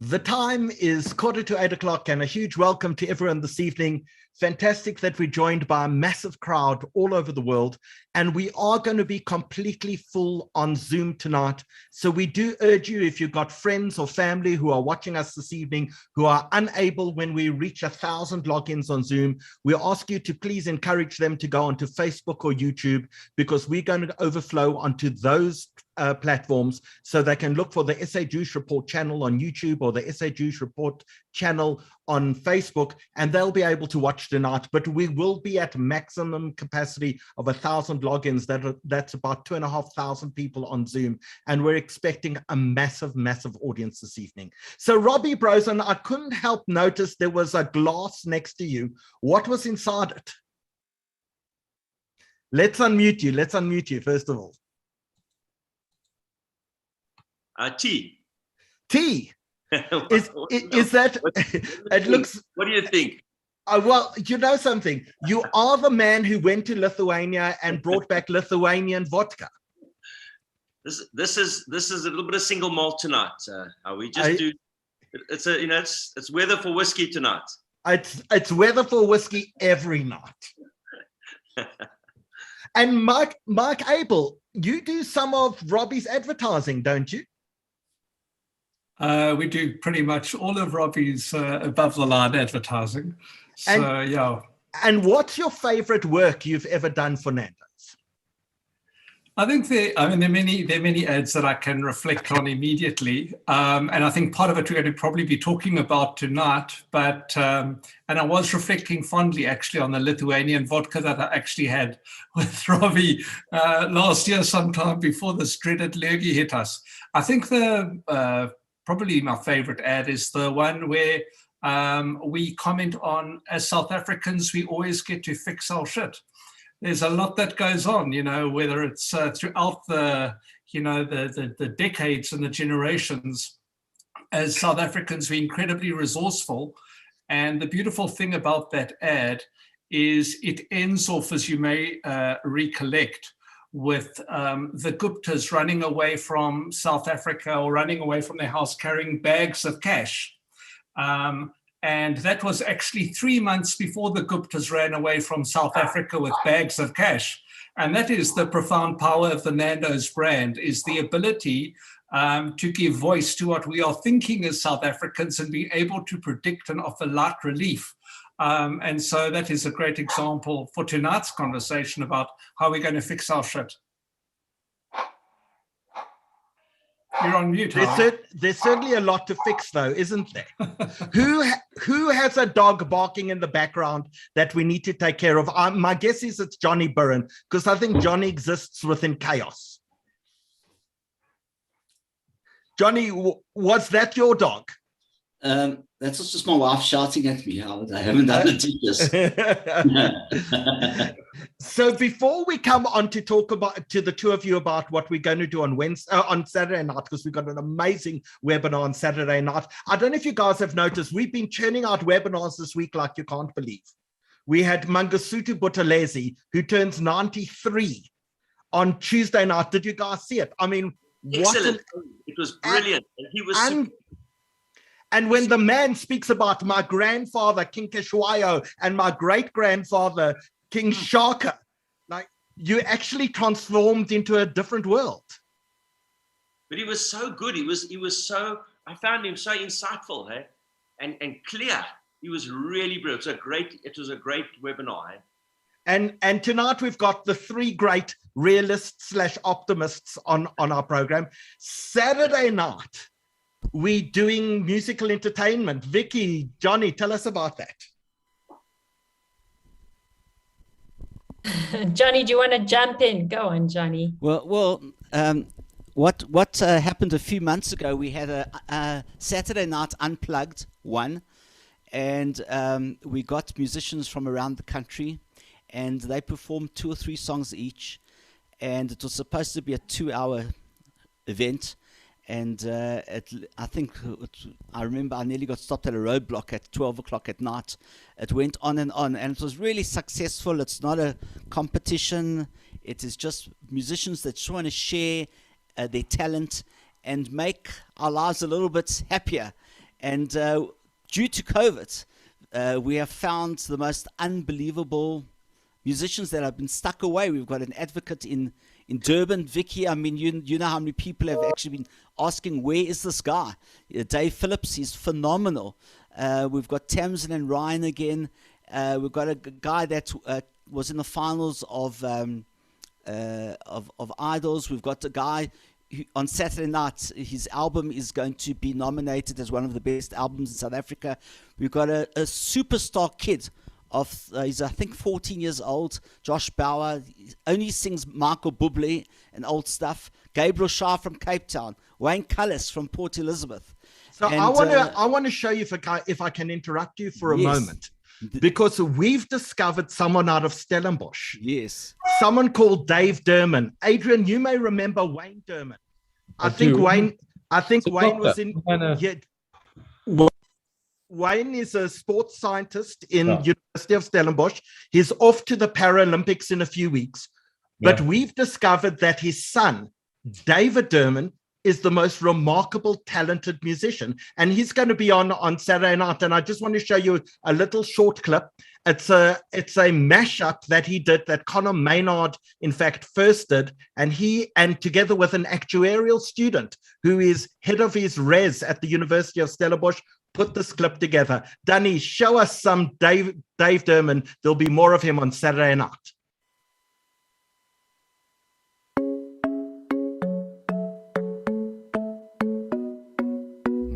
The time is 7:45, and a huge welcome to everyone this evening. Fantastic that we're joined by a massive crowd all over the world, and we are going to be completely full on Zoom tonight. So we do urge you, if you've got friends or family who are watching us this evening, who are unable when we reach 1,000 logins on Zoom, we ask you to please encourage them to go onto Facebook or YouTube, because we're going to overflow onto those platforms, so they can look for the SA Jewish Report channel on YouTube or the SA Jewish Report channel on Facebook, and they'll be able to watch tonight. But we will be at maximum capacity of 1,000 logins. That's about 2,500 people on Zoom, and we're expecting a massive audience this evening. So Robbie, Brozin, I couldn't help notice there was a glass next to you. What was inside it? Let's unmute you first of all. Tea. Tea. Is that? It looks. What do you think? Well, you know something. You are the man who went to Lithuania and brought back Lithuanian vodka. This is a little bit of single malt tonight. We just do. It's it's weather for whiskey tonight. It's weather for whiskey every night. And Mark Abel, you do some of Robbie's advertising, don't you? We do pretty much all of Robbie's above the line advertising. So, yeah. And what's your favorite work you've ever done for NANDO'S? I think there are many ads that I can reflect on immediately. And I think part of it we're going to probably be talking about tonight. But, and I was reflecting fondly actually on the Lithuanian vodka that I actually had with Robbie last year, sometime before this dreaded lurgy hit us. I think probably my favorite ad is the one where we comment on, as South Africans, we always get to fix our shit. There's a lot that goes on, whether it's throughout the decades and the generations. As South Africans, we're incredibly resourceful. And the beautiful thing about that ad is it ends off, as you may recollect, with the Guptas running away from South Africa or running away from their house carrying bags of cash. And that was actually 3 months before the Guptas ran away from South Africa with bags of cash. And that is the profound power of the NANDO'S brand, is the ability to give voice to what we are thinking as South Africans and be able to predict and offer light relief. And so that is a great example for tonight's conversation about how we're going to fix our shit. You're on mute. There's certainly a lot to fix, though, isn't there? Who has a dog barking in the background that we need to take care of? My guess is it's Johnny Burren, because I think Johnny exists within chaos. Johnny, was that your dog? That's just my wife shouting at me. I haven't done it yet. So before we come on to talk to the two of you about what we're going to do on Saturday night, because we've got an amazing webinar on Saturday night. I don't know if you guys have noticed, we've been churning out webinars this week like you can't believe. We had Mangosuthu Buthelezi, who turns 93 on Tuesday night. Did you guys see it? I mean, excellent. It was brilliant. He was and when the man speaks about my grandfather, King Keshwayo, and my great-grandfather, King Shaka, like, you actually transformed into a different world. But he was so good. He was so, I found him so insightful, hey? And clear. He was really brilliant. It was a great webinar, hey? And tonight we've got the three great realists/optimists on our program. Saturday night, we're doing musical entertainment. Vicky, Johnny, tell us about that. Johnny, do you want to jump in? Go on, Johnny. Well, what happened a few months ago? We had a Saturday night unplugged one, and we got musicians from around the country, and they performed 2 or 3 songs each, and it was supposed to be a 2-hour event. And I remember I nearly got stopped at a roadblock at 12 o'clock at night. It went on, and it was really successful. It's not a competition. It is just musicians that just want to share their talent and make our lives a little bit happier. And due to COVID, we have found the most unbelievable musicians that have been stuck away. We've got an advocate in Durban, Vicky. I mean, you know how many people have actually been asking, where is this guy? Dave Phillips, he's phenomenal. We've got Tamsin and Ryan again. We've got a guy that was in the finals of Idols. We've got a guy who, on Saturday night, his album is going to be nominated as one of the best albums in South Africa. We've got a superstar kid he's I think 14 years old, Josh Bauer. He only sings Michael Bublé and old stuff. Gabriel Shah from Cape Town. Wayne Cullis from Port Elizabeth. So And, I want to show you, if I can interrupt you for a Yes. moment, because we've discovered someone out of Stellenbosch, Yes. someone called Dave Derman. Adrian, you may remember Wayne Derman. I think Wayne was in. Yeah, Wayne is a sports scientist in University of Stellenbosch. He's off to the Paralympics in a few weeks. But we've discovered that his son, David Derman, is the most remarkable, talented musician. And he's going to be on Saturday night. And I just want to show you a little short clip. It's a mashup that he did, that Conor Maynard, in fact, first did. And together with an actuarial student who is head of his res at the University of Stellenbosch, put this clip together. Danny, show us some Dave Derman. There'll be more of him on Saturday night.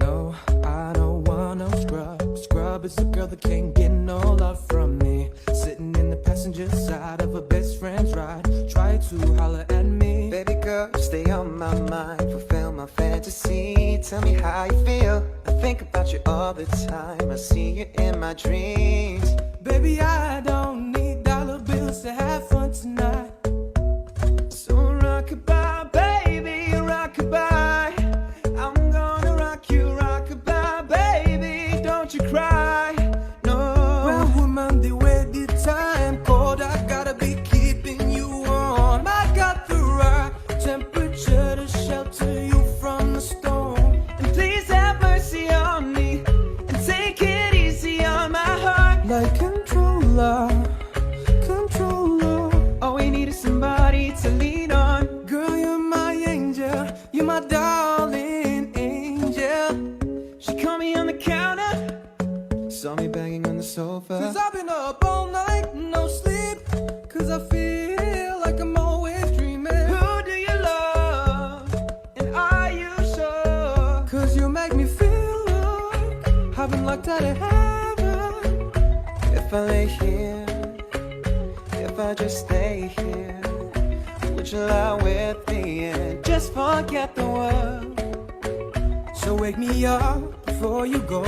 No, I don't want no scrub. Scrub is a girl that can't get no love from me. Sitting in the passenger side of a best friend's ride. Try to holler at me. Baby girl, stay on my mind. Fulfill my fantasy. Tell me how you feel. I think about you all the time. I see you in my dreams. Baby, I don't need dollar bills to have fun tonight. So rockabye, baby, rockabye. I'm gonna rock you, rockabye, baby. Don't you cry, no. Well, woman, the way the time cold, I gotta be keeping you warm. I got the right temperature to shelter you from the storm. And please have mercy on me and take it easy on my heart. Like controller. All we need is somebody to lean on. Girl, you're my angel. You're my darling angel. She called me on the counter. Saw me banging on the sofa. 'Cause I've been up all night, no sleep. 'Cause I feel like I'm always dreaming. Who do you love? And are you sure? 'Cause you make me feel like I've been locked out of heaven. If I lay here, if I just stay here, would you lie with me and just forget the world? So wake me up before you go.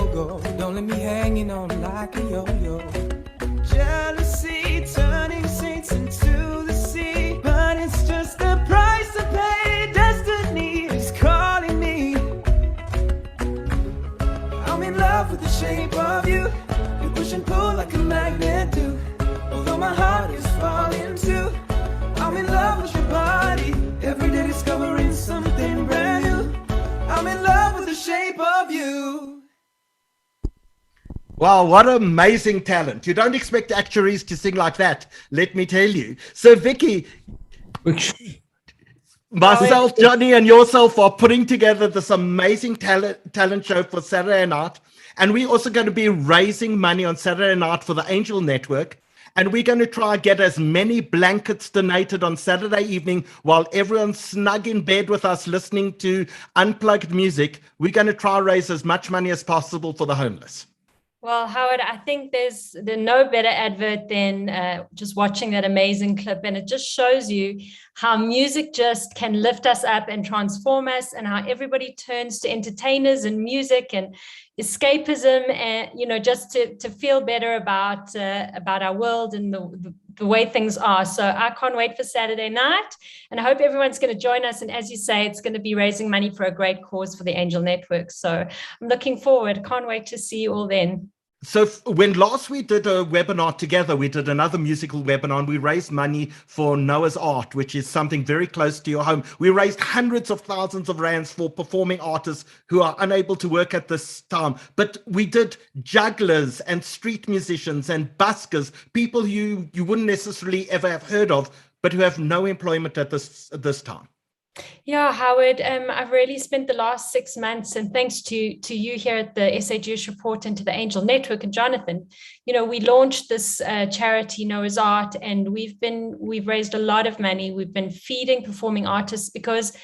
Don't let me hanging on like a yo-yo. Jealousy turning saints into the sea, but it's just the price to pay. Destiny is calling me. I'm in love with the shape of you. You push and pull like a magnet do. Although my heart is falling too. I'm in love with your body. Every day discovering something brand new. I'm in love with the shape of you. Wow, what amazing talent. You don't expect actuaries to sing like that, let me tell you. So, Vicky, myself, Johnny, and yourself are putting together this amazing talent show for Saturday night. And we're also going to be raising money on Saturday night for the Angel Network. And we're going to try and get as many blankets donated on Saturday evening while everyone's snug in bed with us listening to unplugged music. We're going to try and raise as much money as possible for the homeless. Well, Howard, I think there's no better advert than just watching that amazing clip. And it just shows you how music just can lift us up and transform us, and how everybody turns to entertainers and music and escapism, and, you know, just to feel better about our world and the way things are. So I can't wait for Saturday night, and I hope everyone's going to join us. And as you say, it's going to be raising money for a great cause for the Angel Network. So I'm looking forward. Can't wait to see you all then. So when last we did a webinar together, we did another musical webinar, and we raised money for Noah's Art, which is something very close to your home. We raised hundreds of thousands of rands for performing artists who are unable to work at this time. But we did jugglers and street musicians and buskers, people you wouldn't necessarily ever have heard of, but who have no employment at this time. Yeah, Howard, I've really spent the last 6 months, and thanks to you here at the SA Jewish Report and to the Angel Network and Jonathan, we launched this charity Noah's Art, and we've raised a lot of money. We've been feeding performing artists because,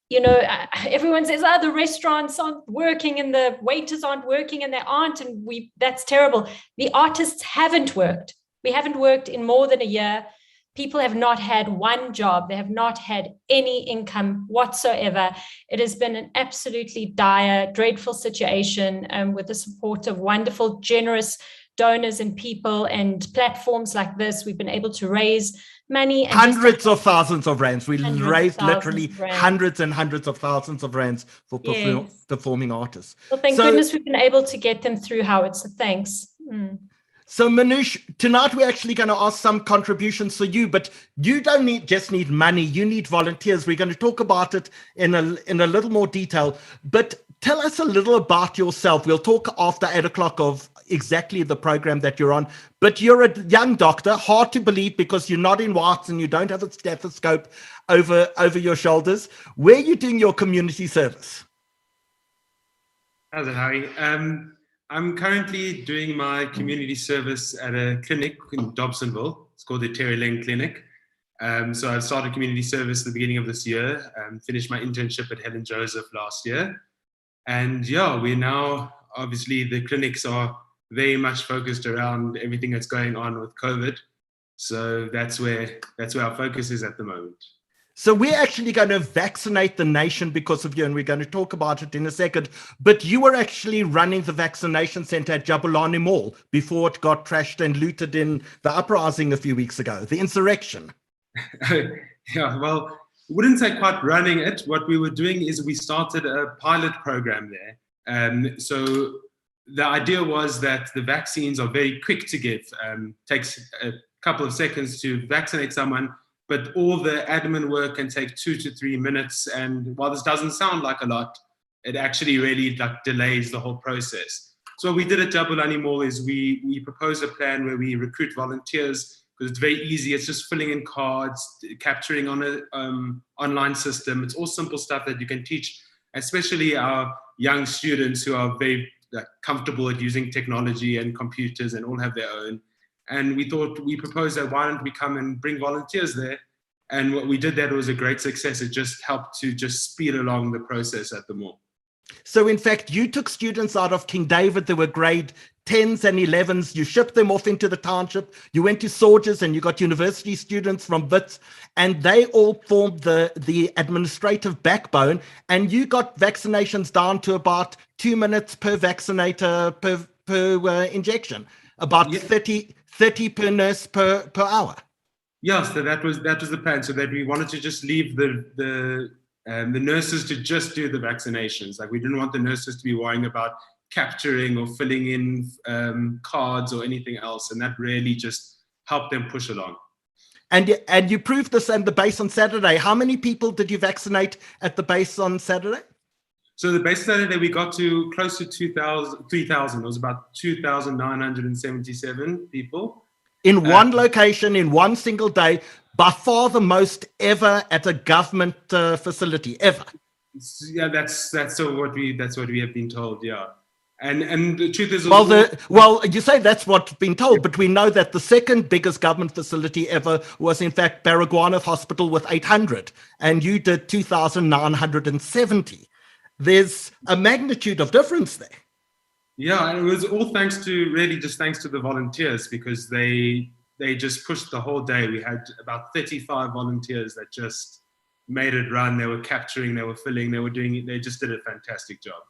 everyone says, the restaurants aren't working and the waiters aren't working, and they aren't, and that's terrible. The artists haven't worked. We haven't worked in more than a year. People have not had one job. They have not had any income whatsoever. It has been an absolutely dire, dreadful situation. With the support of wonderful, generous donors and people and platforms like this, we've been able to raise money. And hundreds of thousands of rands. We raised literally hundreds and hundreds of thousands of rands for performing artists. Well, thank goodness we've been able to get them through, Howard. So thanks. So Manoush, tonight we're actually going to ask some contributions for you, but you don't just need money, you need volunteers. We're going to talk about it in a little more detail, but tell us a little about yourself. We'll talk after 8 o'clock of exactly the program that you're on, but you're a young doctor, hard to believe because you're not in whites and you don't have a stethoscope over your shoulders. Where are you doing your community service? How's it, Harry? I'm currently doing my community service at a clinic in Dobsonville. It's called the Terry Lane Clinic. So I've started community service at the beginning of this year, finished my internship at Helen Joseph last year. And we're now, obviously the clinics are very much focused around everything that's going on with COVID. So that's where our focus is at the moment. So we're actually going to vaccinate the nation because of you, and we're going to talk about it in a second. But you were actually running the vaccination center at Jabulani Mall before it got trashed and looted in the uprising a few weeks ago, the insurrection. Well, I wouldn't say quite running it. What we were doing is we started a pilot program there. So the idea was that the vaccines are very quick to give. Takes a couple of seconds to vaccinate someone, but all the admin work can take 2 to 3 minutes. And while this doesn't sound like a lot, it actually really delays the whole process. So what we did at Jabulani Mall is we proposed a plan where we recruit volunteers because it's very easy. It's just filling in cards, capturing on an online system. It's all simple stuff that you can teach, especially our young students who are very comfortable at using technology and computers and all have their own. And we proposed that why don't we come and bring volunteers there? And what we did, that was a great success. It just helped to just speed along the process at the mall. So in fact, you took students out of King David. They were grade 10s and 11s. You shipped them off into the township. You went to Sorges and you got university students from Wits, and they all formed the administrative backbone. And you got vaccinations down to about 2 minutes per vaccinator per injection, about 30 per nurse per hour. Yeah, so that was the plan. So that we wanted to just leave the nurses to just do the vaccinations. Like we didn't want the nurses to be worrying about capturing or filling in cards or anything else, and that really just helped them push along. And you proved this at the base on Saturday. How many people did you vaccinate at the base on Saturday? So the base Saturday, we got to close to 3,000. It was about 2,977 people. In one location, in one single day, by far the most ever at a government facility, ever. Yeah, that's what we have been told, yeah. And the truth is... Well, you say that's what's been told, but we know that the second biggest government facility ever was, in fact, Baragwanath Hospital with 800, and you did 2,970. There's a magnitude of difference there. Yeah, and it was all thanks to the volunteers, because they just pushed the whole day. We had about 35 volunteers that just made it run. They were capturing, they were filling, they just did a fantastic job.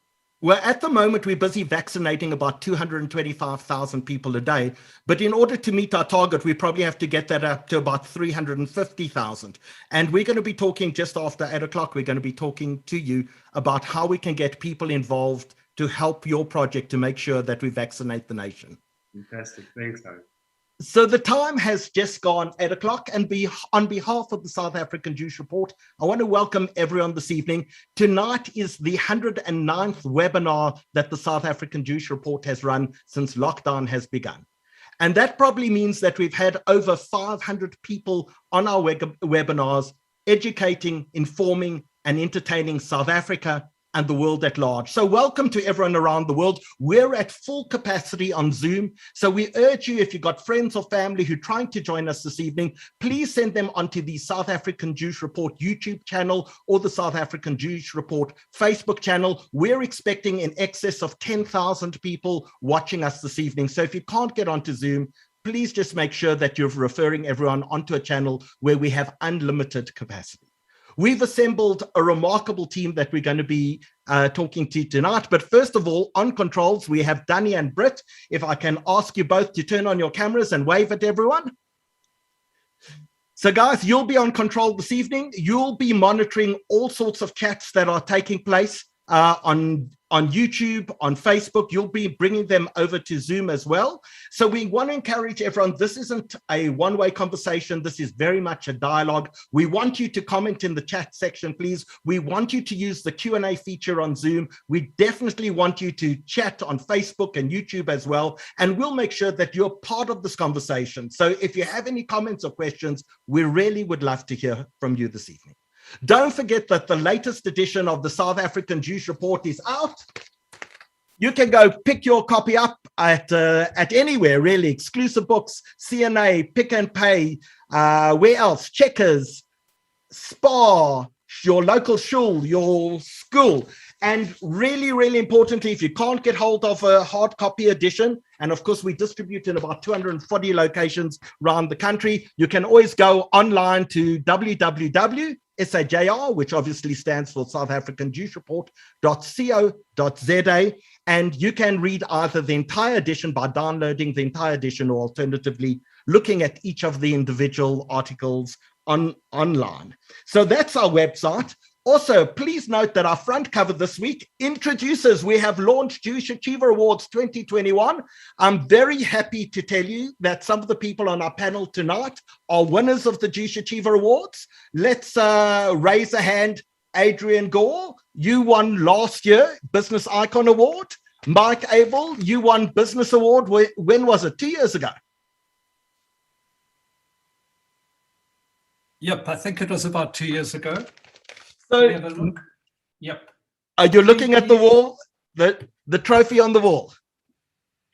Well, at the moment, we're busy vaccinating about 225,000 people a day. But in order to meet our target, we probably have to get that up to about 350,000. And we're going to be talking just after 8 o'clock. We're going to be talking to you about how we can get people involved to help your project to make sure that we vaccinate the nation. Fantastic. Thanks, Harry. So the time has just gone 8 o'clock, and on behalf of the South African Jewish Report, I want to welcome everyone this evening. Tonight is the 109th webinar that the South African Jewish Report has run since lockdown has begun. And that probably means that we've had over 500 people on our webinars educating, informing, and entertaining South Africa and the world at large. So welcome to everyone around the world. We're at full capacity on Zoom. So we urge you, if you've got friends or family who are trying to join us this evening, please send them onto the South African Jewish Report YouTube channel or the South African Jewish Report Facebook channel. We're expecting in excess of 10,000 people watching us this evening. So if you can't get onto Zoom, please just make sure that you're referring everyone onto a channel where we have unlimited capacity. We've assembled a remarkable team that we're going to be talking to tonight. But first of all, on controls, we have Danny and Britt. If I can ask you both to turn on your cameras and wave at everyone. So guys, you'll be on control this evening. You'll be monitoring all sorts of chats that are taking place on YouTube, on Facebook. You'll be bringing them over to Zoom as well. So we want to encourage everyone, this isn't a one-way conversation. This is very much a dialogue. We want you to comment in the chat section, please. We want you to use the Q&A feature on Zoom. We definitely want you to chat on Facebook and YouTube as well. And we'll make sure that you're part of this conversation. So if you have any comments or questions, we really would love to hear from you this evening. Don't forget that the latest edition of the South African Jewish Report is out. You can go pick your copy up at anywhere, really. Exclusive Books, CNA, Pick and Pay, where else? Checkers, Spar, your local shul, your school. And really, really importantly, if you can't get hold of a hard copy edition, and of course we distribute in about 240 locations around the country, you can always go online to www.SAJR, which obviously stands for South African Jewish Report.co.za, and you can read either the entire edition by downloading the entire edition or alternatively looking at each of the individual articles online. So that's our website. Also, please note that our front cover this week introduces, we have launched Jewish Achiever Awards 2021. I'm very happy to tell you that some of the people on our panel tonight are winners of the Jewish Achiever Awards. Let's raise a hand. Adrian Gore, you won last year, Business Icon Award. Mike Abel, you won Business Award. When was it? 2 years ago? Yep, I think it was about 2 years ago. So, yep. Are you looking at the wall, the trophy on the wall?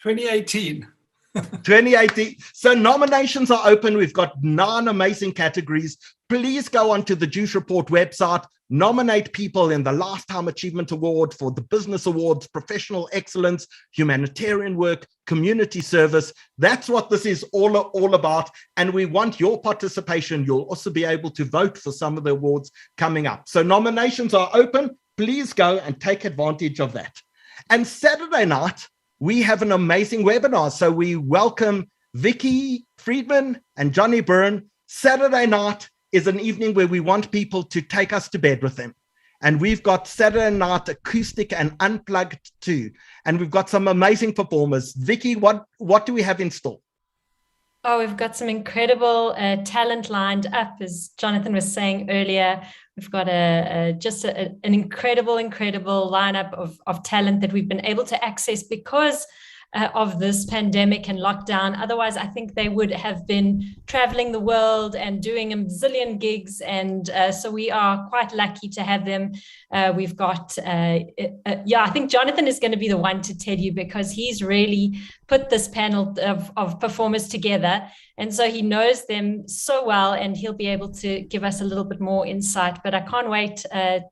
2018. 2018. So nominations are open. We've got 9 amazing categories. Please go onto the Jewish Report website, nominate people in the Lifetime Achievement Award, for the Business Awards, Professional Excellence, Humanitarian Work, Community Service. That's what this is all about. And we want your participation. You'll also be able to vote for some of the awards coming up. So nominations are open. Please go and take advantage of that. And Saturday night, we have an amazing webinar. So we welcome Vicky Friedman and Johnny Byrne. Saturday night is an evening where we want people to take us to bed with them. And we've got Saturday night acoustic and unplugged too. And we've got some amazing performers. Vicky, what do we have in store? Oh, we've got some incredible talent lined up, as Jonathan was saying earlier. We've got an incredible lineup of talent that we've been able to access because of this pandemic and lockdown. Otherwise, I think they would have been traveling the world and doing a zillion gigs. And so we are quite lucky to have them. We've got, I think Jonathan is going to be the one to tell you, because he's really put this panel of performers together. And so he knows them so well, and he'll be able to give us a little bit more insight. But I can't wait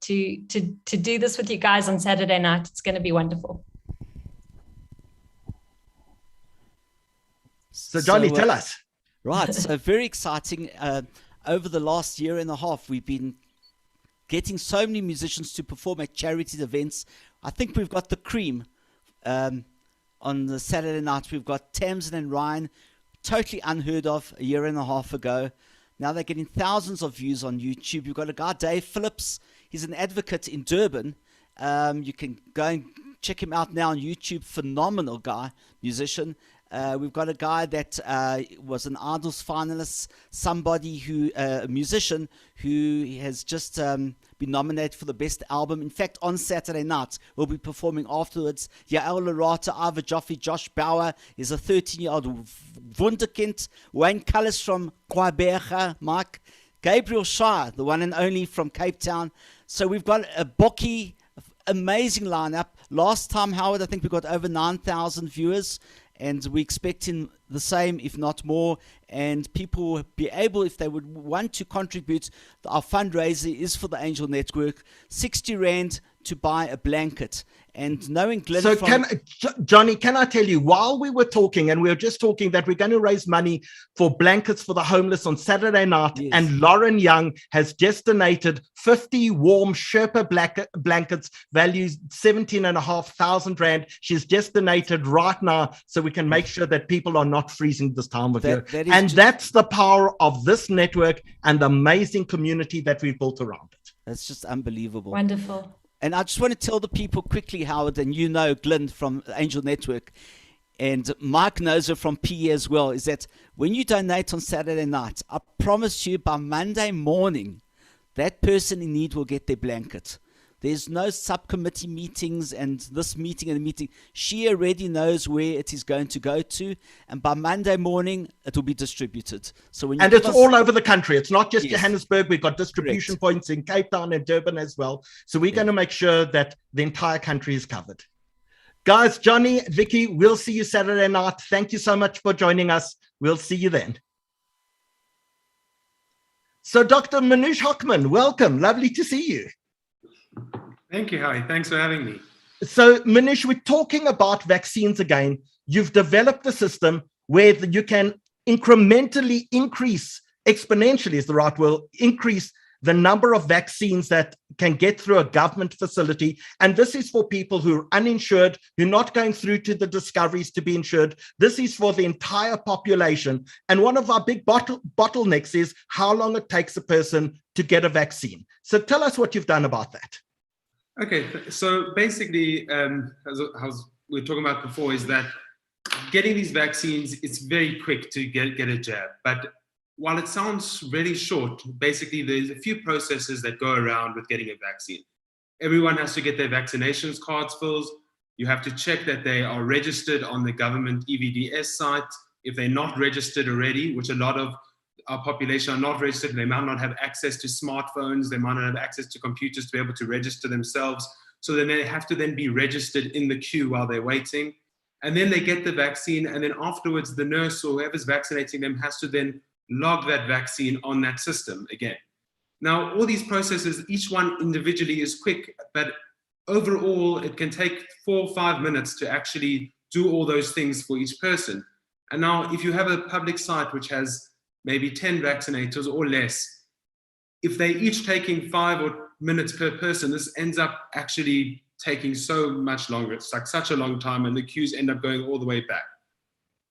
to do this with you guys on Saturday night. It's going to be wonderful. So Johnny, tell us. Right, so very exciting. Over the last year and a half, we've been getting so many musicians to perform at charity events. I think we've got the cream. On the Saturday night, we've got Tamsin and Ryan, totally unheard of a year and a half ago. Now they're getting thousands of views on YouTube. You've got a guy, Dave Phillips. He's an advocate in Durban. You can go and check him out now on YouTube. Phenomenal guy, musician. We've got a guy that was an Idols finalist, somebody who, a musician who has just been nominated for the best album. In fact, on Saturday night, we'll be performing afterwards. Yael Lorata, Ava Joffe, Josh Bauer is a 13-year-old wunderkind. Wayne Cullis from Kwabeja, Mike. Gabriel Shire, the one and only from Cape Town. So we've got a Bokkie, amazing lineup. Last time, Howard, I think we got over 9,000 viewers. And we're expecting the same, if not more. And people will be able, if they would want to contribute, our fundraiser is for the Angel Network, 60 Rand to buy a blanket. And knowing Glenn so Johnny, can I tell you, while we were talking, and we were just talking that we're going to raise money for blankets for the homeless on Saturday night, yes. And Lauren Young has just donated 50 warm Sherpa blankets, values 17,500 Rand. She's just donated right now, so we can make sure that people are not freezing this time of year. And that's the power of this network and the amazing community that we've built around it. That's just unbelievable. Wonderful. And I just want to tell the people quickly, Howard, and you know Glenn from Angel Network, and Mike knows her from PE as well, is that when you donate on Saturday night, I promise you by Monday morning, that person in need will get their blanket. There's no subcommittee meetings and this meeting and the meeting. She already knows where it is going to go to, and by Monday morning, it will be distributed. So when it's all over the country. It's not just Johannesburg. We've got distribution points in Cape Town and Durban as well. So we're going to make sure that the entire country is covered. Guys, Johnny, Vicky, we'll see you Saturday night. Thank you so much for joining us. We'll see you then. So Dr. Manoush Hockman, welcome. Lovely to see you. Thank you, Harry. Thanks for having me. So, Manish, we're talking about vaccines again. You've developed a system where you can incrementally increase, exponentially is the right word, increase the number of vaccines that can get through a government facility. And this is for people who are uninsured, who are not going through to the discoveries to be insured. This is for the entire population. And one of our big bottlenecks is how long it takes a person to get a vaccine. So tell us what you've done about that. Okay, so basically, as we were talking about before, is that getting these vaccines, it's very quick to get a jab. But while it sounds really short, basically there's a few processes that go around with getting a vaccine. Everyone has to get their vaccinations cards filled. You have to check that they are registered on the government EVDS site. If they're not registered already, which a lot of our population are not registered, they might not have access to smartphones, they might not have access to computers to be able to register themselves. So then they have to then be registered in the queue while they're waiting. And then they get the vaccine, and then afterwards the nurse or whoever's vaccinating them has to then log that vaccine on that system again. Now, all these processes, each one individually is quick, but overall it can take 4 or 5 minutes to actually do all those things for each person. And now if you have a public site which has maybe 10 vaccinators or less, if they're each taking 5 minutes per person, this ends up actually taking so much longer. It's like such a long time, and the queues end up going all the way back.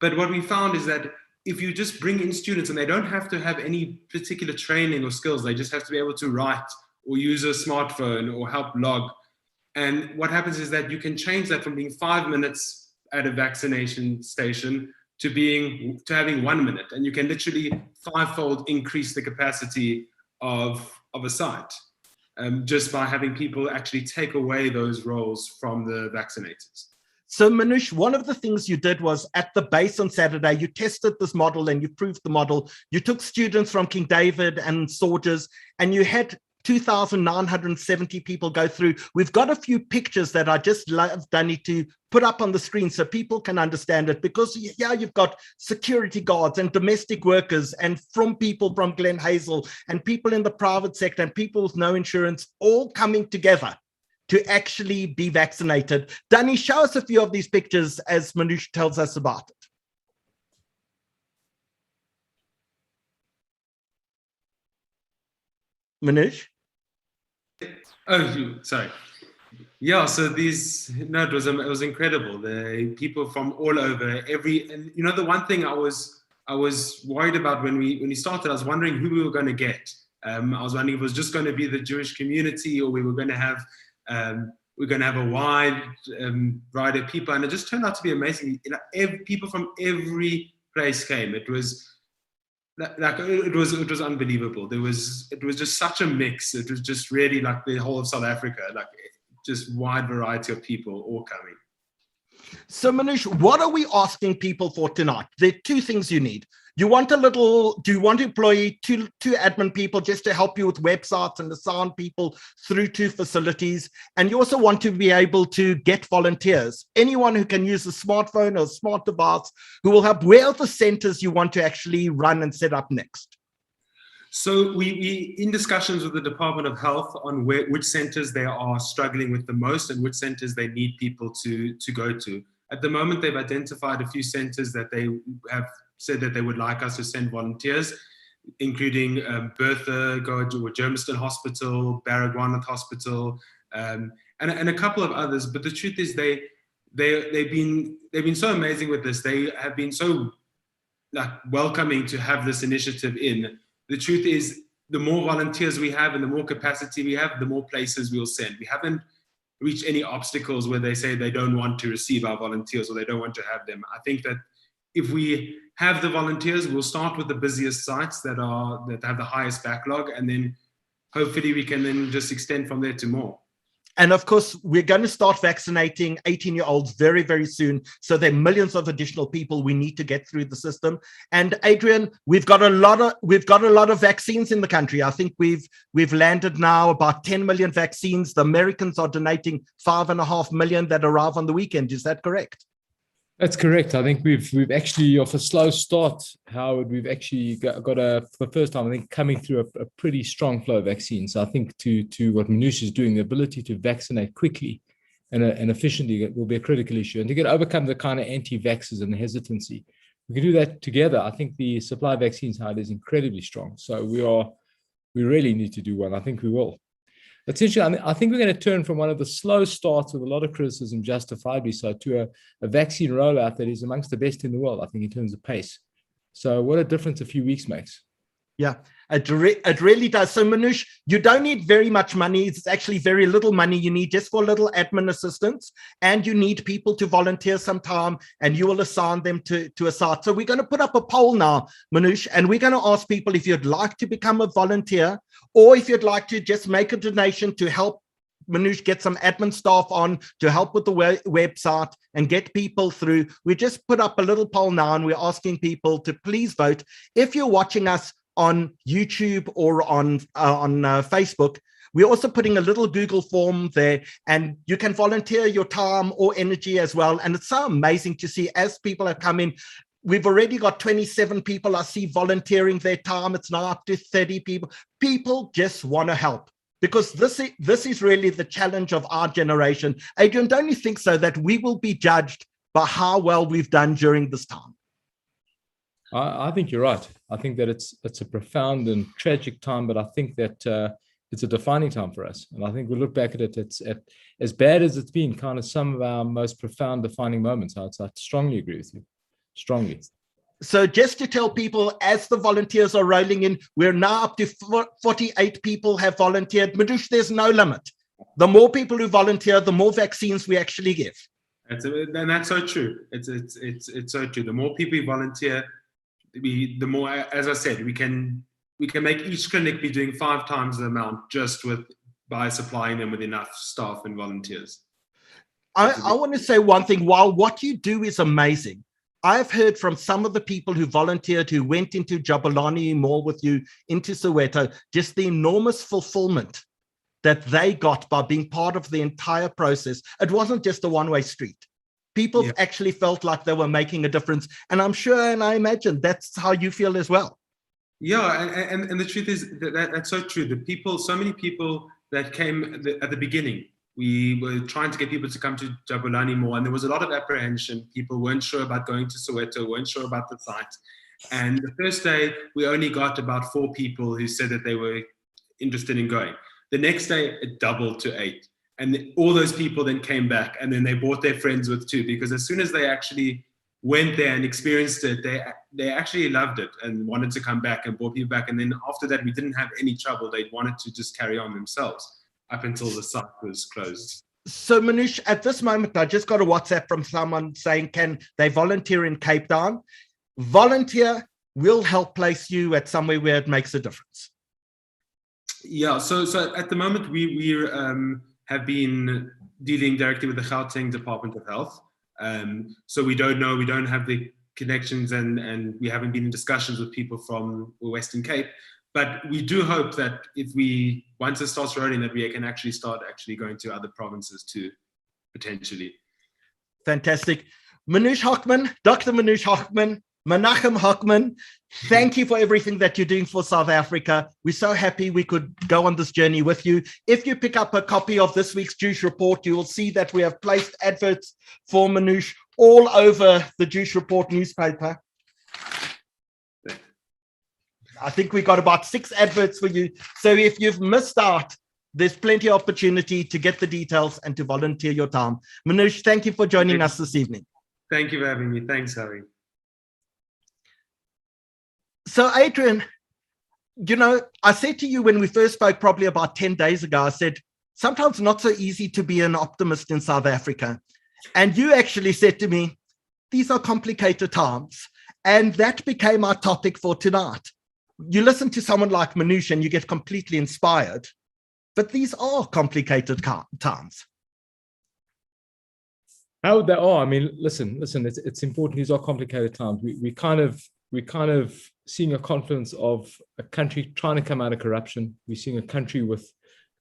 But what we found is that if you just bring in students, and they don't have to have any particular training or skills, they just have to be able to write or use a smartphone or help log. And what happens is that you can change that from being 5 minutes at a vaccination station to having 1 minute, and you can literally 5-fold increase the capacity of a site just by having people actually take away those roles from the vaccinators. So Manoush, one of the things you did was at the base on Saturday, you tested this model and you proved the model. You took students from King David and Sorges, and you had 2,970 people go through. We've got a few pictures that I just love, Danny, to put up on the screen so people can understand it, because you've got security guards and domestic workers and from people from Glen Hazel and people in the private sector and people with no insurance all coming together to actually be vaccinated. Danny, show us a few of these pictures as Manoush tells us about it. Manoush? Oh, sorry. Yeah, so it was incredible. The people from all over, and you know, the one thing I was worried about when we started, I was wondering who we were going to get. I was wondering if it was just going to be the Jewish community, or we were going to have we're going to have a wide variety of people, and it just turned out to be amazing. People from every place came. It was it was unbelievable. It was just such a mix. It was just really like the whole of South Africa, like just wide variety of people all coming. So Manoush, what are we asking people for tonight? There are two things you need. Do you want to employ two admin people just to help you with websites and assign people through to facilities? And you also want to be able to get volunteers, anyone who can use a smartphone or a smart device who will help. Where are the centers you want to actually run and set up next? So we in discussions with the Department of Health on which centers they are struggling with the most and which centers they need people to go to. At the moment, they've identified a few centers that they have said that they would like us to send volunteers, including Bertha, Germiston Hospital, Baragwanath Hospital, and a couple of others. But the truth is, they've been so amazing with this. They have been so welcoming to have this initiative in. The truth is, the more volunteers we have and the more capacity we have, the more places we'll send. We haven't reached any obstacles where they say they don't want to receive our volunteers or they don't want to have them. I think that if we have the volunteers, we'll start with the busiest sites that have the highest backlog, and then hopefully we can then just extend from there to more. And of course, we're going to start vaccinating 18-year-olds very, very soon. So there are millions of additional people we need to get through the system. And Adrian, we've got a lot of vaccines in the country. I think we've landed now about 10 million vaccines. The Americans are donating 5.5 million that arrive on the weekend. Is that correct? That's correct. I think we've actually, off a slow start, Howard, we've actually got for the first time, I think, coming through a pretty strong flow of vaccines. So I think to what Manoush is doing, the ability to vaccinate quickly and efficiently will be a critical issue. And to overcome the kind of anti-vaxxers and the hesitancy, we can do that together. I think the supply of vaccines, Howard, is incredibly strong. So we really need to do one. I think we will. Essentially, I think we're going to turn from one of the slow starts with a lot of criticism, justifiably so, to a vaccine rollout that is amongst the best in the world, I think, in terms of pace. So what a difference a few weeks makes. Yeah, it really does. So Manoush, you don't need very much money. It's actually very little money you need just for a little admin assistance, and you need people to volunteer some time, and you will assign them to a site. So we're going to put up a poll now, Manoush, and we're going to ask people if you'd like to become a volunteer, or if you'd like to just make a donation to help Manoush get some admin staff on to help with the website and get people through. We just put up a little poll now, and we're asking people to please vote. If you're watching us on YouTube or on Facebook, we're also putting a little Google form there, and you can volunteer your time or energy as well. And it's so amazing to see as people have come in. We've already got 27 people I see volunteering their time. It's now up to 30 people. People just want to help, because this is really the challenge of our generation. Adrian, don't you think so, that we will be judged by how well we've done during this time? I think you're right. I think that it's a profound and tragic time, but I think that it's a defining time for us. And I think we look back at it, it's as bad as it's been, kind of some of our most profound defining moments. I strongly agree with you. Strongly. So just to tell people, as the volunteers are rolling in, we're now up to 48 people have volunteered. Manoush, there's no limit. The more people who volunteer, the more vaccines we actually give. And that's so true. It's so true. The more people who volunteer, the more, as I said, we can make each clinic be doing 5 times the amount just by supplying them with enough staff and volunteers. I want to say one thing. While what you do is amazing, I've heard from some of the people who volunteered, who went into Jabulani Mall with you, into Soweto, just the enormous fulfillment that they got by being part of the entire process. It wasn't just a one-way street. People actually felt like they were making a difference. And I'm sure, and I imagine that's how you feel as well. Yeah, and the truth is that's so true. So many people that came at the beginning, we were trying to get people to come to Jabulani more, and there was a lot of apprehension. People weren't sure about going to Soweto, weren't sure about the site. And the first day, we only got about 4 people who said that they were interested in going. The next day, it doubled to 8. And all those people then came back, and then they brought their friends with too, because as soon as they actually went there and experienced it, they actually loved it and wanted to come back and brought people back. And then after that, we didn't have any trouble. They wanted to just carry on themselves up until the site was closed. So Manoush, at this moment, I just got a WhatsApp from someone saying, can they volunteer in Cape Town? Volunteer, we'll help place you at somewhere where it makes a difference. Yeah, so at the moment, we have been dealing directly with the Gauteng Department of Health. So we don't know, we don't have the connections, and we haven't been in discussions with people from the Western Cape. But we do hope that once it starts rolling, that we can actually start going to other provinces too, potentially. Fantastic. Manoush Hochman, Dr. Manoush Hochman, Menachem Hochman, thank you for everything that you're doing for South Africa. We're so happy we could go on this journey with you. If you pick up a copy of this week's Jewish Report, you will see that we have placed adverts for Manoush all over the Jewish Report newspaper. I think we got about 6 adverts for you. So if you've missed out, there's plenty of opportunity to get the details and to volunteer your time. Manoush, thank you for joining us this evening. Thank you for having me. Thanks, Harry. So Adrian, you know, I said to you when we first spoke probably about 10 days ago, I said, sometimes not so easy to be an optimist in South Africa. And you actually said to me, these are complicated times. And that became our topic for tonight. You listen to someone like Manoush and you get completely inspired, but these are complicated times. How they are? I mean, listen. It's important. These are complicated times. We kind of seeing a confluence of a country trying to come out of corruption. We're seeing a country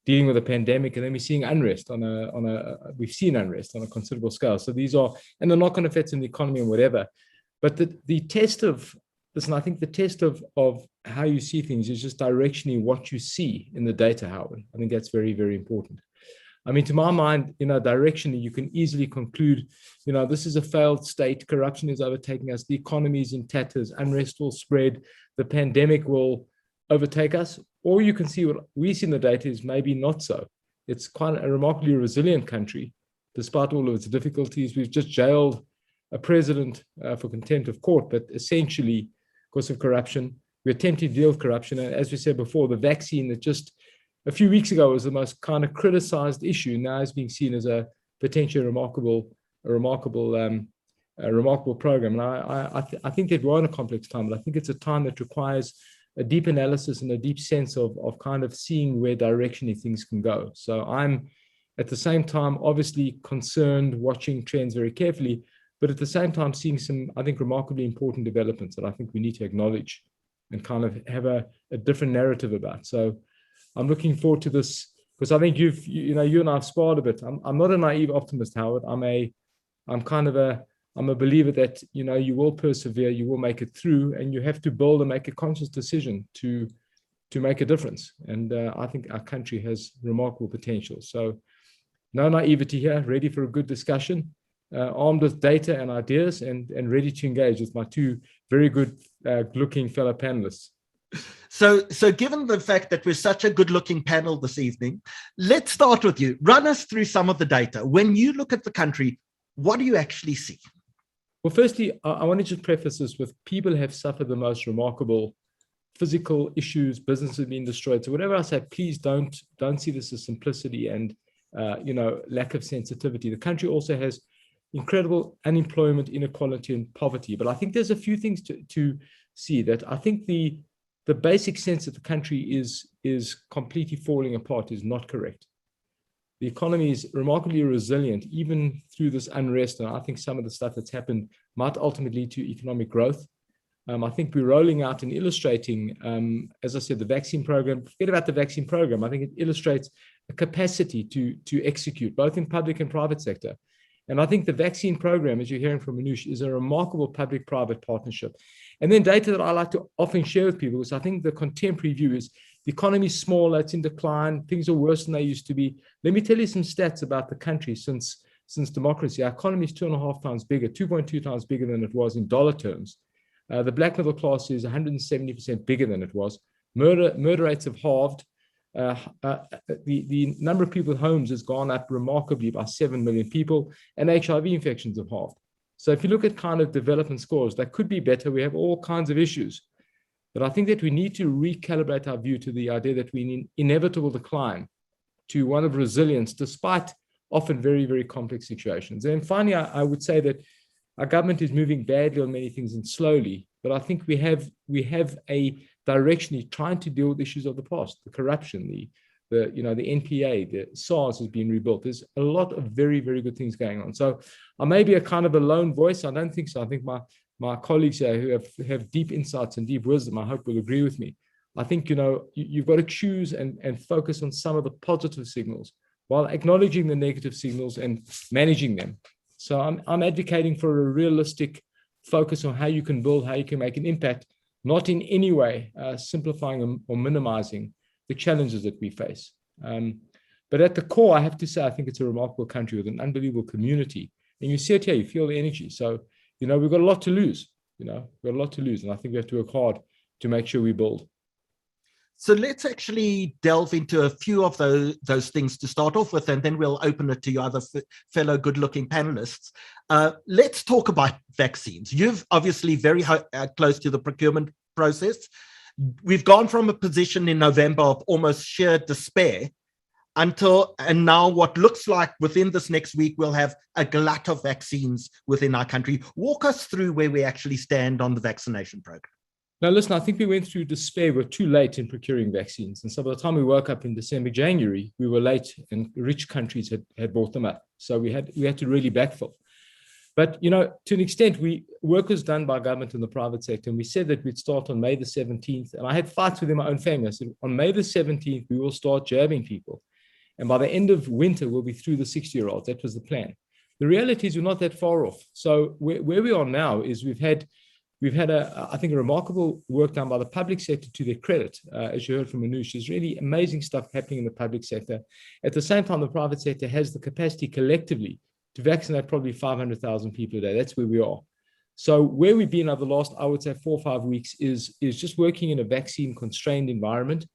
dealing with a pandemic, and then we're seeing unrest we've seen unrest on a considerable scale. So these are, and the knock-on effects in the economy and whatever. But the test of, listen, I think the test of how you see things is just directionally what you see in the data, Howard. I think that's very, very important. I mean, to my mind, directionally, you can easily conclude, this is a failed state. Corruption is overtaking us. The economy is in tatters. Unrest will spread. The pandemic will overtake us. Or you can see what we see in the data is maybe not so. It's quite a remarkably resilient country, despite all of its difficulties. We've just jailed a president for contempt of court, but essentially, because of corruption, we're attempting to deal with corruption. And as we said before, the vaccine that just a few weeks ago was the most kind of criticized issue now is being seen as a potentially remarkable program. And I think that we're in a complex time, but I think it's a time that requires a deep analysis and a deep sense of kind of seeing where directionally things can go. So I'm at the same time obviously concerned, watching trends very carefully, but at the same time seeing some, I think, remarkably important developments that I think we need to acknowledge and kind of have a different narrative about. So I'm looking forward to this, because I think you and I have sparred a bit. I'm not a naive optimist, Howard. I'm a believer that you will persevere, you will make it through, and you have to build and make a conscious decision to make a difference. And I think our country has remarkable potential. So no naivety here, ready for a good discussion, armed with data and ideas, and ready to engage with my 2 very good looking fellow panelists. So given the fact that we're such a good-looking panel this evening, let's start with you. Run us through some of the data. When you look at the country, what do you actually see? Well, firstly, I want to just preface this with people have suffered the most remarkable physical issues, businesses being destroyed. So whatever I say, please don't see this as simplicity and lack of sensitivity. The country also has incredible unemployment, inequality, and poverty. But I think there's a few things to see. That I think the basic sense that the country is completely falling apart is not correct. The economy is remarkably resilient, even through this unrest. And I think some of the stuff that's happened might ultimately lead to economic growth. I think we're rolling out and illustrating, as I said, the vaccine program. Forget about the vaccine program. I think it illustrates a capacity to execute, both in public and private sector. And I think the vaccine program, as you're hearing from Manoush, is a remarkable public-private partnership. And then data that I like to often share with people is I think the contemporary view is the economy is smaller, it's in decline, things are worse than they used to be. Let me tell you some stats about the country since democracy. Our economy is 2.5 times bigger, 2.2 times bigger than it was in dollar terms. The black middle class is 170% bigger than it was. Murder rates have halved. The number of people with homes has gone up remarkably by 7 million people, and HIV infections have halved. So if you look at kind of development scores, that could be better. We have all kinds of issues. But I think that we need to recalibrate our view to the idea that we need inevitable decline to one of resilience, despite often very, very complex situations. And finally, I would say that our government is moving badly on many things and slowly, but I think we have a directionally trying to deal with issues of the past, the corruption, the NPA, the SARS has been rebuilt. There's a lot of very, very good things going on. So I may be a kind of a lone voice. I don't think so. I think my colleagues here who have deep insights and deep wisdom, I hope will agree with me. I think, you've got to choose and focus on some of the positive signals while acknowledging the negative signals and managing them. So I'm advocating for a realistic focus on how you can build, how you can make an impact, not in any way simplifying or minimizing the challenges that we face. But at the core, I have to say, I think it's a remarkable country with an unbelievable community. And you see it here, you feel the energy. So, we've got a lot to lose, we've got a lot to lose. And I think we have to work hard to make sure we build. So let's actually delve into a few of those things to start off with, and then we'll open it to your other fellow good-looking panelists. Let's talk about vaccines. You've obviously very close to the procurement process. We've gone from a position in November of almost sheer despair and now what looks like within this next week, we'll have a glut of vaccines within our country. Walk us through where we actually stand on the vaccination program. Now, listen, I think we went through despair. We're too late in procuring vaccines. And so by the time we woke up in December, January, we were late and rich countries had bought them up. So we had to really backfill. But, to an extent, work was done by government and the private sector. And we said that we'd start on May the 17th. And I had fights within my own family. I said, on May the 17th, we will start jabbing people. And by the end of winter, we'll be through the 60-year-olds. That was the plan. The reality is we're not that far off. So where we are now is we've had I think a remarkable work done by the public sector to their credit. As you heard from Manoush, there's really amazing stuff happening in the public sector. At the same time, the private sector has the capacity collectively to vaccinate probably 500,000 people a day. That's where we are. So where we've been over the last, I would say, 4 or 5 weeks is just working in a vaccine-constrained environment,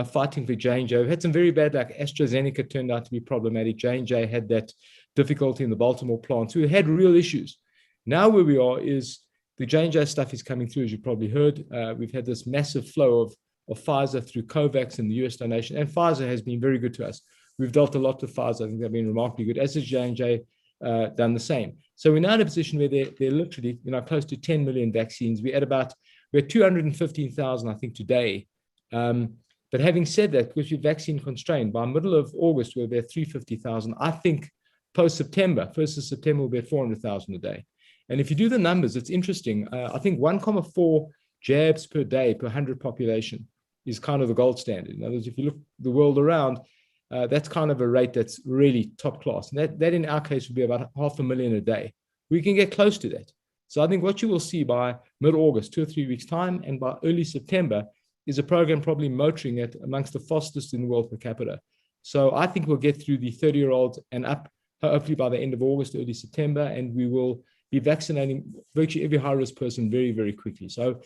fighting for J&J. We've had some very bad, like AstraZeneca turned out to be problematic. J&J had that difficulty in the Baltimore plant. So we had real issues. Now where we are is the J&J stuff is coming through, as you probably heard. We've had this massive flow of Pfizer through COVAX and the US donation, and Pfizer has been very good to us. We've dealt a lot with Pfizer. I think they've been remarkably good, as has J&J done the same. So we're now in a position where they're literally, close to 10 million vaccines. We're at 215,000, I think, today. But having said that, because we're vaccine constrained, by middle of August, we'll be at 350,000. I think post-September, 1st of September, we'll be at 400,000 a day. And if you do the numbers, it's interesting. I think 1.4 jabs per day per 100 population is kind of the gold standard. In other words, if you look the world around, that's kind of a rate that's really top class. And that in our case would be about 500,000 a day. We can get close to that. So I think what you will see by mid-August, 2 or 3 weeks' time, and by early September, is a program probably motoring at amongst the fastest in the world per capita. So I think we'll get through the 30-year-olds and up, hopefully by the end of August, early September, and we will be vaccinating virtually every high-risk person very, very quickly. So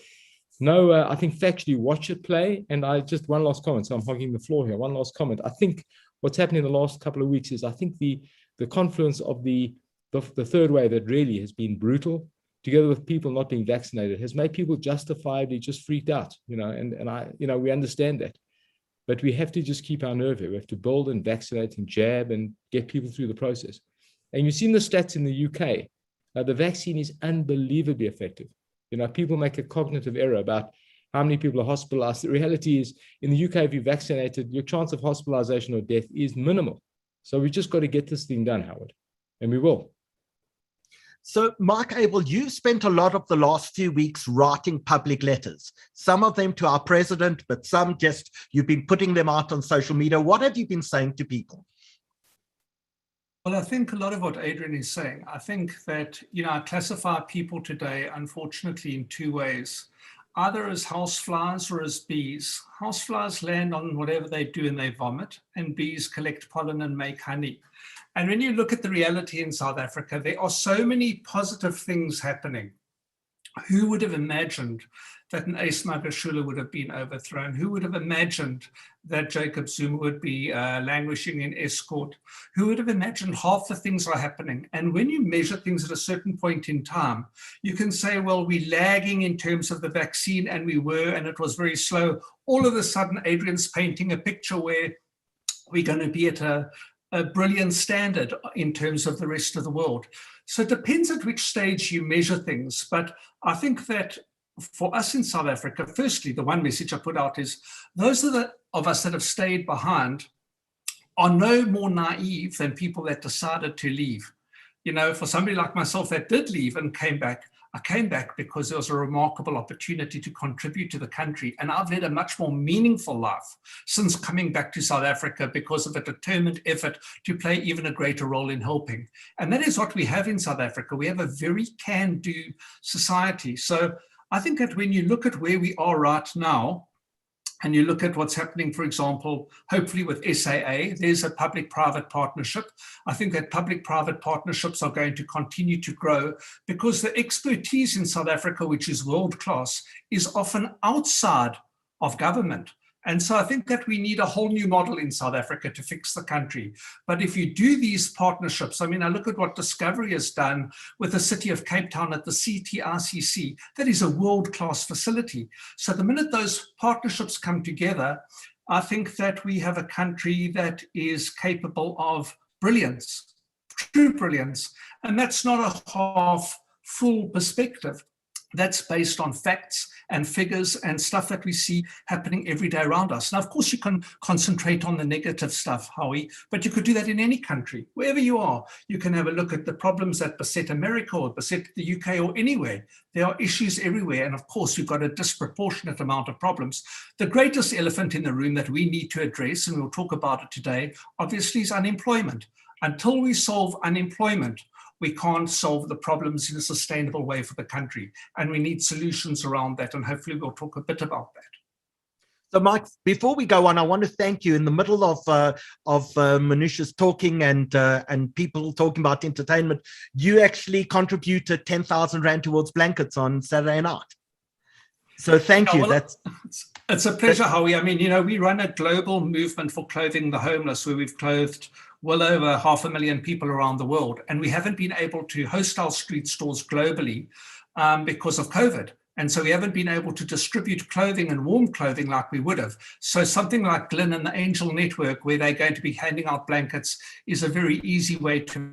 no, I think factually watch it play. And one last comment. So I'm hogging the floor here. One last comment. I think what's happening in the last couple of weeks is I think the confluence of the third wave that really has been brutal, together with people not being vaccinated, has made people justifiably just freaked out, and we understand that. But we have to just keep our nerve here. We have to build and vaccinate and jab and get people through the process. And you've seen the stats in the UK. The vaccine is unbelievably effective. People make a cognitive error about how many people are hospitalized. The reality is, in the UK, if you're vaccinated, your chance of hospitalization or death is minimal. So we just got to get this thing done, Howard, and we will. So, Mark, Abel, you spent a lot of the last few weeks writing public letters, some of them to our president, but some you've been putting them out on social media. What have you been saying to people? Well, I think a lot of what Adrian is saying, I think that, I classify people today, unfortunately, in 2 ways, either as houseflies or as bees. Houseflies land on whatever they do and they vomit, and bees collect pollen and make honey. And when you look at the reality in South Africa, there are so many positive things happening. Who would have imagined that an Ace Magashule would have been overthrown? Who would have imagined that Jacob Zuma would be languishing in escort? Who would have imagined half the things are happening? And when you measure things at a certain point in time, you can say, well, we're lagging in terms of the vaccine, and it was very slow. All of a sudden, Adrian's painting a picture where we're going to be at a a brilliant standard in terms of the rest of the world. So it depends at which stage you measure things. But I think that for us in South Africa, firstly, the one message I put out is those of us that have stayed behind are no more naive than people that decided to leave. You know, for somebody like myself that did leave and came back, I came back because there was a remarkable opportunity to contribute to the country. And I've led a much more meaningful life since coming back to South Africa because of a determined effort to play even a greater role in helping. And that is what we have in South Africa. We have a very can-do society. So I think that when you look at where we are right now, and you look at what's happening, for example, hopefully with SAA, there's a public-private partnership. I think that public-private partnerships are going to continue to grow because the expertise in South Africa, which is world-class, is often outside of government. And so I think that we need a whole new model in South Africa to fix the country. But if you do these partnerships, I mean, I look at what Discovery has done with the city of Cape Town at the CTRCC. That is a world-class facility. So the minute those partnerships come together, I think that we have a country that is capable of brilliance, true brilliance. And that's not a half full perspective. That's based on facts and figures and stuff that we see happening every day around us. Now, of course, you can concentrate on the negative stuff, Howie, but you could do that in any country. Wherever you are, you can have a look at the problems that beset America or beset the UK or anywhere. There are issues everywhere. And of course, we've got a disproportionate amount of problems. The greatest elephant in the room that we need to address, and we'll talk about it today, obviously is unemployment. Until we solve unemployment, we can't solve the problems in a sustainable way for the country. And we need solutions around that. And hopefully we'll talk a bit about that. So, Mike, before we go on, I want to thank you. In the middle of Manusha's talking and people talking about entertainment, you actually contributed 10,000 Rand towards blankets on Saturday night. So thank you. Well, it's a pleasure, Howie. I mean, you know, we run a global movement for clothing the homeless, where we've clothed well over 500,000 people around the world. And we haven't been able to host our street stores globally because of COVID. And so we haven't been able to distribute clothing and warm clothing like we would have. So something like Glyn and the Angel Network, where they're going to be handing out blankets, is a very easy way to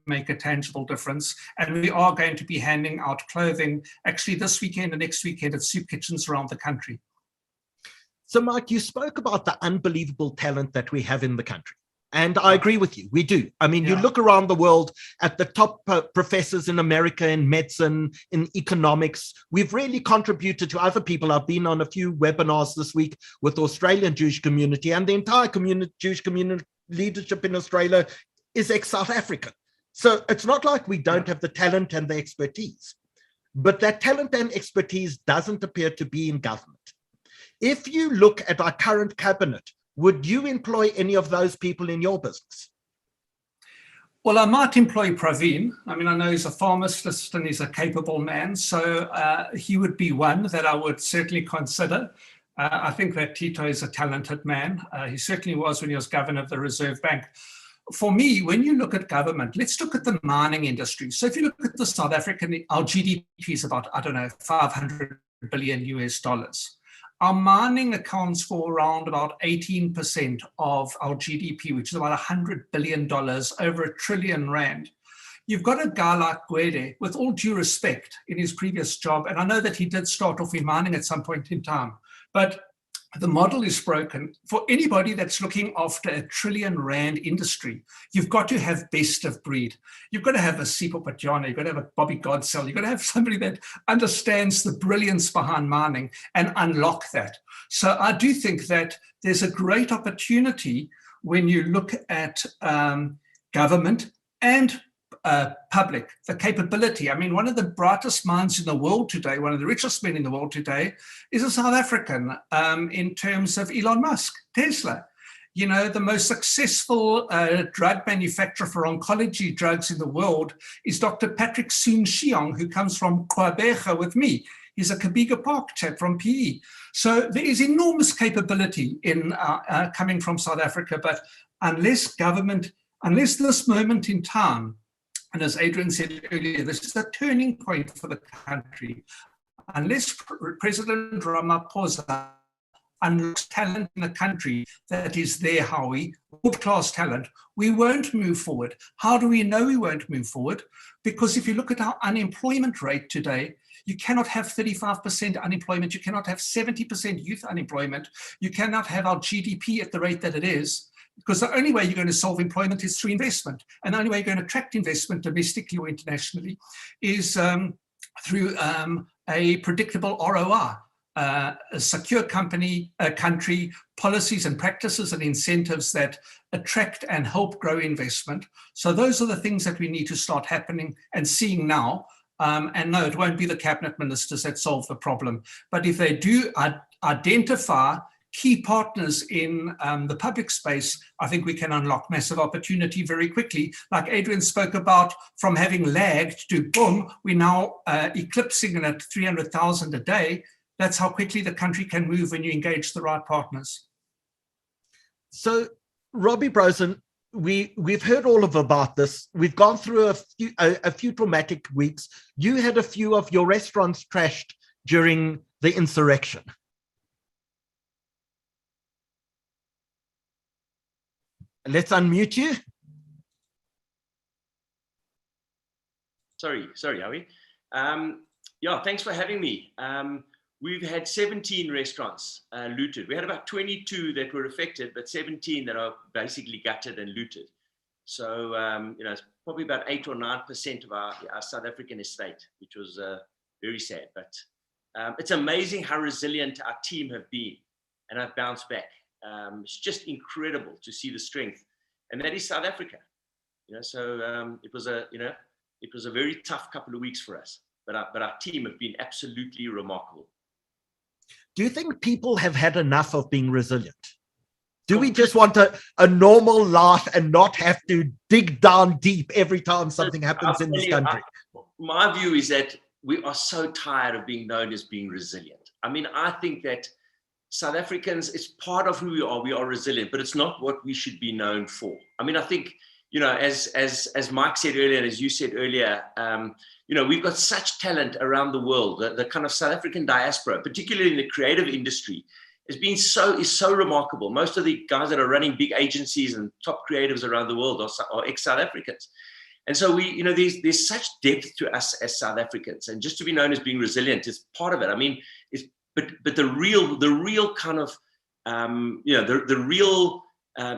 make a tangible difference. And we are going to be handing out clothing actually this weekend and next weekend at soup kitchens around the country. So, Mike, you spoke about the unbelievable talent that we have in the country. And I agree with you. We do. I mean, you look around the world at the top professors in America in medicine, in economics. We've really contributed to other people. I've been on a few webinars this week with the Australian Jewish community, and the entire Jewish community leadership in Australia is ex-South African. So it's not like we don't have the talent and the expertise, but that talent and expertise doesn't appear to be in government. If you look at our current cabinet, would you employ any of those people in your business? Well, I might employ Praveen. I mean, I know he's a pharmacist and he's a capable man, so he would be one that I would certainly consider. I think that Tito is a talented man. He certainly was when he was governor of the Reserve Bank. For me, when you look at government, let's look at the mining industry. So if you look at the South African, our GDP is about, I don't know, 500 billion US dollars. Our mining accounts for around about 18% of our GDP, which is about $100 billion, over R1 trillion. You've got a guy like Gore, with all due respect, in his previous job, and I know that he did start off in mining at some point in time, but the model is broken. For anybody that's looking after a R1 trillion industry, you've got to have best of breed. You've got to have a Sipho Patjana, you've got to have a Bobby Godsell, you've got to have somebody that understands the brilliance behind mining and unlock that. So I do think that there's a great opportunity when you look at government and public, the capability. I mean, one of the brightest minds in the world today, one of the richest men in the world today, is a South African in terms of Elon Musk, Tesla. You know, the most successful drug manufacturer for oncology drugs in the world is Dr. Patrick Soon-Shiong, who comes from Kwabecha with me. He's a Kabiga Park chap from PE. So there is enormous capability in coming from South Africa, but unless this moment in time, and as Adrian said earlier, this is a turning point for the country. Unless President Ramaphosa unlocks talent in the country that is there, Howie, world-class talent, we won't move forward. How do we know we won't move forward? Because if you look at our unemployment rate today, you cannot have 35% unemployment. You cannot have 70% youth unemployment. You cannot have our GDP at the rate that it is, because the only way you're going to solve employment is through investment. And the only way you're going to attract investment domestically or internationally is through a predictable ROI, a secure country, policies and practices and incentives that attract and help grow investment. So those are the things that we need to start happening and seeing now. And no, it won't be the cabinet ministers that solve the problem. But if they do identify key partners in the public space, I think we can unlock massive opportunity very quickly. Like Adrian spoke about, from having lagged to boom, we're now eclipsing it at 300,000 a day. That's how quickly the country can move when you engage the right partners. So, Robbie, Brozin, we've heard all about this. We've gone through a few traumatic weeks. You had a few of your restaurants trashed during the insurrection. Let's unmute you. Sorry, Howie. Yeah, thanks for having me. We've had 17 restaurants looted. We had about 22 that were affected, but 17 that are basically gutted and looted. So, it's probably about 8 or 9% of our South African estate, which was very sad. But it's amazing how resilient our team have been and have bounced back. It's just incredible to see the strength. And that is South Africa. So it was a very tough couple of weeks for us. But our team have been absolutely remarkable. Do you think people have had enough of being resilient? Do we just want a normal life and not have to dig down deep every time something happens in this country? My view is that we are so tired of being known as being resilient. I mean, I think that South Africans, it's part of who we are. We are resilient, but it's not what we should be known for. I mean, I think, as Mike said earlier, and as you said earlier, we've got such talent around the world. The kind of South African diaspora, particularly in the creative industry, is so remarkable. Most of the guys that are running big agencies and top creatives around the world are ex-South Africans. And so there's such depth to us as South Africans, and just to be known as being resilient is part of it. I mean, but the real kind of the real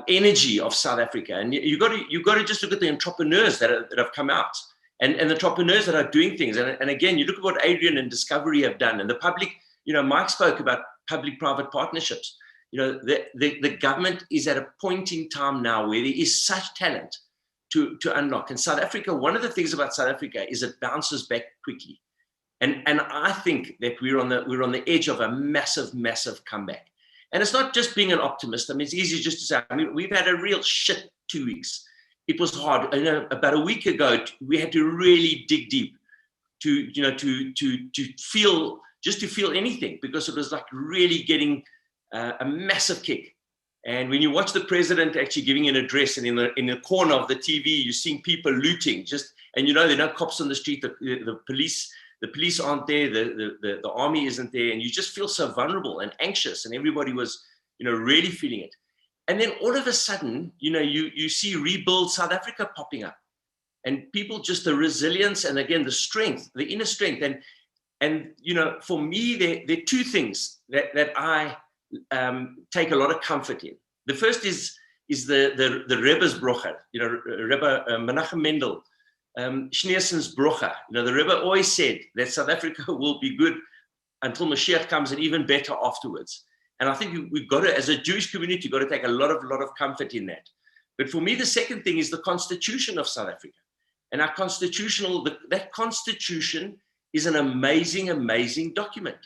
energy of South Africa, and you got to just look at the entrepreneurs that have come out, and the entrepreneurs that are doing things, and again, you look at what Adrian and Discovery have done, and the public. Mike spoke about public-private partnerships. The government is at a point in time now where there is such talent to unlock. And South Africa, one of the things about South Africa is it bounces back quickly. And I think that we're on the edge of a massive comeback. And it's not just being an optimist. I mean, it's easy just to say, I mean, we've had a real shit 2 weeks. It was hard. About a week ago, we had to really dig deep to feel anything, because it was like really getting a massive kick. And when you watch the president actually giving an address, and in the corner of the TV, you're seeing people looting, and there are no cops on the street, the police aren't there, the army isn't there, and you just feel so vulnerable and anxious, and everybody was, really feeling it. And then all of a sudden, you see Rebuild South Africa popping up, and people just the resilience, and again, the strength, the inner strength. And for me, there are two things that I take a lot of comfort in. The first is the Rebbe's brocha, Rebbe Menachem Mendel, Schneerson's brocha. The Rebbe always said that South Africa will be good until Mashiach comes, and even better afterwards. And I think we've got to, as a Jewish community, got to take a lot of comfort in that. But for me, the second thing is the Constitution of South Africa, and our that Constitution is an amazing document.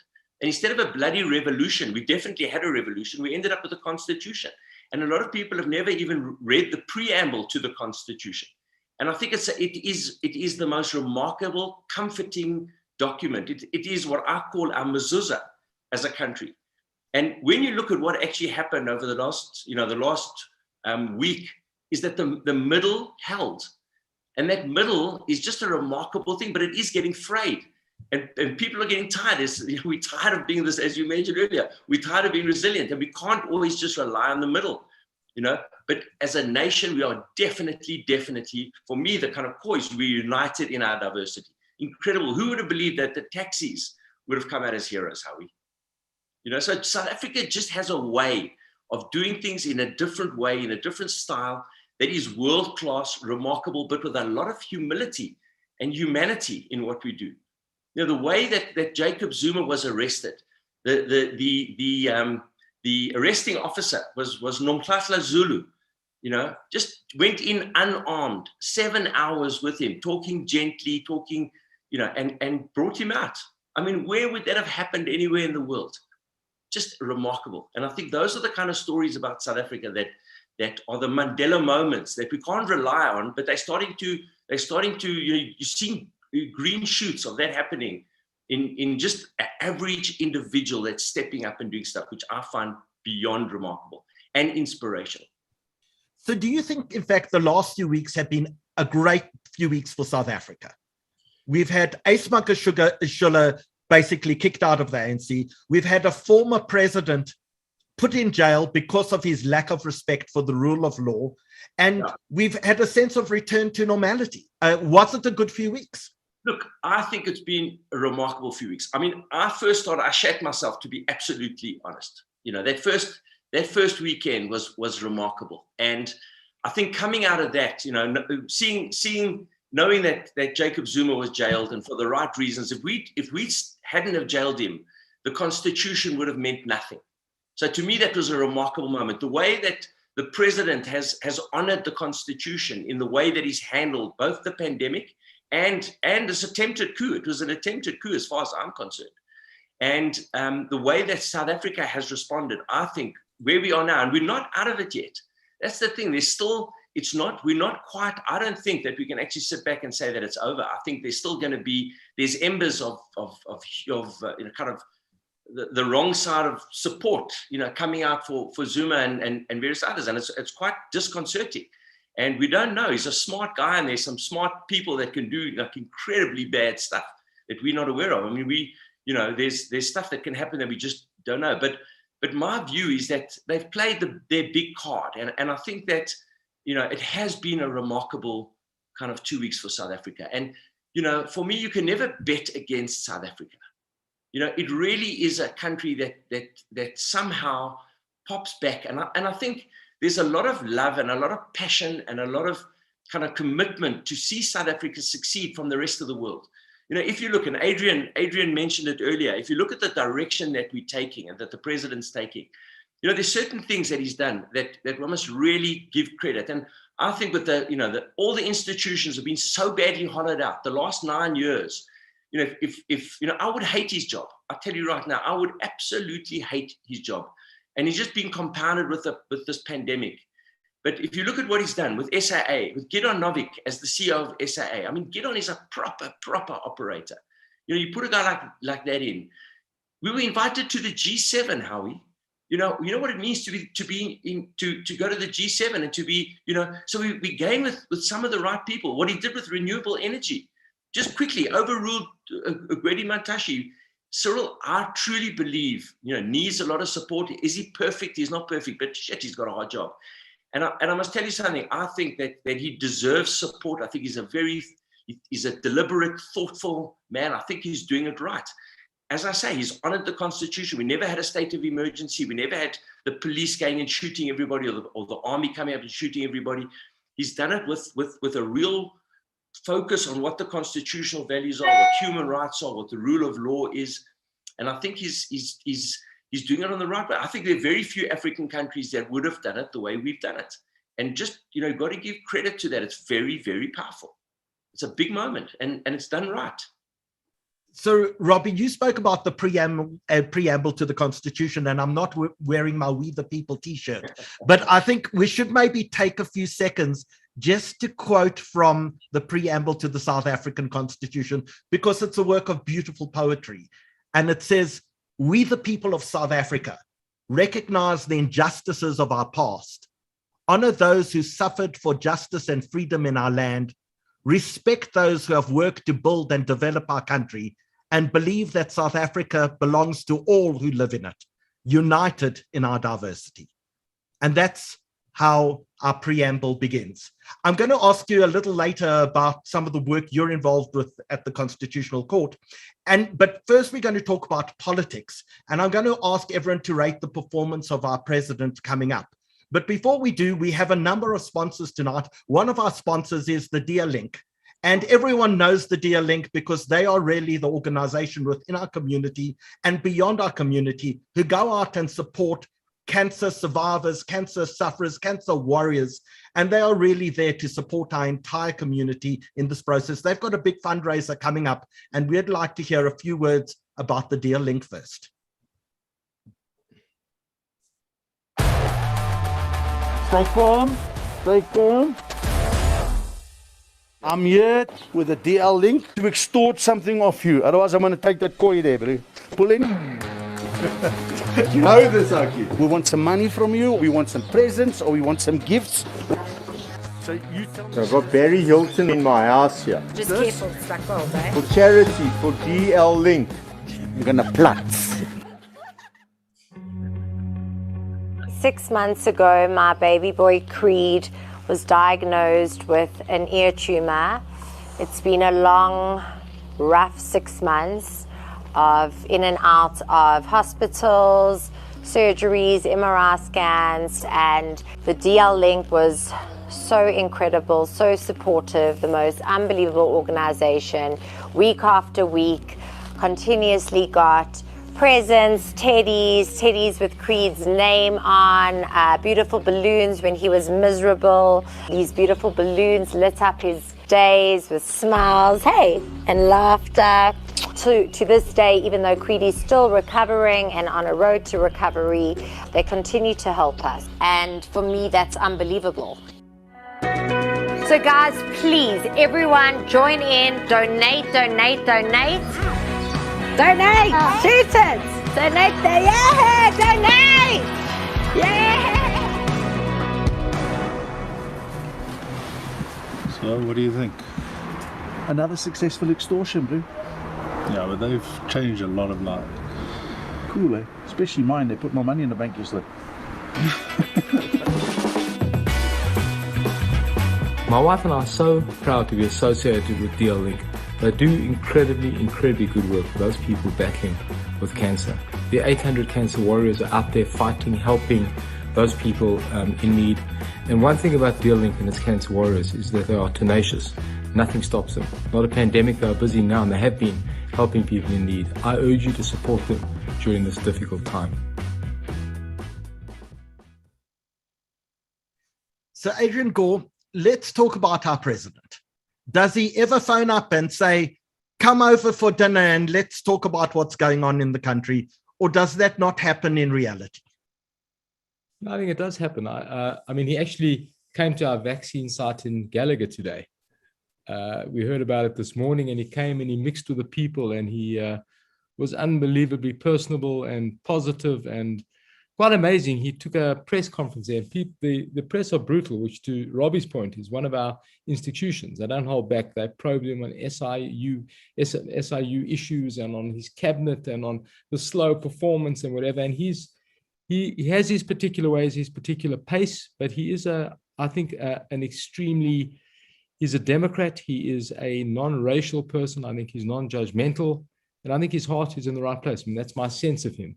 And instead of a bloody revolution, we definitely had a revolution, we ended up with a constitution. And a lot of people have never even read the preamble to the Constitution. And I think it is the most remarkable, comforting document. It is what I call our mezuzah as a country. And when you look at what actually happened over the last week, is that the middle held. And that middle is just a remarkable thing, but it is getting frayed. And people are getting tired. We're tired of being this, as you mentioned earlier, we're tired of being resilient, and we can't always just rely on the middle, But as a nation, we are definitely, for me, the kind of core is we're united in our diversity. Incredible. Who would have believed that the taxis would have come out as heroes, Howie? So South Africa just has a way of doing things in a different way, in a different style, that is world-class, remarkable, but with a lot of humility and humanity in what we do. The way that Jacob Zuma was arrested, the arresting officer was Nomhlasela Zulu, just went in unarmed, 7 hours with him, talking gently, and brought him out. I mean, where would that have happened anywhere in the world? Just remarkable. And I think those are the kind of stories about South Africa that are the Mandela moments that we can't rely on, but they're starting to, you're seeing green shoots of that happening in just an average individual that's stepping up and doing stuff, which I find beyond remarkable and inspirational. So do you think, in fact, the last few weeks have been a great few weeks for South Africa? We've had Ace Magashule basically kicked out of the ANC. We've had a former president put in jail because of his lack of respect for the rule of law. And we've had a sense of return to normality. Was it a good few weeks? Look, I think it's been a remarkable few weeks. I mean, I shat myself, to be absolutely honest. That first weekend was remarkable. And I think coming out of that, knowing that Jacob Zuma was jailed, and for the right reasons, if we hadn't have jailed him, the Constitution would have meant nothing. So to me, that was a remarkable moment. The way that the president has honored the Constitution in the way that he's handled both the pandemic and this attempted coup. It was an attempted coup as far as I'm concerned. And the way that South Africa has responded, I think, where we are now, and we're not out of it yet. That's the thing. We're not quite, I don't think that we can actually sit back and say that it's over. I think there's still going to be, there's embers of kind of the wrong side of support, coming out for Zuma and various others. And it's quite disconcerting. And we don't know. He's a smart guy, and there's some smart people that can do incredibly bad stuff that we're not aware of. I mean, there's stuff that can happen that we just don't know. But my view is that they've played their big card. And I think that, it has been a remarkable kind of 2 weeks for South Africa. And, for me, you can never bet against South Africa. It really is a country that somehow pops back. And I think there's a lot of love and a lot of passion and a lot of kind of commitment to see South Africa succeed from the rest of the world. If you look, and Adrian mentioned it earlier, if you look at the direction that we're taking and that the president's taking, there's certain things that he's done that we must really give credit. And I think with all the institutions have been so badly hollowed out the last 9 years. If I would hate his job. I tell you right now, I would absolutely hate his job. And he's just been compounded with this pandemic. But if you look at what he's done with SAA, with Gideon Novick as the CEO of SAA, I mean, Gideon is a proper operator. You put a guy like that in. We were invited to the G7, Howie. You know what it means to go to the G7 and to be, so we gain with some of the right people. What he did with renewable energy, just quickly overruled Gwedi Mantashe. Cyril, I truly believe, needs a lot of support. Is he perfect? He's not perfect, but shit, he's got a hard job. And I must tell you something. I think that he deserves support. I think he's a deliberate, thoughtful man. I think he's doing it right. As I say, he's honored the Constitution. We never had a state of emergency. We never had the police going and shooting everybody, or the army coming up and shooting everybody. He's done it with a real focus on what the constitutional values are, what human rights are, what the rule of law is. And I think he's doing it on the right way. I think there are very few African countries that would have done it the way we've done it. And just, got to give credit to that. It's very, very powerful. It's a big moment, and it's done right. So, Robbie, you spoke about the preamble to the Constitution, and I'm not wearing my We the People t-shirt, but I think we should maybe take a few seconds just to quote from the preamble to the South African Constitution, because it's a work of beautiful poetry. And it says, "We, the people of South Africa, recognize the injustices of our past, honor those who suffered for justice and freedom in our land, respect those who have worked to build and develop our country, and believe that South Africa belongs to all who live in it, united in our diversity. And that's how our preamble begins. I'm going to ask you a little later about some of the work you're involved with at the Constitutional Court. But first, we're going to talk about politics. And I'm going to ask everyone to rate the performance of our president coming up. But before we do, we have a number of sponsors tonight. One of our sponsors is the Dear Link. And everyone knows the Dear Link because they are really the organization within our community and beyond our community who go out and support cancer survivors, cancer sufferers, cancer warriors, and they are really there to support our entire community in this process. They've got a big fundraiser coming up, and we'd like to hear a few words about the Dear Link first. Stay firm, stay firm. I'm here with the DL Link to extort something off you. Otherwise, I'm going to take that koi there, bro. Pull in. You know this, Aki. We want some money from you, we want some presents, or we want some gifts. So you tell So I've got Barry Hilton in my house here. Just careful, it's like gold, eh? For charity, for DL Link. I'm going to platz. 6 months ago, my baby boy Creed was diagnosed with an ear tumor. It's been a long, rough 6 months of in and out of hospitals, surgeries, MRI scans, and the DL Link was so incredible, so supportive, the most unbelievable organization. Week after week, continuously got presents, teddies with Creed's name on, beautiful balloons when he was miserable. These beautiful balloons lit up his days with smiles, hey, and laughter. To this day, even though Creed is still recovering and on a road to recovery, they continue to help us. And for me, that's unbelievable. So guys, please, everyone join in, donate. Donate! Shoot it! Donate there, yeah! Donate! Yeah! So, what do you think? Another successful extortion, bro. Yeah, but they've changed a lot of lives. Cool, eh? Especially mine, they put my money in the bank yesterday. My wife and I are so proud to be associated with DL Link. They do incredibly good work for those people battling with cancer. The 800 cancer warriors are out there fighting, helping those people in need. And one thing about DL Link and its cancer warriors is that they are tenacious. Nothing stops them. Not a pandemic, they are busy now, and they have been helping people in need. I urge you to support them during this difficult time. So Adrian Gore, let's talk about our president. Does he ever phone up and say, come over for dinner and let's talk about what's going on in the country? Or does that not happen in reality? I think it does happen. I mean, he actually came to our vaccine site in Gallagher today. We heard about it this morning, and he came and he mixed with the people, and he was unbelievably personable and positive and quite amazing. He took a press conference there, and the press are brutal, which to Robbie's point is one of our institutions. They don't hold back. They probe him on SIU issues and on his cabinet and on the slow performance and whatever. And he has his particular ways, his particular pace, but he is he's a Democrat. He is a non-racial person. I think he's non-judgmental, and I think his heart is in the right place. I mean, that's my sense of him.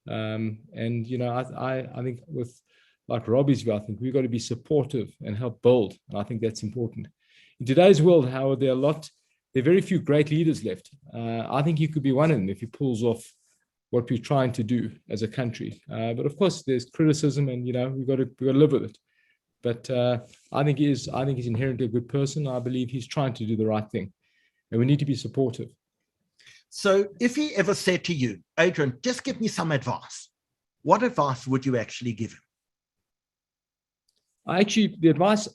And you know, I think with like Robbie's view, I think we've got to be supportive and help build. And I think that's important. In today's world, however, there are very few great leaders left. I think he could be one of them if he pulls off what we're trying to do as a country. But of course, there's criticism, and you know, we've got to live with it. But I think he's inherently a good person. I believe he's trying to do the right thing, and we need to be supportive. So if he ever said to you, Adrian, just give me some advice, what advice would you actually give him? The advice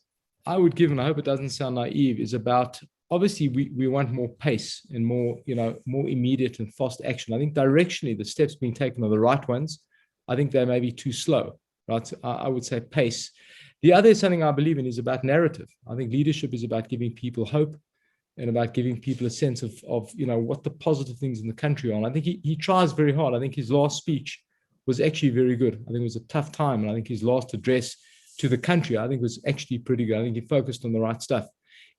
I would give him, I hope it doesn't sound naive, is about, obviously we want more pace and more immediate and fast action. I think directionally the steps being taken are the right ones. I think they may be too slow, right? I would say pace. The other is something I believe in is about narrative. I think leadership is about giving people hope. and about giving people a sense of what the positive things in the country are. And I think he tries very hard. I think his last speech was actually very good. I think it was a tough time. And I think his last address to the country, I think, was actually pretty good. I think he focused on the right stuff.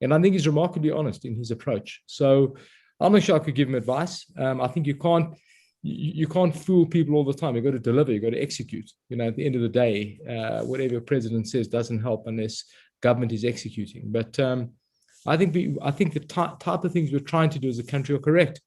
And I think he's remarkably honest in his approach. So I'm not sure I could give him advice. I think you can't fool people all the time. You've got to deliver, you've got to execute. At the end of the day, whatever a president says doesn't help unless government is executing. But I think the type of things we're trying to do as a country are correct.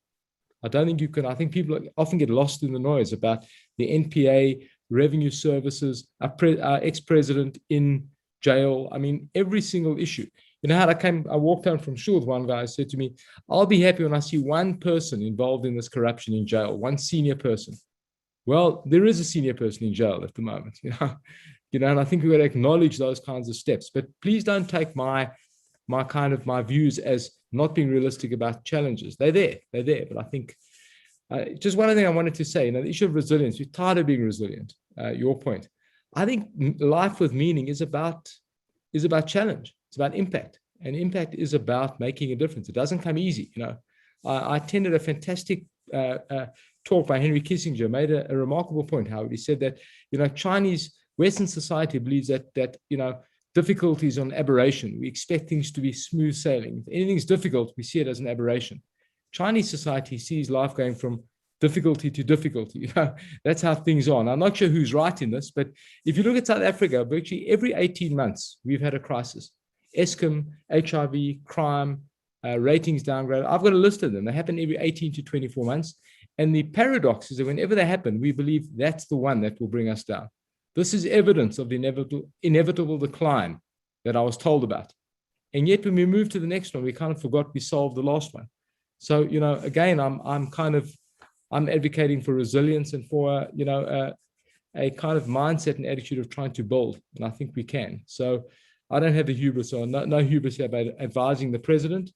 I don't think you can. I think people often get lost in the noise about the NPA, revenue services, our ex-president in jail. I mean, every single issue. How I walked home from school with one guy who said to me, I'll be happy when I see one person involved in this corruption in jail, one senior person. Well, there is a senior person in jail at the moment, and I think we've got to acknowledge those kinds of steps. But please don't take my views as not being realistic about challenges. They're there. But I think just one other thing I wanted to say, the issue of resilience, we're tired of being resilient, your point. I think life with meaning is about challenge. It's about impact. And impact is about making a difference. It doesn't come easy. I attended a fantastic talk by Henry Kissinger, made a remarkable point, Howard. He said that, Chinese Western society believes that difficulty is an aberration. We expect things to be smooth sailing. If anything's difficult, we see it as an aberration. Chinese society sees life going from difficulty to difficulty. That's how things are. And I'm not sure who's right in this, but if you look at South Africa, virtually every 18 months, we've had a crisis. Eskom, HIV, crime, ratings downgrade. I've got a list of them. They happen every 18 to 24 months. And the paradox is that whenever they happen, we believe that's the one that will bring us down. This is evidence of the inevitable decline that I was told about. And yet when we move to the next one, we kind of forgot we solved the last one. So, again, I'm advocating for resilience and for, a kind of mindset and attitude of trying to build. And I think we can. So I don't have the hubris, or no hubris here about advising the president,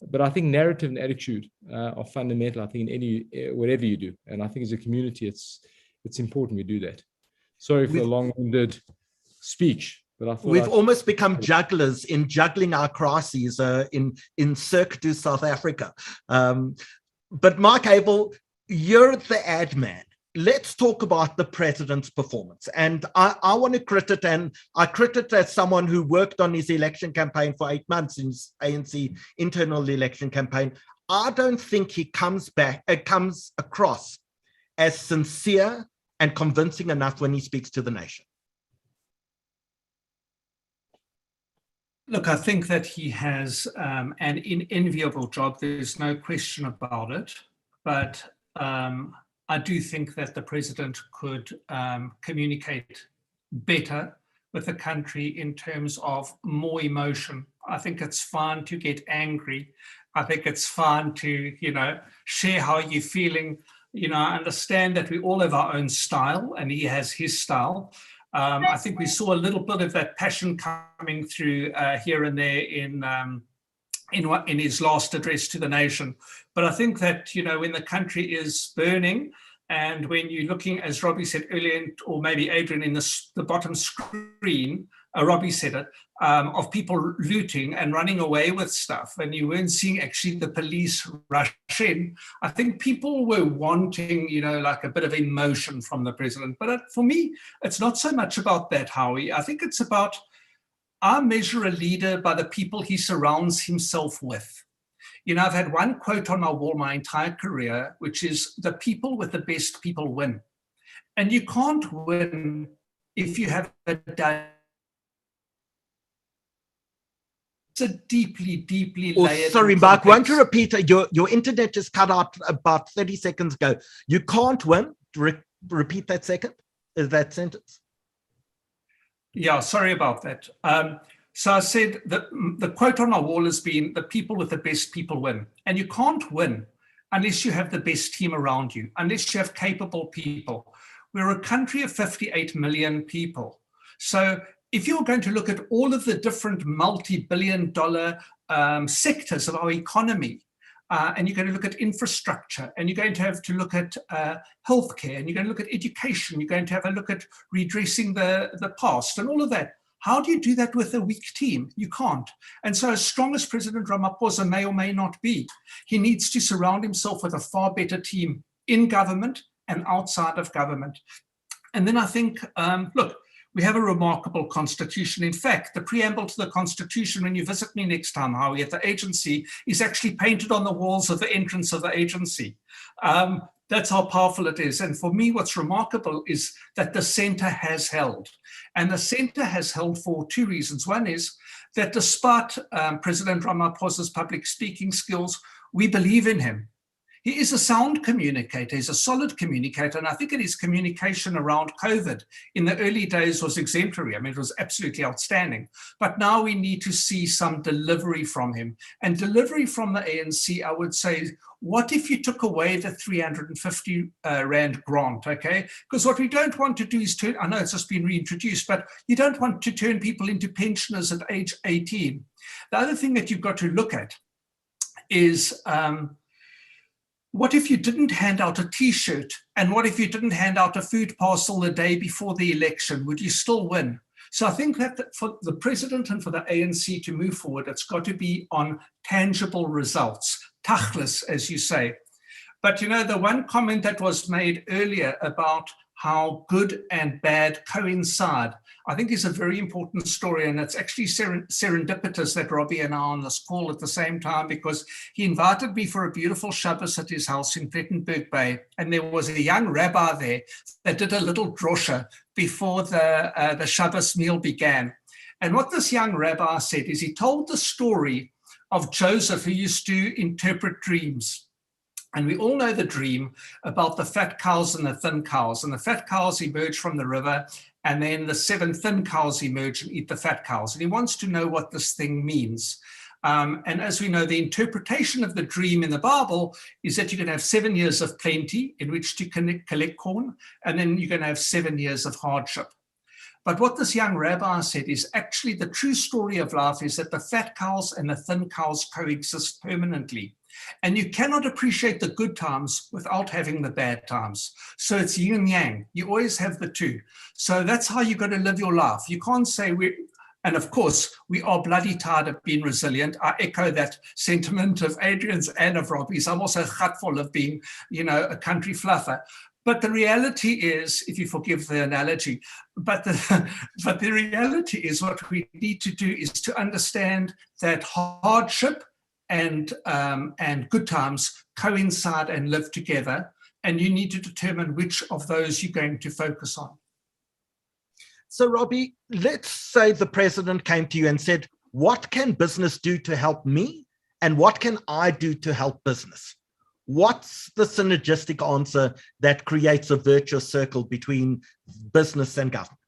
but I think narrative and attitude are fundamental, I think, in whatever you do. And I think as a community, it's important we do that. Sorry for the long-winded speech, but I thought we've almost become jugglers in juggling our crises in Cirque du South Africa. But Mark Abel, you're the ad man. Let's talk about the president's performance. And I want to credit, and I credit as someone who worked on his election campaign for 8 months in his ANC internal election campaign. I don't think he comes across as sincere and convincing enough when he speaks to the nation. Look, I think that he has an enviable job. There's no question about it. But I do think that the president could communicate better with the country in terms of more emotion. I think it's fine to get angry. I think it's fine to, share how you're feeling. I understand that we all have our own style, and he has his style. I think we saw a little bit of that passion coming through here and there in his last address to the nation. But I think that, when the country is burning, and when you're looking, as Robbie said earlier, or maybe Adrian, in the bottom screen, Robbie said it, of people looting and running away with stuff, and you weren't seeing actually the police rush in, I think people were wanting, like a bit of emotion from the president. But for me, it's not so much about that, Howie. I think it's about, I measure a leader by the people he surrounds himself with. I've had one quote on my wall my entire career, which is, the people with the best people win. And you can't win if you have it's a deeply, deeply layered. Sorry, Mark, won't you repeat? Your internet just cut out about 30 seconds ago. You can't win. Repeat that that sentence. Yeah, sorry about that. So I said that the quote on my wall has been, the people with the best people win. And you can't win unless you have the best team around you, unless you have capable people. We're a country of 58 million people. So if you're going to look at all of the different multi-billion-dollar sectors of our economy, and you're going to look at infrastructure, and you're going to have to look at healthcare, and you're going to look at education, you're going to have a look at redressing the past and all of that, How do you do that with a weak team? You can't. And so as strong as President Ramaphosa may or may not be, he needs to surround himself with a far better team in government and outside of government. And then I think, look, we have a remarkable constitution. In fact, the preamble to the constitution, when you visit me next time, Howie, at the agency, is actually painted on the walls of the entrance of the agency. That's how powerful it is. And for me, what's remarkable is that the center has held. And the center has held for two reasons. One is that despite President Ramaphosa's public speaking skills, we believe in him. He is a sound communicator, he's a solid communicator, and I think his communication around COVID in the early days was exemplary. I mean, it was absolutely outstanding. But now we need to see some delivery from him. And delivery from the ANC, I would say, what if you took away the 350 Rand grant, okay? Because what we don't want to do is turn, I know it's just been reintroduced, but you don't want to turn people into pensioners at age 18. The other thing that you've got to look at is, what if you didn't hand out a T-shirt? And what if you didn't hand out a food parcel the day before the election? Would you still win? So I think that for the president and for the ANC to move forward, it's got to be on tangible results, tachlis, as you say. But you know, the one comment that was made earlier about how good and bad coincide, I think is a very important story. And it's actually serendipitous that Robbie and I are on this call at the same time, because he invited me for a beautiful Shabbos at his house in Plettenberg Bay. And there was a young rabbi there that did a little drosha before the Shabbos meal began. And what this young rabbi said is he told the story of Joseph, who used to interpret dreams. And we all know the dream about the fat cows and the thin cows. And the fat cows emerge from the river, and then the 7 thin cows emerge and eat the fat cows. And he wants to know what this thing means. And as we know, the interpretation of the dream in the Bible is that you're going to have 7 years of plenty in which to collect corn, and then you're going to have 7 years of hardship. But what this young rabbi said is actually the true story of life is that the fat cows and the thin cows coexist permanently. And you cannot appreciate the good times without having the bad times. So it's yin and yang. You always have the two. So that's how you've got to live your life. You can't say and of course, we are bloody tired of being resilient. I echo that sentiment of Adrian's and of Robbie's. I'm also gutful of being, you know, a country fluffer. But the reality is, if you forgive the analogy, but the reality is what we need to do is to understand that hardship and good times coincide and live together, and you need to determine which of those you're going to focus on. So, Robbie, let's say the president came to you and said, what can business do to help me? And what can I do to help business? What's the synergistic answer that creates a virtuous circle between business and government?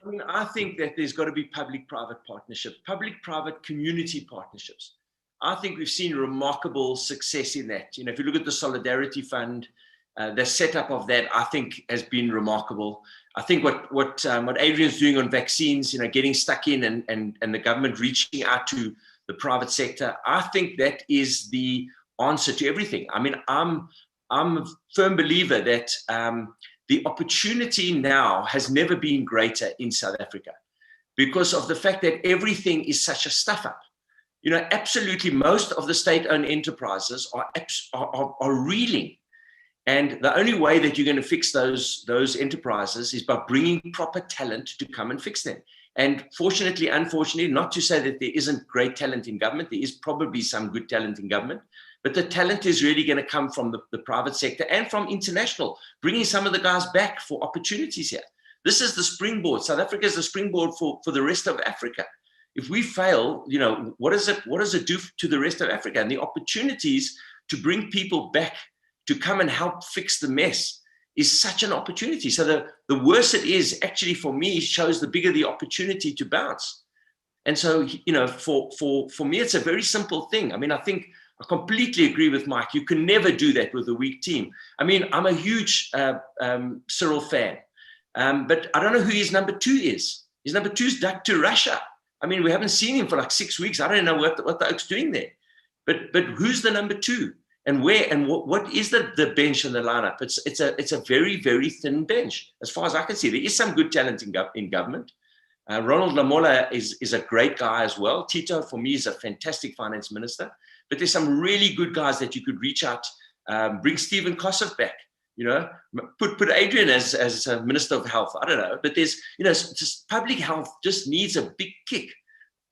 I mean, I think that there's got to be public-private partnership, public-private community partnerships. I think we've seen remarkable success in that. You know, if you look at the Solidarity Fund, the setup of that, I think, has been remarkable. I think what Adrian's doing on vaccines, you know, getting stuck in and the government reaching out to the private sector, I think that is the answer to everything. I mean, I'm a firm believer that the opportunity now has never been greater in South Africa because of the fact that everything is such a stuff up. You know, absolutely most of the state-owned enterprises are reeling. And the only way that you're going to fix those enterprises is by bringing proper talent to come and fix them. And fortunately, unfortunately, not to say that there isn't great talent in government, there is probably some good talent in government, but the talent is really going to come from the private sector and from international, bringing some of the guys back for opportunities here. This is the springboard. South Africa is the springboard for the rest of Africa. If we fail, you know, what does it do to the rest of Africa? And the opportunities to bring people back to come and help fix the mess is such an opportunity. So the worse it is, actually for me, shows the bigger the opportunity to bounce. And so, you know, for me, it's a very simple thing. I mean, I think I completely agree with Mike. You can never do that with a weak team. I mean, I'm a huge Cyril fan, but I don't know who his number 2 is. His number 2 is ducked to Russia. I mean, we haven't seen him for like 6 weeks. I don't know what the oak's doing there. But who's the number 2? And where and what is the bench and the lineup? It's a very, very thin bench as far as I can see. There is some good talent in government, Ronald Lamola is a great guy as well. Tito, for me, is a fantastic finance minister. But there's some really good guys that you could reach out. Bring Stephen Kossoff back. Put Adrian as a minister of health. I don't know, but there's just public health just needs a big kick,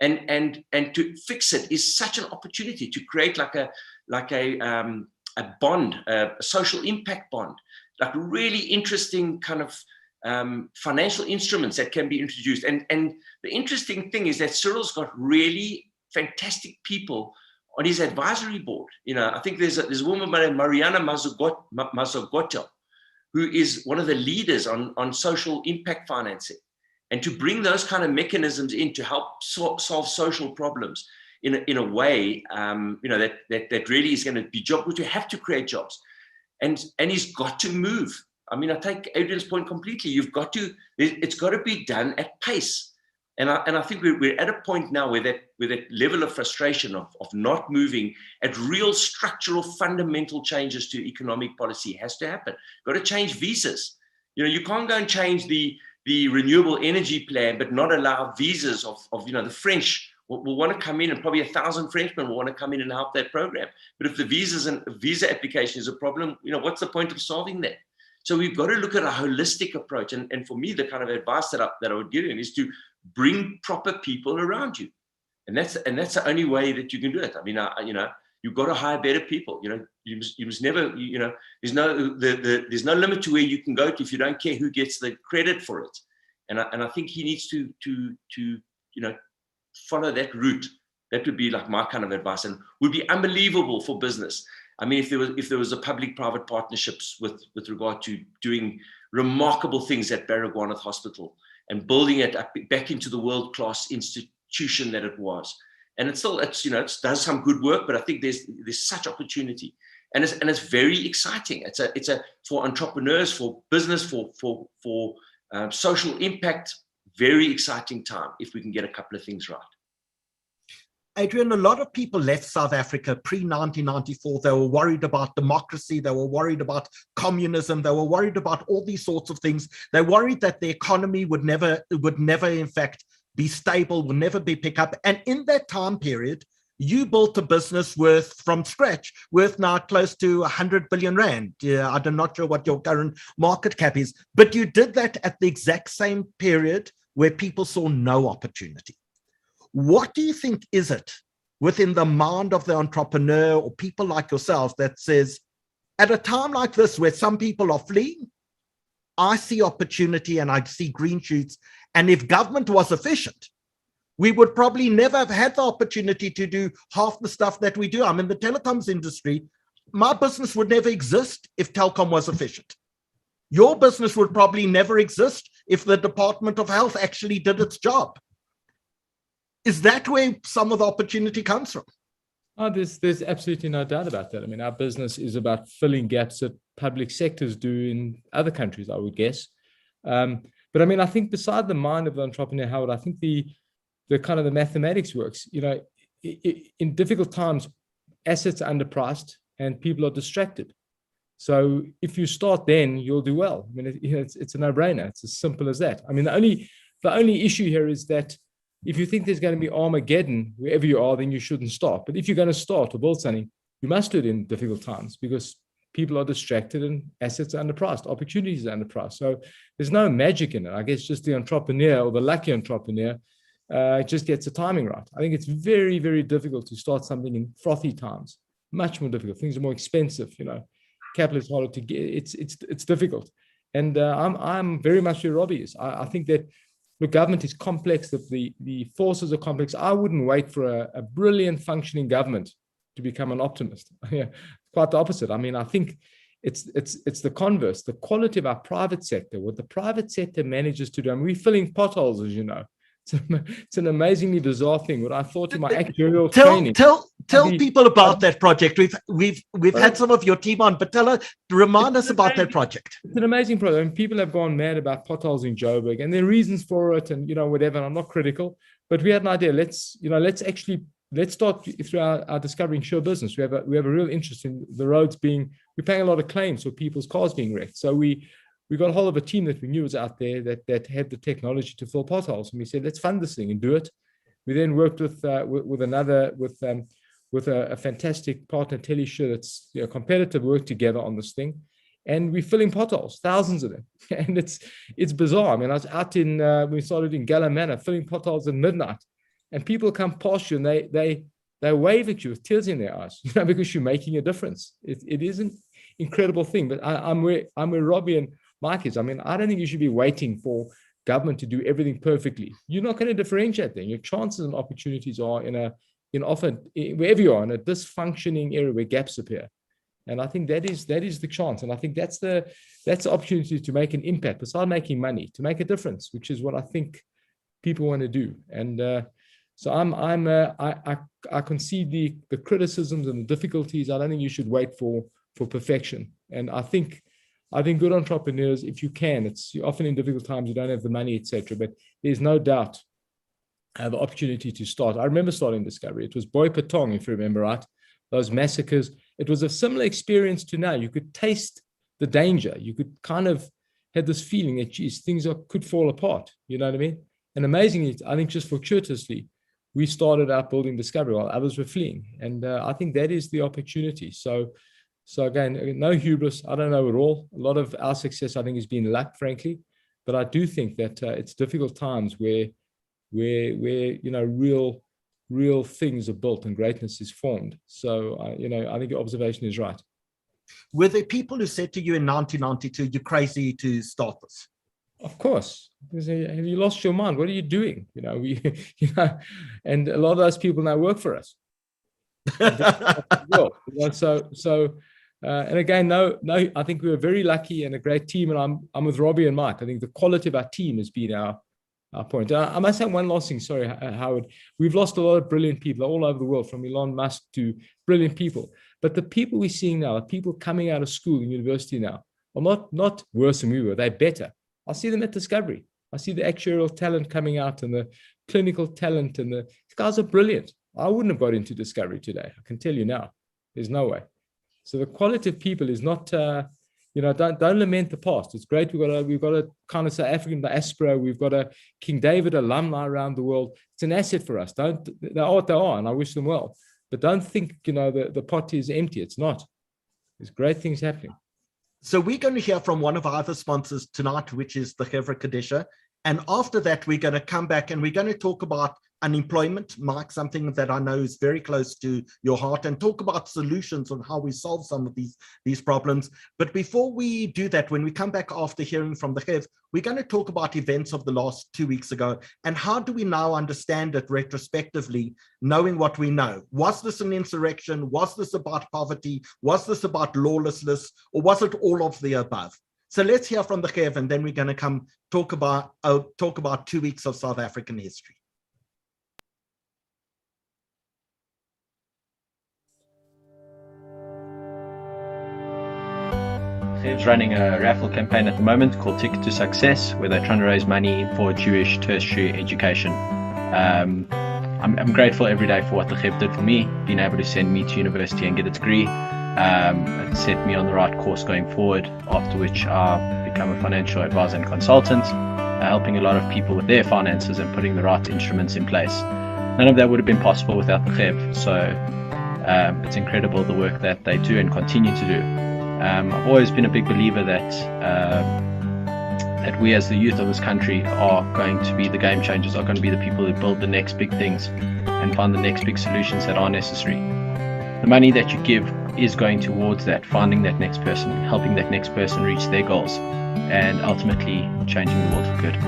and to fix it is such an opportunity to create like a bond, a social impact bond, like really interesting kind of financial instruments that can be introduced. And the interesting thing is that Cyril's got really fantastic people on his advisory board. I think there's a woman named Mariana Mazzogoto, who is one of the leaders on social impact financing. And to bring those kind of mechanisms in to help solve social problems in a way, that really is going to be job, which you have to create jobs. And he's got to move. I mean, I take Adrian's point completely. It's got to be done at pace. And I think we're at a point now where that level of frustration of not moving at real structural fundamental changes to economic policy has to happen. Got to change visas. You can't go and change the renewable energy plan, but not allow visas of the French will want to come in, and probably 1,000 Frenchmen will want to come in and help that program. But if the visa application is a problem, what's the point of solving that? So we've got to look at a holistic approach. And for me, the kind of advice that I would give him is to bring proper people around you. And that's the only way that you can do it. I mean, you've got to hire better people. You must never, there's no limit to where you can go to if you don't care who gets the credit for it. And I think he needs to follow that route. That would be like my kind of advice, and would be unbelievable for business. I mean, if there was a public-private partnerships with regard to doing remarkable things at Baragwanath Hospital and building it up back into the world-class institution that it was. And it does some good work, but I think there's such opportunity, and it's very exciting. It's for entrepreneurs, for business, for social impact. Very exciting time if we can get a couple of things right. Adrian, a lot of people left South Africa pre-1994. They were worried about democracy. They were worried about communism. They were worried about all these sorts of things. They worried that the economy would never, in fact, be stable, would never be pick up. And in that time period, you built a business from scratch, worth now close to 100 billion rand. Yeah, I'm not sure what your current market cap is, but you did that at the exact same period where people saw no opportunity. What do you think is it within the mind of the entrepreneur or people like yourselves that says, at a time like this where some people are fleeing, I see opportunity and I see green shoots, and if government was efficient, we would probably never have had the opportunity to do half the stuff that we do. I'm in the telecoms industry. My business would never exist if Telkom was efficient. Your business would probably never exist if the Department of Health actually did its job. Is that where some of the opportunity comes from? Oh, there's absolutely no doubt about that. I mean, our business is about filling gaps that public sectors do in other countries, I would guess. But I mean, I think beside the mind of the entrepreneur, Howard, I think the kind of the mathematics works. In difficult times, assets are underpriced and people are distracted. So if you start then, you'll do well. I mean, it's a no-brainer. It's as simple as that. I mean, the only issue here is that if you think there's going to be Armageddon wherever you are, then you shouldn't start. But if you're going to start or build something, you must do it in difficult times because people are distracted and assets are underpriced, opportunities are underpriced. So there's no magic in it. I guess just the entrepreneur or the lucky entrepreneur just gets the timing right. I think it's very, very difficult to start something in frothy times. Much more difficult. Things are more expensive. Capital is harder to get. It's difficult. And I'm very much where Robbie is. I think that the government is complex, that the forces are complex. I wouldn't wait for a brilliant functioning government to become an optimist. Quite the opposite. I mean, I think it's the converse. The quality of our private sector, what the private sector manages to do. I mean, we're filling potholes, as you know. It's an amazingly bizarre thing. What I thought in my actuarial training. Tell people about that project. We've had some of your team on, but remind us about that project. It's an amazing project. I mean, people have gone mad about potholes in Joburg, and there are reasons for it, and whatever. And I'm not critical, but we had an idea. Let's start through our discovering show business. We have a real interest in the roads we're paying a lot of claims for people's cars being wrecked. So we we got a hold of a team that we knew was out there that had the technology to fill potholes. And we said, let's fund this thing and do it. We then worked with a fantastic partner, Telesure, that's competitive, work together on this thing. And we're filling potholes, thousands of them. And it's bizarre. I mean, I was out we started in Gala Manor, filling potholes at midnight. And people come past you and they wave at you with tears in their eyes, because you're making a difference. It is an incredible thing. But I'm where Robbie and Mike is. I mean, I don't think you should be waiting for government to do everything perfectly. You're not going to differentiate then. Your chances and opportunities are wherever you are, in a dysfunctioning area where gaps appear. And I think that is the chance. And I think that's the opportunity to make an impact, besides making money, to make a difference, which is what I think people want to do. And so I concede the criticisms and the difficulties. I don't think you should wait for perfection. And I think good entrepreneurs, if you can, it's often in difficult times, you don't have the money, etc. But there's no doubt the opportunity to start. I remember starting Discovery. It was Boy Patong, if you remember right, those massacres. It was a similar experience to now. You could taste the danger. You could kind of have this feeling that, geez, things could fall apart. You know what I mean? And amazingly, I think just fortuitously, we started out building Discovery while others were fleeing. And I think that is the opportunity. So again, no hubris. I don't know it all. A lot of our success, I think, has been luck, frankly. But I do think that it's difficult times where real things are built and greatness is formed. So I think your observation is right. Were there people who said to you in 1992, "You're crazy to start this"? Of course. Have you lost your mind? What are you doing? And a lot of those people now work for us. And again, no, I think we were very lucky and a great team. And I'm with Robbie and Mike. I think the quality of our team has been our point. I must say one last thing. Sorry, Howard. We've lost a lot of brilliant people all over the world, from Elon Musk to brilliant people. But the people we're seeing now, the people coming out of school and university now, are not worse than we were. They're better. I see them at Discovery. I see the actuarial talent coming out and the clinical talent, and these guys are brilliant. I wouldn't have got into Discovery today. I can tell you now. There's no way. So the quality of people is not, don't lament the past. It's great. We've got a kind of South African diaspora. We've got a King David alumni around the world. It's an asset for us. They are what they are, and I wish them well. But don't think, the pot is empty. It's not. There's great things happening. So we're going to hear from one of our other sponsors tonight, which is the Hevra Kadisha. And after that, we're going to come back and we're going to talk about unemployment, Mike, something that I know is very close to your heart, and talk about solutions on how we solve some of these problems. But before we do that, when we come back after hearing from the Hev, we're going to talk about events of the last 2 weeks ago, and how do we now understand it retrospectively, knowing what we know. Was this an insurrection? Was this about poverty? Was this about lawlessness? Or was it all of the above? So let's hear from the Hev, and then we're going to come talk about 2 weeks of South African history. They're running a raffle campaign at the moment called Ticket to Success, where they're trying to raise money for Jewish tertiary education. I'm grateful every day for what the Chev did for me, being able to send me to university and get a degree. It set me on the right course going forward, after which I've become a financial advisor and consultant, helping a lot of people with their finances and putting the right instruments in place. None of that would have been possible without the Chev, so it's incredible the work that they do and continue to do. I've always been a big believer that we as the youth of this country are going to be the game changers, are going to be the people who build the next big things and find the next big solutions that are necessary. The money that you give is going towards that, finding that next person, helping that next person reach their goals, and ultimately changing the world for good.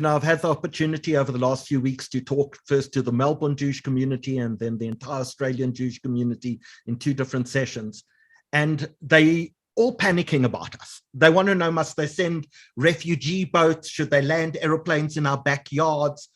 I've had the opportunity over the last few weeks to talk first to the Melbourne Jewish community and then the entire Australian Jewish community in 2 different sessions. And they all panicking about us. They want to know, must they send refugee boats? Should they land aeroplanes in our backyards?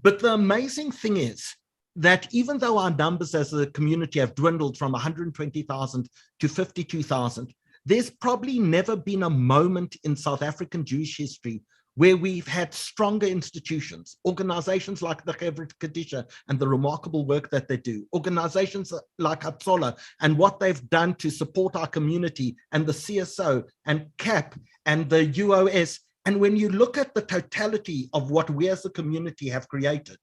But the amazing thing is that even though our numbers as a community have dwindled from 120,000 to 52,000, there's probably never been a moment in South African Jewish history where we've had stronger institutions, organizations like the Chevret Kadisha and the remarkable work that they do, organizations like Hatzola and what they've done to support our community, and the CSO and CAP and the UOS. And when you look at the totality of what we as a community have created,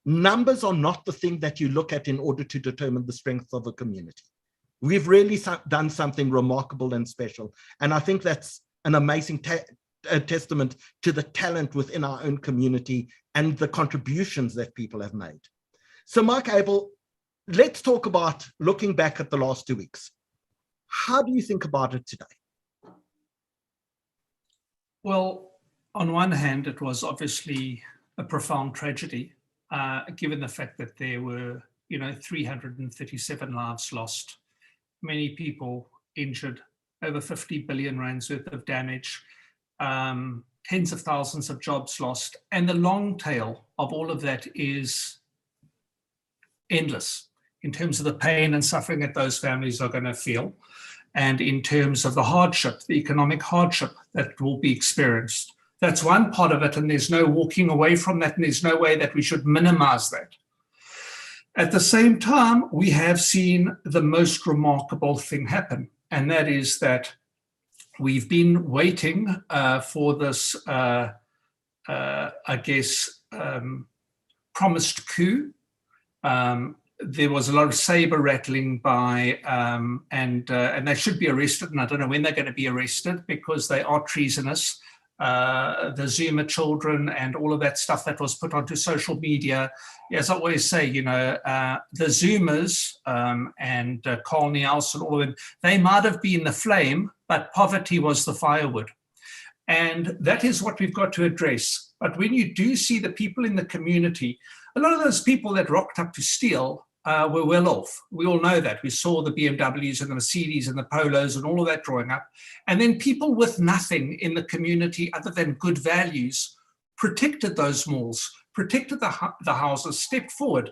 numbers are not the thing that you look at in order to determine the strength of a community. We've really done something remarkable and special. And I think that's an amazing testament to the talent within our own community and the contributions that people have made. So Mark, Abel, let's talk about looking back at the last 2 weeks. How do you think about it today? Well, on one hand, it was obviously a profound tragedy, given the fact that there were, 337 lives lost, many people injured, over 50 billion rands worth of damage, tens of thousands of jobs lost, and the long tail of all of that is endless in terms of the pain and suffering that those families are going to feel, and in terms of the hardship, the economic hardship that will be experienced. That's one part of it, and there's no walking away from that, and there's no way that we should minimize that. At the same time, we have seen the most remarkable thing happen, and that is that we've been waiting for this, promised coup. There was a lot of saber rattling and they should be arrested, and I don't know when they're going to be arrested because they are treasonous. The Zuma children and all of that stuff that was put onto social media. As I always say, the Zumas and Carl Niels and all of them, they might have been the flame, but poverty was the firewood. And that is what we've got to address. But when you do see the people in the community, a lot of those people that rocked up to steal were well off. We all know that. We saw the BMWs and the Mercedes and the Polos and all of that drawing up. And then people with nothing in the community other than good values protected those malls, protected the houses, stepped forward.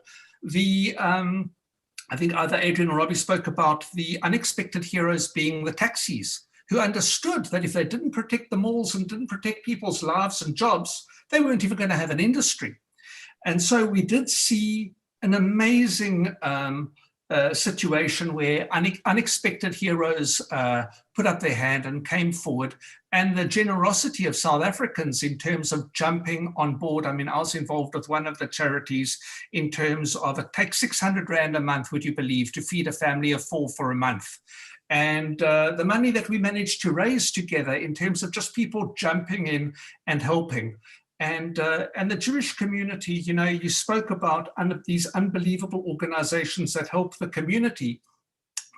I think either Adrian or Robbie spoke about the unexpected heroes being the taxis, who understood that if they didn't protect the malls and didn't protect people's lives and jobs, they weren't even going to have an industry. And so we did see an amazing situation where unexpected heroes put up their hand and came forward, and the generosity of South Africans in terms of jumping on board. I mean, I was involved with one of the charities in terms of it takes 600 Rand a month, would you believe, to feed a family of 4 for a month. And the money that we managed to raise together in terms of just people jumping in and helping. And the Jewish community, you spoke about these unbelievable organizations that help the community.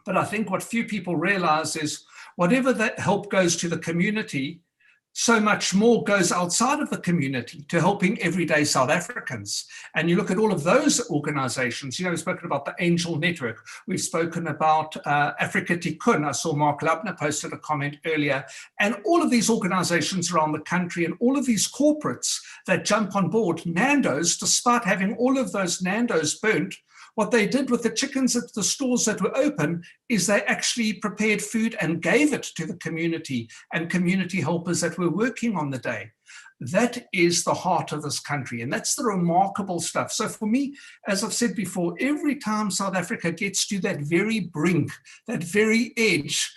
But I think what few people realize is whatever that help goes to the community, so much more goes outside of the community to helping everyday South Africans. And you look at all of those organizations, we've spoken about the Angel Network, we've spoken about Africa Tikkun. I saw Mark Lubner posted a comment earlier, and all of these organizations around the country and all of these corporates that jump on board. NANDO'S, despite having all of those NANDO'S burnt, what they did with the chickens at the stores that were open is they actually prepared food and gave it to the community and community helpers that were working on the day. That is the heart of this country, and that's the remarkable stuff. So for me, as I've said before, every time South Africa gets to that very brink, that very edge,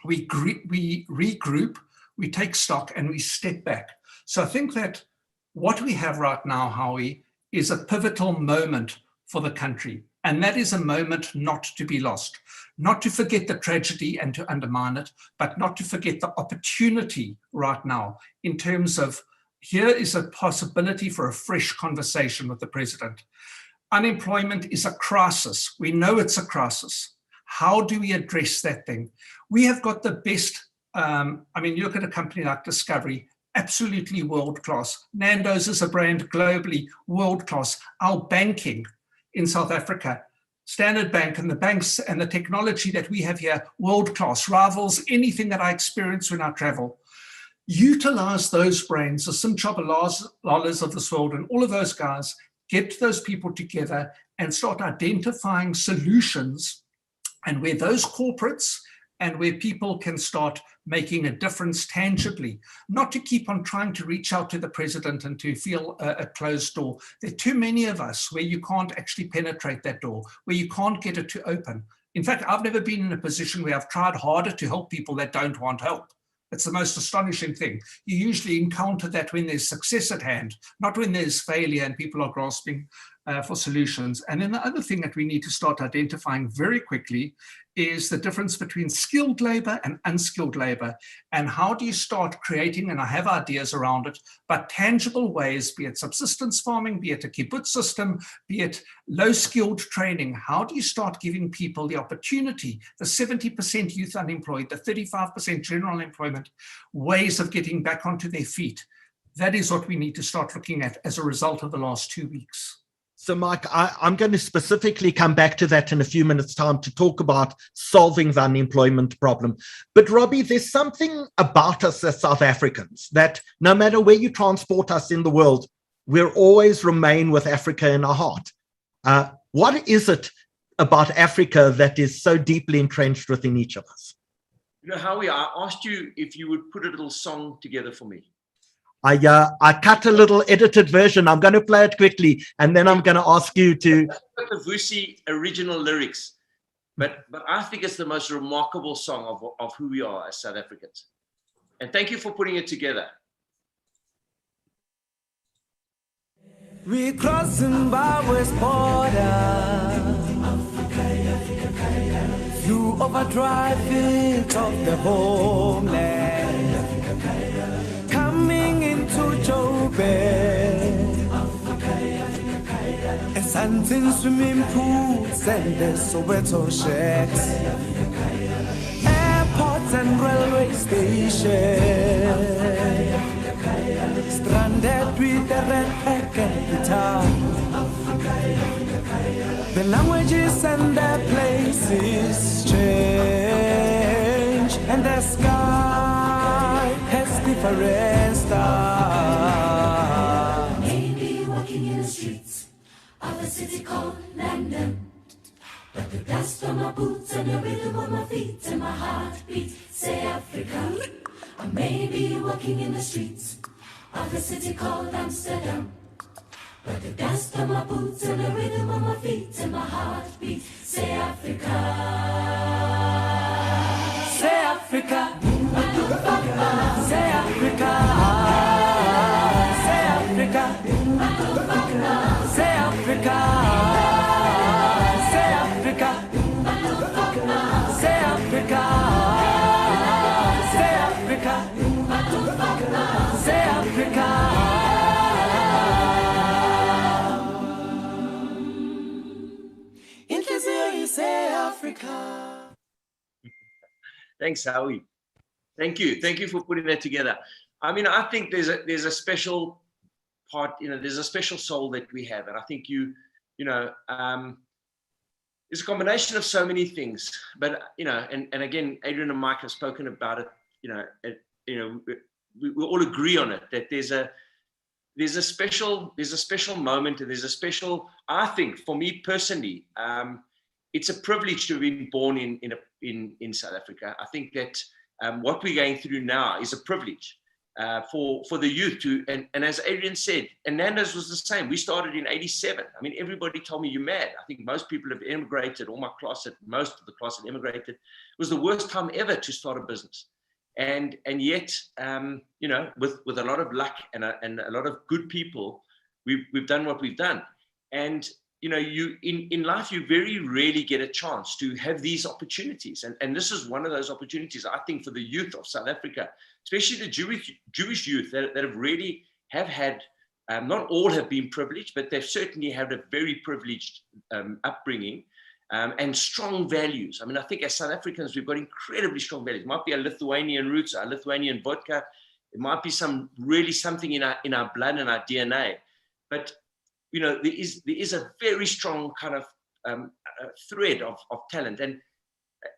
we regroup, we take stock, and we step back. So I think that what we have right now, Howie, is a pivotal moment for the country. And that is a moment not to be lost, not to forget the tragedy and to undermine it, but not to forget the opportunity right now in terms of here is a possibility for a fresh conversation with the president. Unemployment is a crisis. We know it's a crisis. How do we address that thing? We have got the best, you look at a company like Discovery, absolutely world-class. NANDO'S is a brand globally world-class. Our banking in South Africa, Standard Bank and the banks and the technology that we have here, world-class, rivals anything that I experience when I travel. Utilize those brands, the Simchobalalas of this world and all of those guys, get those people together and start identifying solutions, and where those corporates and where people can start making a difference tangibly, not to keep on trying to reach out to the president and to feel a closed door. There are too many of us where you can't actually penetrate that door, where you can't get it to open. In fact, I've never been in a position where I've tried harder to help people that don't want help. It's the most astonishing thing. You usually encounter that when there's success at hand, not when there's failure and people are grasping for solutions. And then the other thing that we need to start identifying very quickly is the difference between skilled labor and unskilled labor. And how do you start creating, and I have ideas around it, but tangible ways, be it subsistence farming, be it a kibbutz system, be it low-skilled training. How do you start giving people the opportunity, the 70% youth unemployed, the 35% general employment, ways of getting back onto their feet? That is what we need to start looking at as a result of the last 2 weeks. So, Mike, I'm going to specifically come back to that in a few minutes' time to talk about solving the unemployment problem. But, Robbie, there's something about us as South Africans that no matter where you transport us in the world, we'll always remain with Africa in our heart. What is it about Africa that is so deeply entrenched within each of us? You know, Howie, I asked you if you would put a little song together for me. I cut a little edited version. I'm going to play it quickly, and then I'm going to ask you to... The Vusi original lyrics, but I think it's the most remarkable song of who we are as South Africans. And thank you for putting it together. We cross Zimbabwe's border, through overdrive fields of the homeland, coming into Joburg, and Santin swimming pools and the Soweto shacks, airports and railway stations, stranded with the red hack and guitar. The languages and the places change, and the sky has different stars. Maybe walking in the streets of a city called London, but the dust on my boots and the rhythm on my feet and my heartbeat say Africa. I may be walking in the streets of a city called Amsterdam, but the dust on my boots and the rhythm on my feet and my heartbeat say Africa. Say Africa. Say Africa. Say Africa. Say Africa. Say Africa. Say Africa. Say Africa. Say Africa. Say Africa. Thanks, Howie. Thank you for putting that together. I mean, I think there's a special part, you know, there's a special soul that we have, and I think it's a combination of so many things. But and again, Adrian and Mike have spoken about it. We all agree on it that there's a special moment, and there's a special. I think for me personally. It's a privilege to have been born in South Africa. I think that what we're going through now is a privilege for the youth to, and as Adrian said, and NANDO'S was the same. We started in '87. I mean, everybody told me you're mad. I think most people have immigrated. Most of the class had immigrated. It was the worst time ever to start a business, and yet, with a lot of luck and a lot of good people, we've done what we've done, and. You in life, you very rarely get a chance to have these opportunities. And this is one of those opportunities, I think, for the youth of South Africa, especially the Jewish youth that have really have had, not all have been privileged, but they've certainly had a very privileged upbringing and strong values. I mean, I think as South Africans, we've got incredibly strong values. It might be our Lithuanian roots, our Lithuanian vodka. It might be something in our blood and our DNA. But there is a very strong kind of thread of talent. And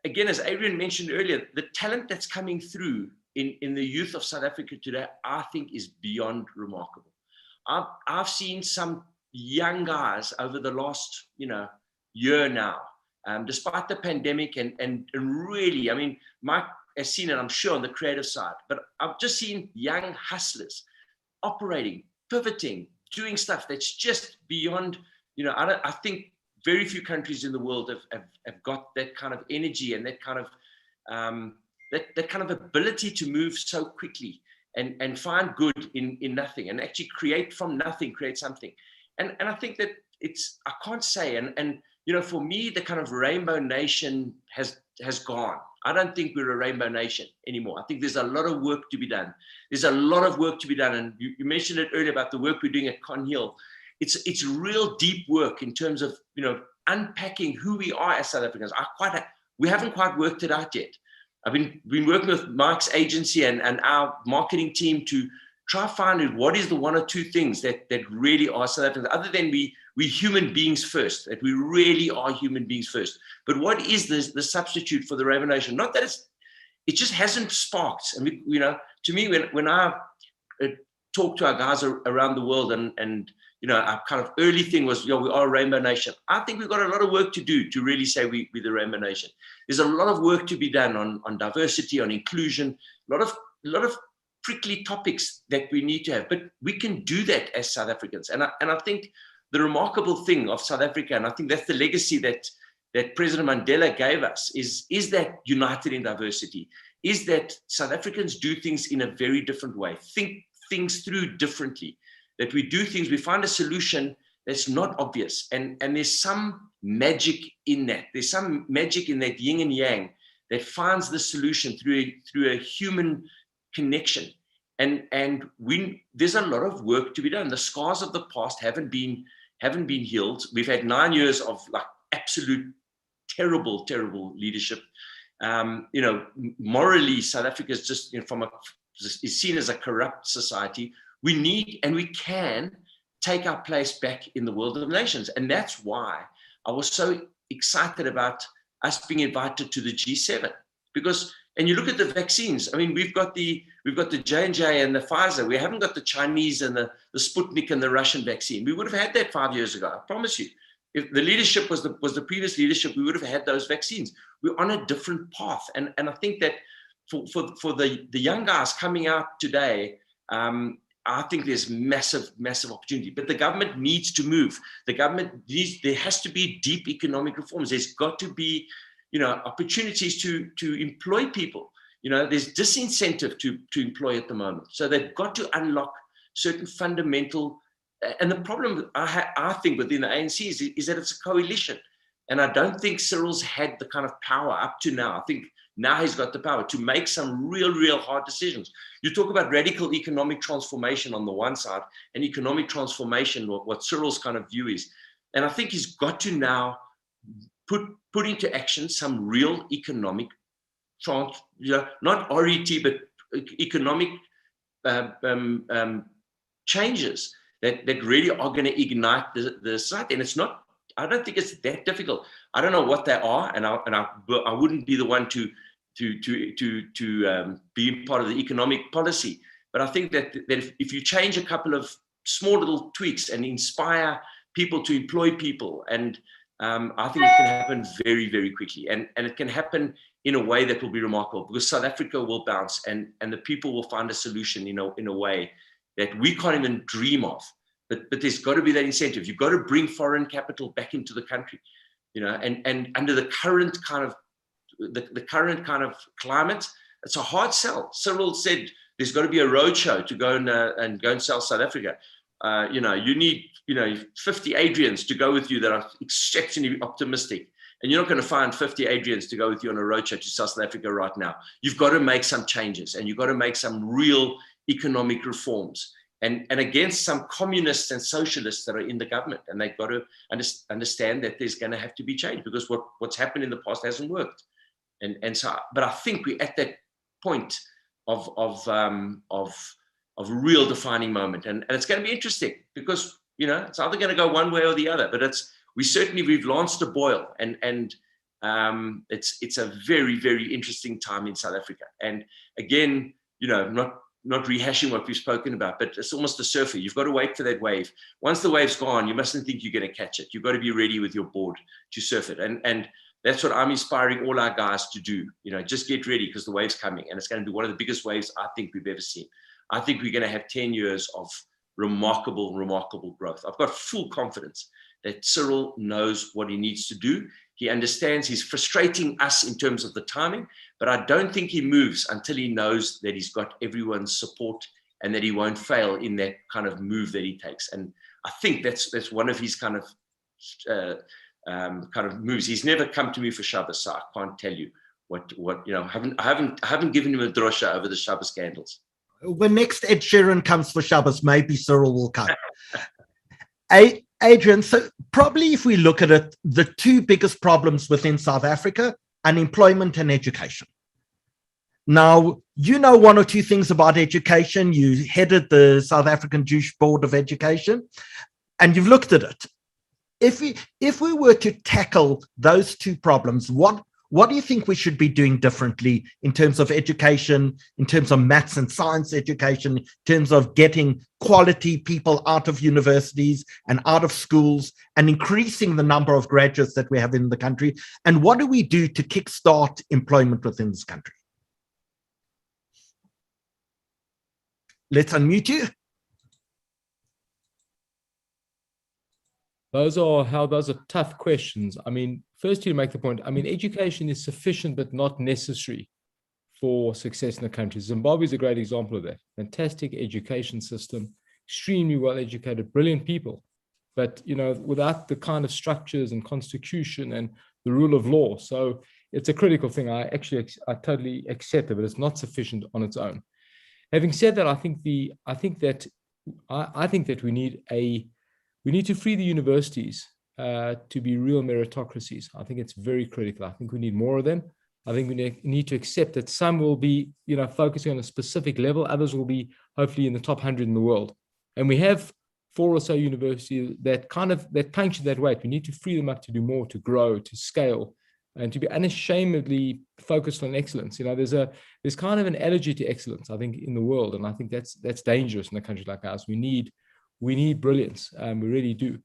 again, as Adrian mentioned earlier, the talent that's coming through in the youth of South Africa today, I think is beyond remarkable. I've seen some young guys over the last, year now despite the pandemic, and really, I mean, Mike has seen it, I'm sure, on the creative side, but I've just seen young hustlers operating, pivoting, doing stuff that's just beyond, you know, I think very few countries in the world have got that kind of energy and that kind of that kind of ability to move so quickly and find good in nothing, and actually create from nothing, create something. And I think that I can't say, and you know, for me, the kind of rainbow nation has gone. I don't think we're a rainbow nation anymore. I think there's a lot of work to be done. There's a lot of work to be done. And you mentioned it earlier about the work we're doing at Con Hill. It's real deep work in terms of, you know, unpacking who we are as South Africans. We haven't quite worked it out yet. I've been working with Mike's agency and our marketing team to try to find out what is the one or two things that really are South Africans, other than we human beings first, that we really are human beings first. But what is the substitute for the rainbow nation? Not that it just hasn't sparked. And we, you know, to me, when I talk to our guys around the world, and you know, our kind of early thing was, you know, we are a rainbow nation. I think we've got a lot of work to do to really say we're the rainbow nation. There's a lot of work to be done on diversity, on inclusion, a lot of prickly topics that we need to have, but we can do that as South Africans. And I think the remarkable thing of South Africa, and I think that's the legacy that President Mandela gave us, is that united in diversity, is that South Africans do things in a very different way, think things through differently, that we do things, we find a solution that's not obvious. And there's some magic in that. There's some magic in that yin and yang that finds the solution through a human connection. And there's a lot of work to be done. The scars of the past haven't been healed. We've had 9 years of like absolute terrible leadership. You know, morally, South Africa is just, you know, is seen as a corrupt society. We need and we can take our place back in the world of nations. And that's why I was so excited about us being invited to the G7, because, and you look at the vaccines, I mean, we've got the J&J and the Pfizer. We haven't got the Chinese and the Sputnik and the Russian vaccine. We would have had that 5 years ago, I promise you. If the leadership was the previous leadership, we would have had those vaccines. We're on a different path. And I think that for the young guys coming out today, I think there's massive opportunity, but the government needs to move. There has to be deep economic reforms. There's got to be, you know, opportunities to employ people. You know, there's disincentive to employ at the moment. So they've got to unlock certain fundamental, and the problem I think within the ANC is that it's a coalition. And I don't think Cyril's had the kind of power up to now. I think now he's got the power to make some real hard decisions. You talk about radical economic transformation on the one side, and economic transformation, what Cyril's kind of view is. And I think he's got to now put into action some real economic, not RET, but economic changes that really are going to ignite the society. And it's not, I don't think it's that difficult. I don't know what they are, and I wouldn't be the one to be part of the economic policy. But I think that if you change a couple of small little tweaks and inspire people to employ people, and I think it can happen very quickly, and it can happen in a way that will be remarkable, because South Africa will bounce, and the people will find a solution in a way that we can't even dream of. But there's got to be that incentive. You've got to bring foreign capital back into the country, you know, and under the current kind of climate, it's a hard sell. Cyril said there's got to be a roadshow to go and sell South Africa. You know, you need 50 Adrians to go with you that are exceptionally optimistic, and you're not going to find 50 Adrians to go with you on a roadshow to South Africa right now. You've got to make some changes, and you've got to make some real economic reforms, and against some communists and socialists that are in the government, and they've got to understand that there's going to have to be change, because what's happened in the past hasn't worked. And so, but I think we're at that point of a real defining moment, and it's going to be interesting, because, you know, it's either going to go one way or the other. But we've launched a boil, and it's a very interesting time in South Africa. And again, you know, not rehashing what we've spoken about, but it's almost a surfer. You've got to wait for that wave. Once the wave's gone, you mustn't think you're going to catch it. You've got to be ready with your board to surf it. And That's what I'm inspiring all our guys to do. You know, just get ready because the wave's coming, and it's going to be one of the biggest waves I think we've ever seen. I think we're going to have 10 years of remarkable, remarkable growth. I've got full confidence that Cyril knows what he needs to do. He understands. He's frustrating us in terms of the timing, but I don't think he moves until he knows that he's got everyone's support and that he won't fail in that kind of move that he takes. And I think that's one of his kind of moves. He's never come to me for Shabbos, so I can't tell you what you know. I haven't given him a drosha over the Shabbos scandals. When next Ed Sheeran comes for Shabbos, maybe Cyril will come. Adrian, so probably if we look at it, the two biggest problems within South Africa, unemployment and education. Now, you know one or two things about education. You headed the South African Jewish Board of Education, and you've looked at it. If we were to tackle those two problems, what do you think we should be doing differently in terms of education, in terms of maths and science education, in terms of getting quality people out of universities and out of schools and increasing the number of graduates that we have in the country? And what do we do to kickstart employment within this country? Let's unmute you. Those are tough questions. I mean, firstly, to make the point, I mean, education is sufficient but not necessary for success in the country. Zimbabwe is a great example of that. Fantastic education system, extremely well educated, brilliant people. But, you know, without the kind of structures and constitution and the rule of law. So it's a critical thing. I totally accept it, but it's not sufficient on its own. Having said that, I think that we need to free the universities to be real meritocracies. I think it's very critical. I think we need more of them. I think we need to accept that some will be, you know, focusing on a specific level. Others will be hopefully in the top 100 in the world. And we have 4 or so universities that puncture that weight. We need to free them up to do more, to grow, to scale, and to be unashamedly focused on excellence. You know, there's kind of an allergy to excellence, I think, in the world. And I think that's dangerous in a country like ours. We need brilliance. We really do.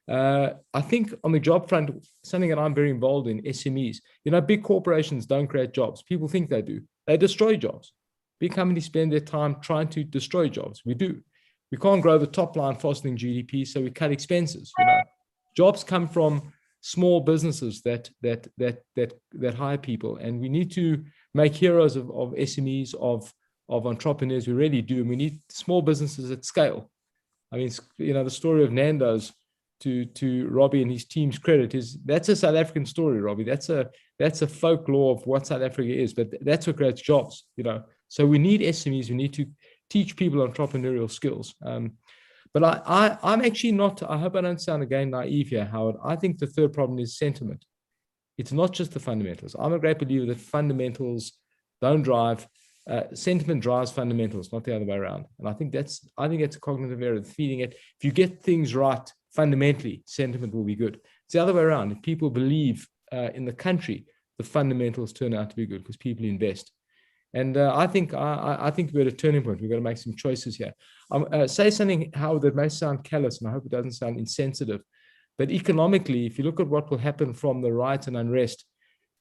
I think on the job front, something that I'm very involved in, SMEs. You know, big corporations don't create jobs. People think they do. They destroy jobs. Big companies spend their time trying to destroy jobs. We do. We can't grow the top line faster than GDP, so we cut expenses. You know, jobs come from small businesses that hire people, and we need to make heroes of SMEs, of entrepreneurs. We really do. And we need small businesses at scale. I mean, you know, the story of NANDO'S, to Robbie and his team's credit, that's a South African story, Robbie. That's a folklore of what South Africa is, but that's what creates jobs, you know. So we need SMEs. We need to teach people entrepreneurial skills. But I'm actually not, I hope I don't sound again naive here, Howard. I think the third problem is sentiment. It's not just the fundamentals. I'm a great believer that fundamentals don't drive, sentiment drives fundamentals, not the other way around. And I think that's a cognitive error, feeding it. If you get things right fundamentally, sentiment will be good. It's the other way around. If people believe in the country, the fundamentals turn out to be good because people invest. And I think we're at a turning point. We've got to make some choices here. Say something, Howard, that may sound callous, and I hope it doesn't sound insensitive. But economically, if you look at what will happen from the riot and unrest,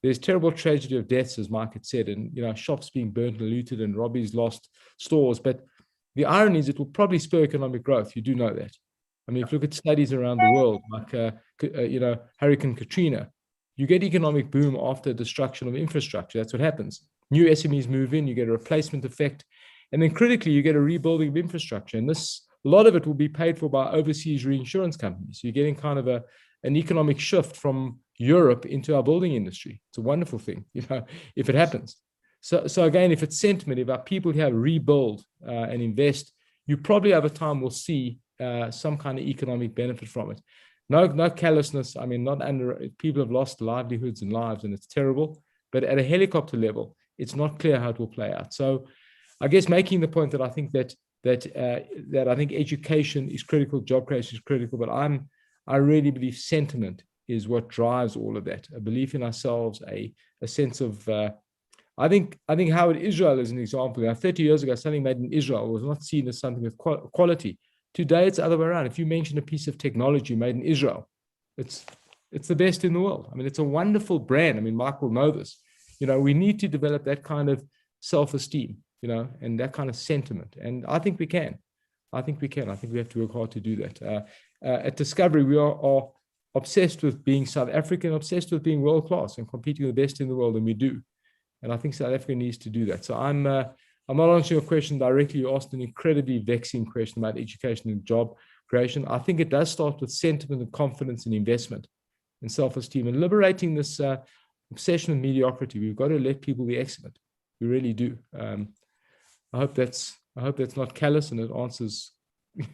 there's terrible tragedy of deaths, as Mike had said, and, you know, shops being burnt and looted, and Robbie's lost stores. But the irony is it will probably spur economic growth. You do know that. I mean, if you look at studies around the world, like, you know, Hurricane Katrina, you get economic boom after destruction of infrastructure. That's what happens. New SMEs move in, you get a replacement effect. And then critically, you get a rebuilding of infrastructure. And a lot of it will be paid for by overseas reinsurance companies. So you're getting kind of an economic shift from Europe into our building industry. It's a wonderful thing, you know, if it happens. So again, if it's sentiment, if our people here rebuild and invest, you probably over time will see some kind of economic benefit from it. No callousness. I mean, people have lost livelihoods and lives, and it's terrible. But at a helicopter level, it's not clear how it will play out. So I guess making the point that I think that I think education is critical, job creation is critical, but I really believe sentiment is what drives all of that. A belief in ourselves, a sense of I think Howard, Israel is an example. Now, 30 years ago, something made in Israel was not seen as something with quality. Today, it's the other way around. If you mention a piece of technology made in Israel, it's It's the best in the world. I mean, it's a wonderful brand. I mean, Mike will know this. We need to develop that kind of self-esteem, and that kind of sentiment. And I think we can. I think we have to work hard to do that. At Discovery, we are obsessed with being South African, obsessed with being world-class and competing with the best in the world, and we do. And I think South Africa needs to do that. So I'm not answering your question directly. You asked an incredibly vexing question about education and job creation. I think it does start with sentiment and confidence and investment and self-esteem and liberating this obsession with mediocrity. We've got to let people be excellent. We really do. I hope that's not callous and it answers.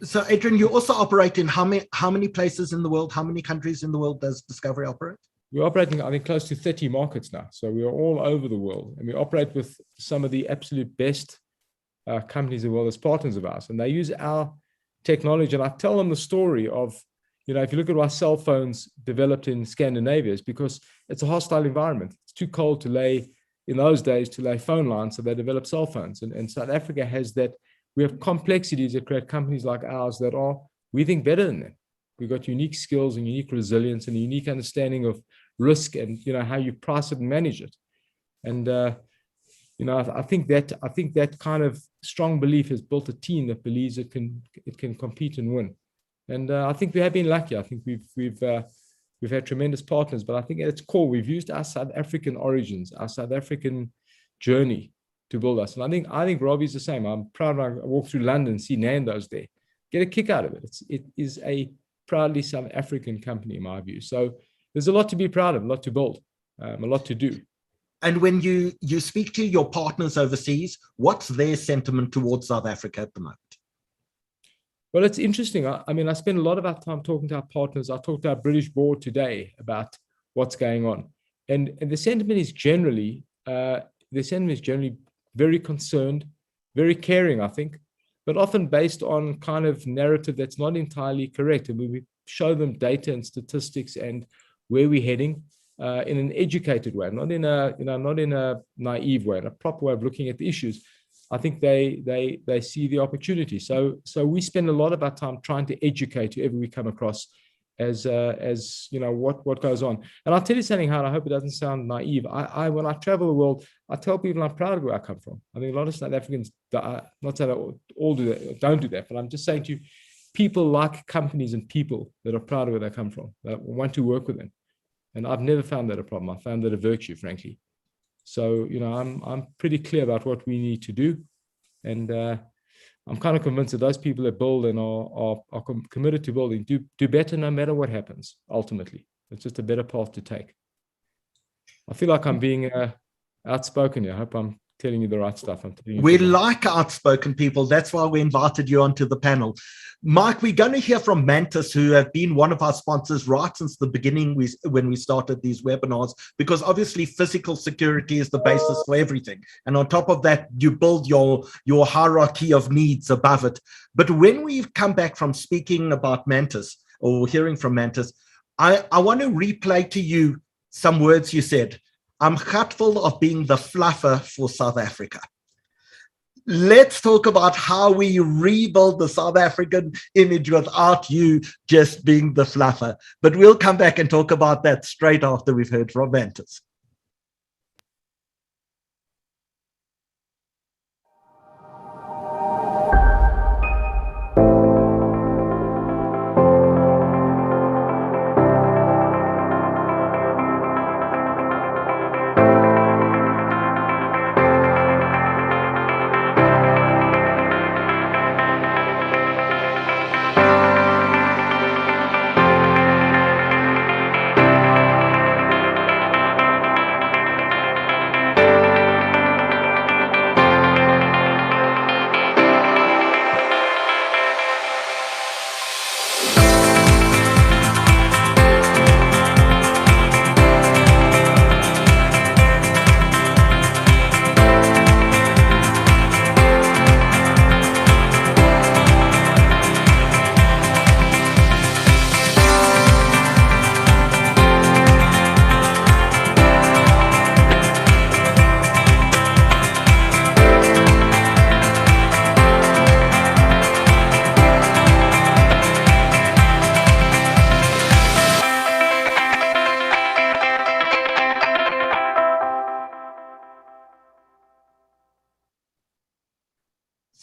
So, Adrian, you also operate in how many places in the world? How many countries in the world does Discovery operate? We're operating, I think, close to 30 markets now. So we are all over the world, and we operate with some of the absolute best companies in the world as partners of ours, and they use our technology. And I tell them the story of, if you look at why cell phones developed in Scandinavia, is because it's a hostile environment. It's too cold to lay phone lines, so they develop cell phones. And South Africa has that. We have complexities that create companies like ours that are, we think, better than them. We've got unique skills and unique resilience and a unique understanding of risk and how you price it and manage it. And I think that kind of strong belief has built a team that believes it can compete and win. And I think we have been lucky. I think we've had tremendous partners, but I think at its core we've used our South African origins, our South African journey to build us. And I think Robbie's the same. I'm proud when I walk through London and see NANDO'S there. Get a kick out of it. It is a proudly South African company, in my view. So there's a lot to be proud of, a lot to build, a lot to do. And when you speak to your partners overseas, what's their sentiment towards South Africa at the moment? Well, it's interesting. I spend a lot of our time talking to our partners. I talked to our British board today about what's going on. And the sentiment is generally very concerned, very caring, I think, but often based on kind of narrative that's not entirely correct. And we show them data and statistics and where we're heading in an educated way, not in a naive way, in a proper way of looking at the issues. I think they see the opportunity. So we spend a lot of our time trying to educate whoever we come across as what goes on. And I'll tell you something, Howard, I hope it doesn't sound naive. When I travel the world, I tell people I'm proud of where I come from. I think a lot of South Africans, not saying that all do that, don't do that, but I'm just saying to you, people like companies and people that are proud of where they come from, that want to work with them. And I've never found that a problem. I found that a virtue, frankly. So, I'm pretty clear about what we need to do. And I'm kind of convinced that those people that build and are committed to building do better no matter what happens, ultimately. It's just a better path to take. I feel like I'm being outspoken here. I hope I'm telling you the right stuff. We like outspoken people. That's why we invited you onto the panel. Mike, we're going to hear from Mantis, who have been one of our sponsors right since the beginning when we started these webinars, because obviously physical security is the basis for everything. And on top of that, you build your hierarchy of needs above it. But when we've come back from speaking about Mantis or hearing from Mantis, I want to replay to you some words you said. I'm grateful of being the fluffer for South Africa. Let's talk about how we rebuild the South African image without you just being the fluffer. But we'll come back and talk about that straight after we've heard from Mantis.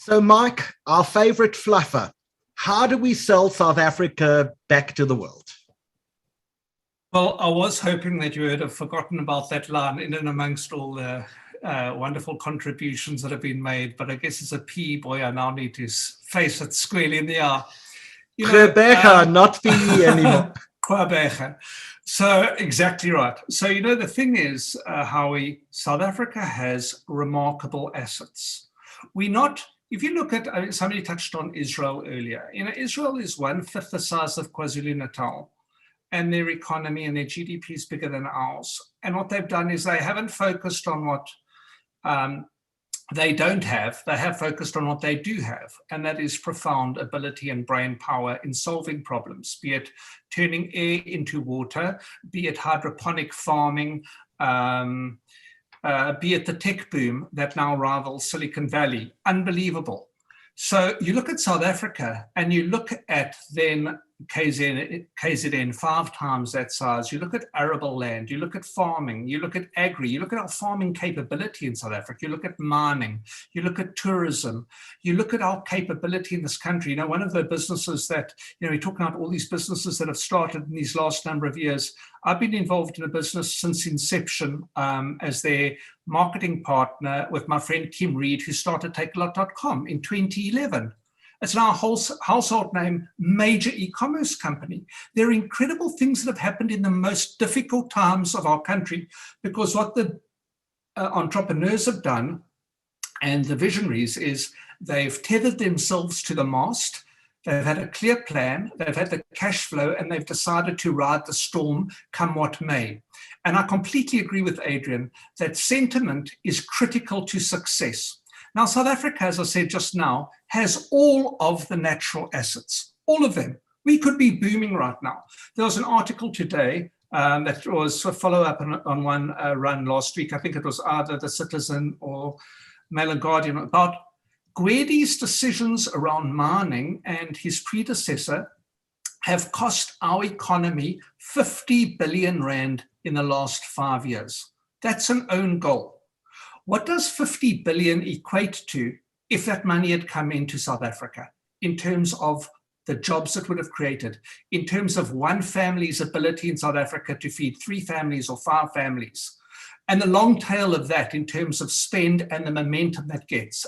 So, Mike, our favorite fluffer, how do we sell South Africa back to the world? Well, I was hoping that you would have forgotten about that line in and amongst all the wonderful contributions that have been made, but I guess as a PE boy, I now need to face it squarely in the eye. Quebecer, not PE anymore. Quebecer. So exactly right. So, the thing is, Howie, South Africa has remarkable assets. If you look at, somebody touched on Israel earlier. Israel is 1/5 the size of KwaZulu-Natal, and their economy and their GDP is bigger than ours. And what they've done is they haven't focused on what they don't have. They have focused on what they do have, and that is profound ability and brain power in solving problems, be it turning air into water, be it hydroponic farming, be it the tech boom that now rivals Silicon Valley. Unbelievable. So you look at South Africa and you look at then KZN 5 times that size. You look at arable land, you look at farming, you look at agri, you look at our farming capability in South Africa, you look at mining, you look at tourism, you look at our capability in this country. One of the businesses that, we're talking about all these businesses that have started in these last number of years. I've been involved in a business since inception as their marketing partner with my friend Kim Reed, who started takealot.com in 2011. It's now a household name, major e-commerce company. There are incredible things that have happened in the most difficult times of our country, because what the entrepreneurs have done and the visionaries is they've tethered themselves to the mast. They've had a clear plan, they've had the cash flow, and they've decided to ride the storm come what may. And I completely agree with Adrian that sentiment is critical to success. Now, South Africa, as I said just now, has all of the natural assets, all of them. We could be booming right now. There was an article today that was a follow-up on one run last week. I think it was either The Citizen or Mail and Guardian, about Gwedi's decisions around mining and his predecessor have cost our economy 50 billion rand in the last 5 years. That's an own goal. What does 50 billion equate to if that money had come into South Africa in terms of the jobs it would have created, in terms of one family's ability in South Africa to feed 3 families or 5 families, and the long tail of that in terms of spend and the momentum that gets?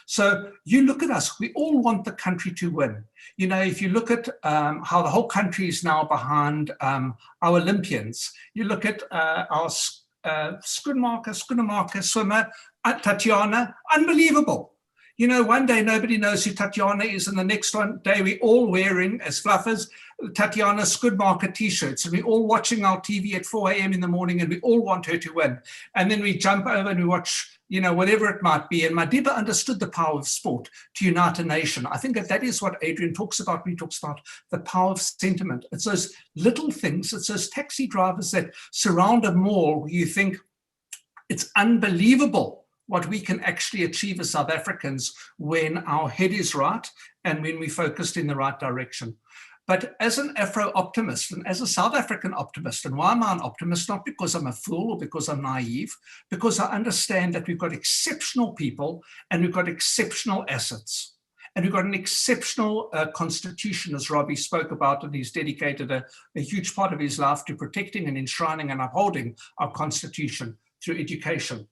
So you look at us, we all want the country to win. If you look at how the whole country is now behind our Olympians, you look at our Schoenmaker, swimmer, Tatiana, unbelievable. One day nobody knows who Tatiana is, and the next day we're all wearing, as fluffers, Tatiana Schoenmaker t-shirts, and we're all watching our TV at 4 a.m. in the morning, and we all want her to win. And then we jump over and we watch, whatever it might be. And Madiba understood the power of sport to unite a nation. I think that is what Adrian talks about when he talks about the power of sentiment. It's those little things, it's those taxi drivers that surround a mall where you think it's unbelievable what we can actually achieve as South Africans when our head is right and when we're focused in the right direction. But as an Afro-optimist and as a South African optimist, and why am I an optimist? Not because I'm a fool or because I'm naive, because I understand that we've got exceptional people and we've got exceptional assets. And we've got an exceptional constitution, as Robbie spoke about, and he's dedicated a huge part of his life to protecting and enshrining and upholding our constitution through education.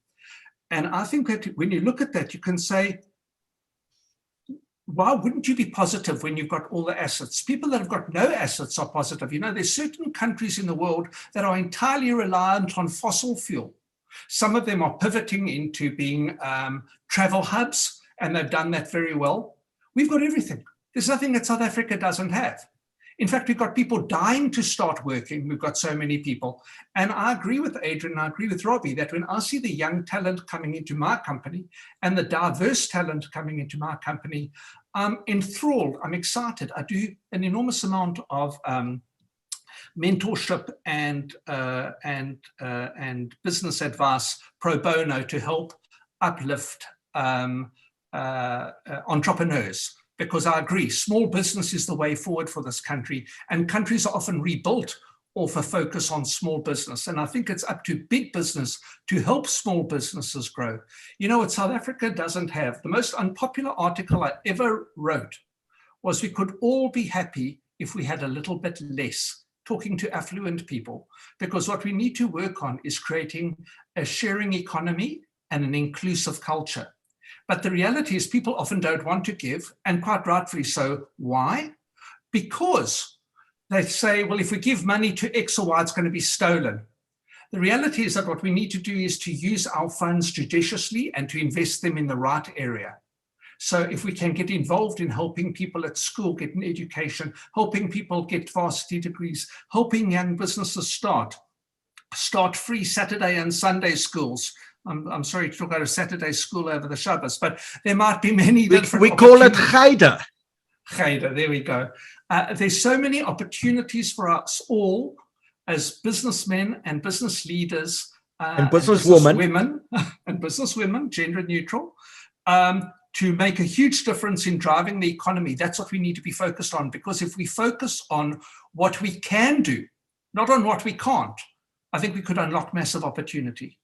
And I think that when you look at that, you can say, why wouldn't you be positive when you've got all the assets? People that have got no assets are positive. There's certain countries in the world that are entirely reliant on fossil fuel. Some of them are pivoting into being travel hubs, and they've done that very well. We've got everything. There's nothing that South Africa doesn't have. In fact, we've got people dying to start working. We've got so many people. And I agree with Adrian, I agree with Robbie, that when I see the young talent coming into my company and the diverse talent coming into my company, I'm enthralled, I'm excited. I do an enormous amount of mentorship and business advice pro bono to help uplift entrepreneurs. Because I agree, small business is the way forward for this country, and countries are often rebuilt off a focus on small business. And I think it's up to big business to help small businesses grow. You know what South Africa doesn't have? The most unpopular article I ever wrote was we could all be happy if we had a little bit less, talking to affluent people, because what we need to work on is creating a sharing economy and an inclusive culture. But the reality is people often don't want to give, and quite rightfully so. Why? Because they say, well, if we give money to X or Y, it's going to be stolen. The reality is that what we need to do is to use our funds judiciously and to invest them in the right area. So if we can get involved in helping people at school get an education, helping people get varsity degrees, helping young businesses start free Saturday and Sunday schools. I'm sorry to talk out of Saturday school over the Shabbos, but there might be many different We call it Chayda. Chayda, there we go. There's so many opportunities for us all as businessmen and business leaders and businesswomen and businesswomen, gender neutral, to make a huge difference in driving the economy. That's what we need to be focused on, because if we focus on what we can do, not on what we can't, I think we could unlock massive opportunity.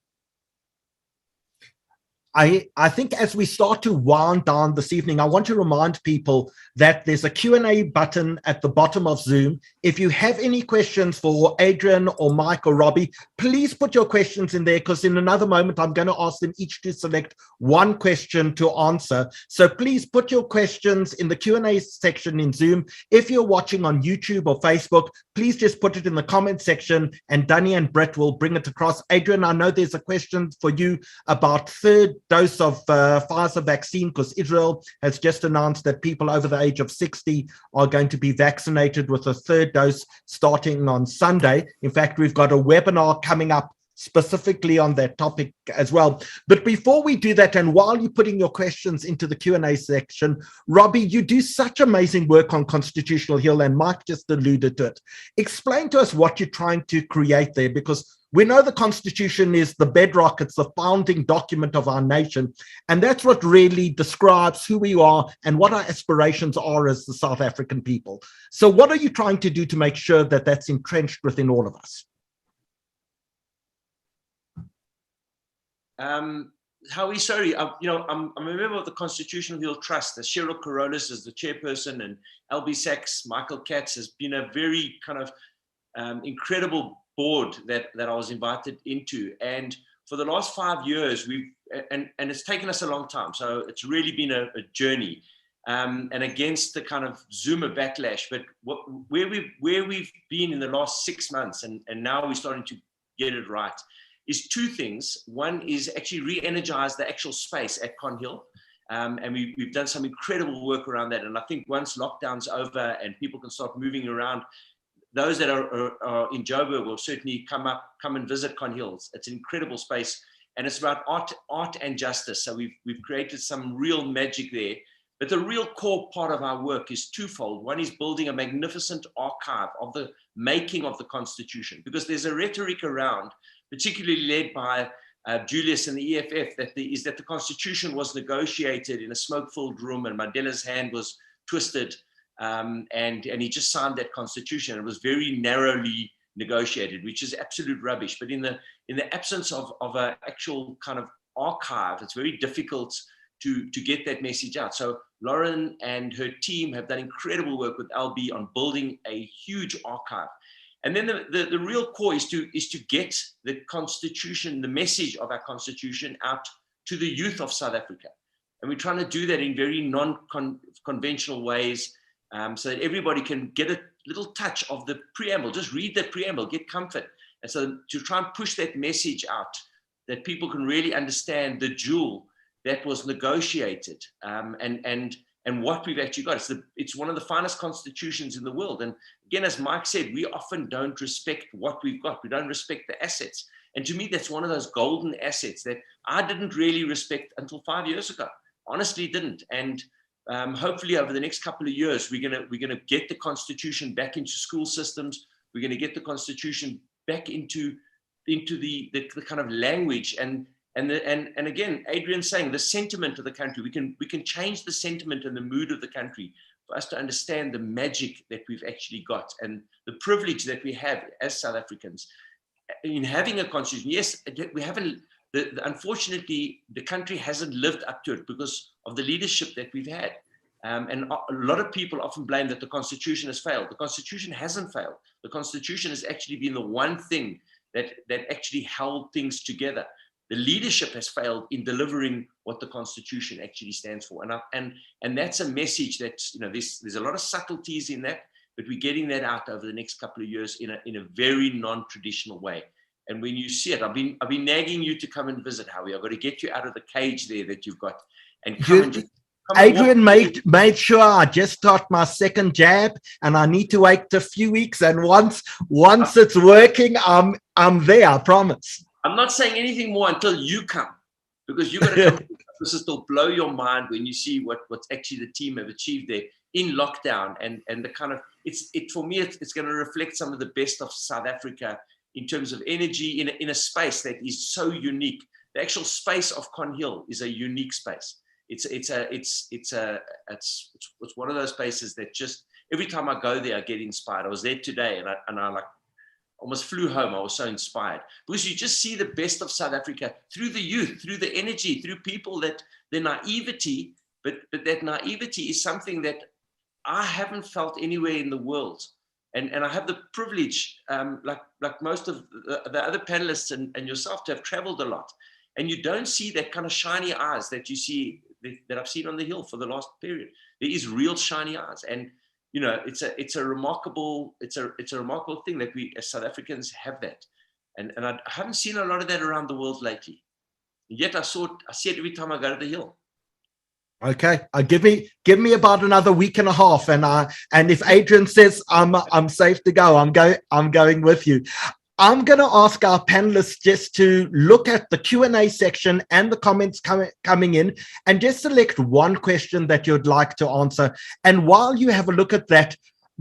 I think as we start to wind down this evening, I want to remind people that there's a Q&A button at the bottom of Zoom. If you have any questions for Adrian or Mike or Robbie, please put your questions in there, because in another moment, I'm going to ask them each to select one question to answer. So please put your questions in the Q&A section in Zoom. If you're watching on YouTube or Facebook, please just put it in the comment section and Danny and Brett will bring it across. Adrian, I know there's a question for you about third dose of Pfizer vaccine, because Israel has just announced that people over the age of 60 are going to be vaccinated with a third dose starting on Sunday. In fact, we've got a webinar coming up specifically on that topic as well. But before we do that, and while you're putting your questions into the Q&A section, Robbie, you do such amazing work on Constitutional Hill, and Mike just alluded to it. Explain to us what you're trying to create there, because we know the Constitution is the bedrock, it's the founding document of our nation, and that's what really describes who we are and what our aspirations are as the South African people. So what are you trying to do to make sure that that's entrenched within all of us? Howie, sorry, I'm a member of the Constitutional Hill Trust. Cheryl Carolus is the chairperson, and LB Sachs, Michael Katz has been a very kind of incredible board that I was invited into. And for the last 5 years, and it's taken us a long time. So it's really been a journey, and against the kind of Zuma backlash. But where we've been in the last 6 months, and now we're starting to get it right, is two things. One is actually re-energize the actual space at Con Hill. And we've done some incredible work around that. And I think once lockdown's over and people can start moving around, those that are in Joburg will certainly come and visit Con Hills. It's an incredible space, and it's about art and justice. So we've created some real magic there. But the real core part of our work is twofold. One is building a magnificent archive of the making of the Constitution, because there's a rhetoric around, particularly led by Julius and the EFF, that the Constitution was negotiated in a smoke-filled room and Mandela's hand was twisted. And he just signed that Constitution. It was very narrowly negotiated, which is absolute rubbish. But in the absence of an actual kind of archive, it's very difficult to get that message out. So Lauren and her team have done incredible work with LB on building a huge archive. And then the real core is to get the Constitution, the message of our Constitution, out to the youth of South Africa. And we're trying to do that in very non-conventional ways, so that everybody can get a little touch of the preamble. Just read the preamble, get comfort. And so to try and push that message out, that people can really understand the jewel that was negotiated, and what we've actually got. It's one of the finest constitutions in the world. And again, as Mike said, we often don't respect what we've got. We don't respect the assets. And to me, that's one of those golden assets that I didn't really respect until 5 years ago. Honestly, didn't. And hopefully over the next couple of years, we're gonna get the Constitution back into school systems. We're gonna get the Constitution back into the kind of language and And again, Adrian saying the sentiment of the country, we can change the sentiment and the mood of the country for us to understand the magic that we've actually got and the privilege that we have as South Africans in having a constitution. Yes, we haven't, unfortunately, the country hasn't lived up to it because of the leadership that we've had. And a lot of people often blame that the constitution has failed. The constitution hasn't failed. The constitution has actually been the one thing that actually held things together. The leadership has failed in delivering what the constitution actually stands for. And that's a message that, there's a lot of subtleties in that, but we're getting that out over the next couple of years in a very non-traditional way. And when you see it, I've been nagging you to come and visit, Howie. I've got to get you out of the cage there that you've got and come and just Adrian made sure I just start my second jab, and I need to wait a few weeks. And once it's working, I'm there. I promise. I'm not saying anything more until you come, because you're going to come. This will blow your mind when you see what's actually the team have achieved there in lockdown, and the kind of for me it's going to reflect some of the best of South Africa in terms of energy in a space that is so unique. The actual space of Con Hill is a unique space. It's one of those spaces that just every time I go there I get inspired. I was there today and I like almost flew home. I was so inspired because you just see the best of South Africa through the youth, through the energy, through people, that their naivety, but that naivety is something that I haven't felt anywhere in the world. And I have the privilege, like most of the other panelists and yourself, to have traveled a lot. And you don't see that kind of shiny eyes that you see, that I've seen on the Hill for the last period. There is real shiny eyes. And it's a remarkable thing that we as South Africans have that, and I haven't seen a lot of that around the world lately. Yet I see it every time I go to the Hill. Okay, give me about another week and a half, and if Adrian says I'm safe to go, I'm going with you. I'm going to ask our panelists just to look at the Q&A section and the comments coming in and just select one question that you'd like to answer. And while you have a look at that,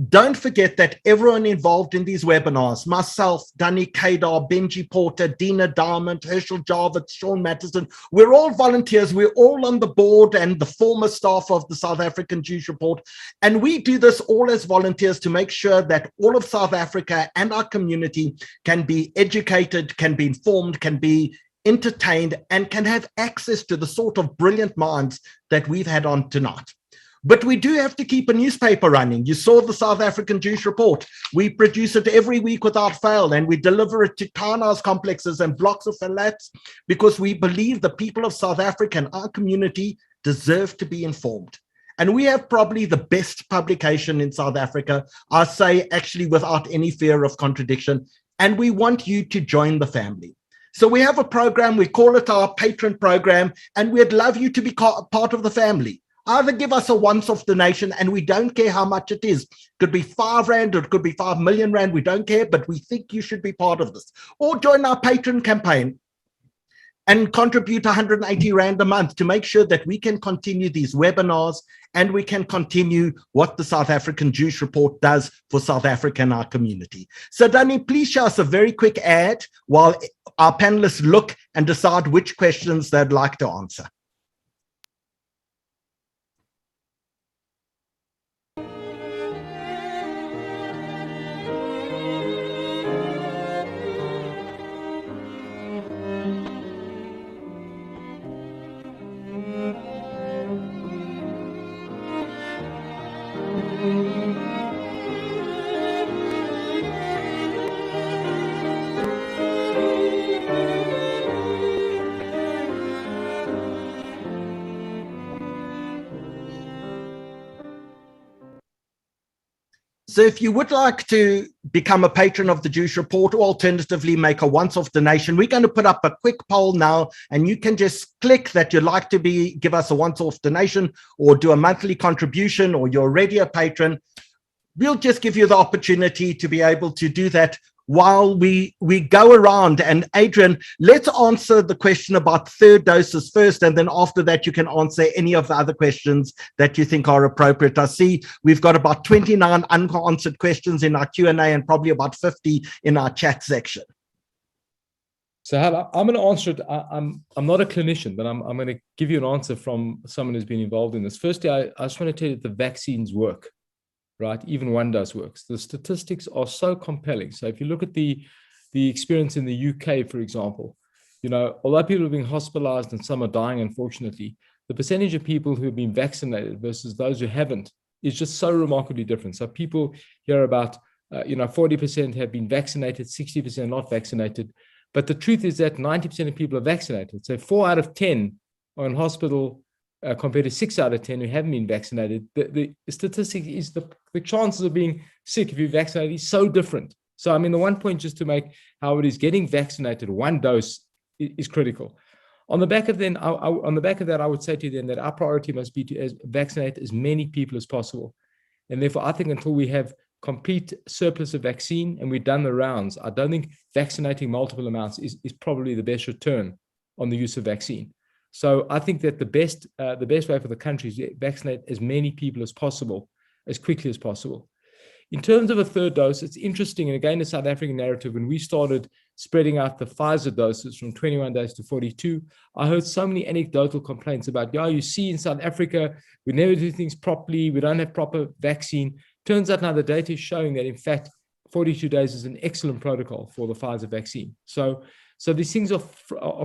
don't forget that everyone involved in these webinars, myself, Danny Kadar, Benji Porter, Dina Diamond, Herschel Jarvis, Sean Mattison, we're all volunteers. We're all on the board and the former staff of the South African Jewish Report. And we do this all as volunteers to make sure that all of South Africa and our community can be educated, can be informed, can be entertained, and can have access to the sort of brilliant minds that we've had on tonight. But we do have to keep a newspaper running. You saw the South African Jewish Report. We produce it every week without fail, and we deliver it to townhouse complexes and blocks of flats because we believe the people of South Africa and our community deserve to be informed. And we have probably the best publication in South Africa, I say actually without any fear of contradiction, and we want you to join the family. So we have a program, we call it our patron program, and we'd love you to be part of the family. Either give us a once-off donation, and we don't care how much it is. It could be 5 Rand, or it could be 5 million Rand. We don't care, but we think you should be part of this. Or join our patron campaign and contribute 180 Rand a month to make sure that we can continue these webinars and we can continue what the South African Jewish Report does for South Africa and our community. So Danny, please show us a very quick ad while our panelists look and decide which questions they'd like to answer. So if you would like to become a patron of the Jewish Report, or alternatively make a once-off donation, we're going to put up a quick poll now, and you can just click that you'd like to give us a once-off donation or do a monthly contribution, or you're already a patron. We'll just give you the opportunity to be able to do that while we go around. And Adrian, let's answer the question about third doses first, and then after that you can answer any of the other questions that you think are appropriate. I see we've got about 29 unanswered questions in our Q&A and probably about 50 in our chat section. So I'm going to answer it. I'm not a clinician, but I'm going to give you an answer from someone who's been involved in this. Firstly, I just want to tell you that the vaccines work, right? Even one dose works. The statistics are so compelling. So if you look at the experience in the UK, for example, although people are being hospitalized and some are dying, unfortunately, the percentage of people who have been vaccinated versus those who haven't is just so remarkably different. So people hear about, 40% have been vaccinated, 60% not vaccinated. But the truth is that 90% of people are vaccinated. So 4 out of 10 are in hospital compared to 6 out of 10 who haven't been vaccinated. The statistic is the chances of being sick if you're vaccinated is so different. So, the one point just to make how it is getting vaccinated, one dose is critical. On the back of that, I would say to you then that our priority must be to vaccinate as many people as possible. And therefore, I think until we have complete surplus of vaccine and we've done the rounds, I don't think vaccinating multiple amounts is probably the best return on the use of vaccine. So I think that the best way for the country is to vaccinate as many people as possible, as quickly as possible. In terms of a third dose, it's interesting, and again, the South African narrative, when we started spreading out the Pfizer doses from 21 days to 42, I heard so many anecdotal complaints about, you see in South Africa, we never do things properly, we don't have proper vaccine. Turns out now the data is showing that, in fact, 42 days is an excellent protocol for the Pfizer vaccine. So these things are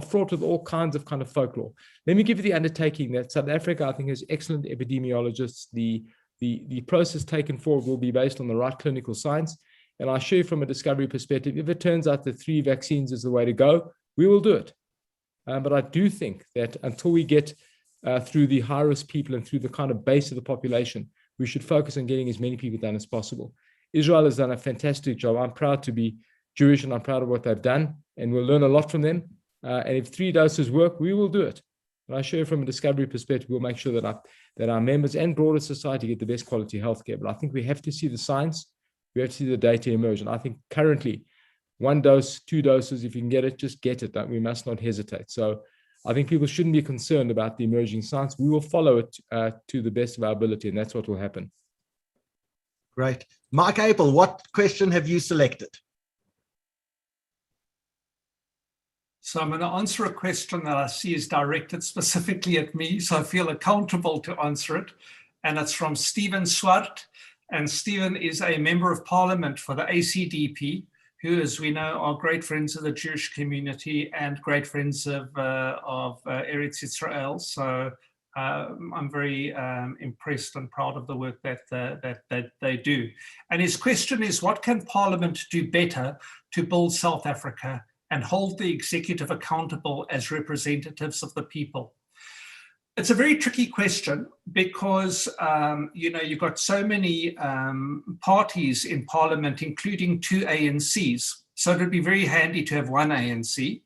fraught with all kinds of folklore. Let me give you the undertaking that South Africa, I think, has excellent epidemiologists. The process taken forward will be based on the right clinical science. And I assure you from a discovery perspective, if it turns out that 3 vaccines is the way to go, we will do it. But I do think that until we get through the high-risk people and through the base of the population, we should focus on getting as many people done as possible. Israel has done a fantastic job. I'm proud to be Jewish and I'm proud of what they've done, and we'll learn a lot from them. And if 3 doses work, we will do it. And I assure you from a discovery perspective, we'll make sure that our members and broader society get the best quality healthcare. But I think we have to see the science, we have to see the data emerge. And I think currently 1 dose, 2 doses, if you can get it, just get it. We must not hesitate. So I think people shouldn't be concerned about the emerging science. We will follow it to the best of our ability, and that's what will happen. Great. Mark Abel, what question have you selected? So I'm going to answer a question that I see is directed specifically at me, so I feel accountable to answer it. And it's from Stephen Swart. And Stephen is a member of parliament for the ACDP, who, as we know, are great friends of the Jewish community and great friends of Eretz Israel. So I'm very impressed and proud of the work that they do. And his question is, what can Parliament do better to build South Africa and hold the executive accountable as representatives of the people? It's a very tricky question because, you've got so many parties in Parliament, including 2 ANCs. So it would be very handy to have 1 ANC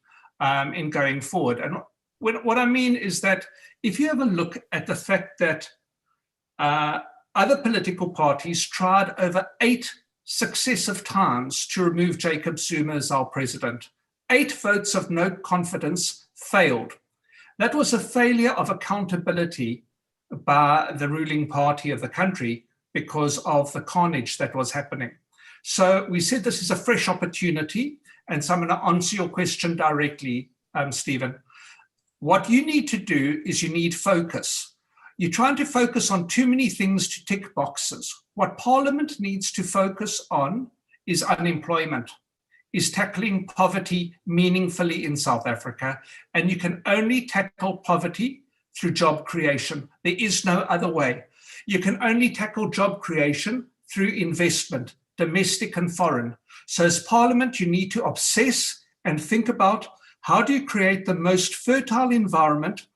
in going forward. And what I mean is that if you have a look at the fact that other political parties tried over 8 successive times to remove Jacob Zuma as our president, 8 votes of no confidence failed. That was a failure of accountability by the ruling party of the country because of the carnage that was happening. So we said this is a fresh opportunity, and so I'm going to answer your question directly, Stephen. What you need to do is you need focus. You're trying to focus on too many things to tick boxes. What Parliament needs to focus on is unemployment, is tackling poverty meaningfully in South Africa. And you can only tackle poverty through job creation. There is no other way. You can only tackle job creation through investment, domestic and foreign. So as Parliament, you need to obsess and think about how do you create the most fertile environment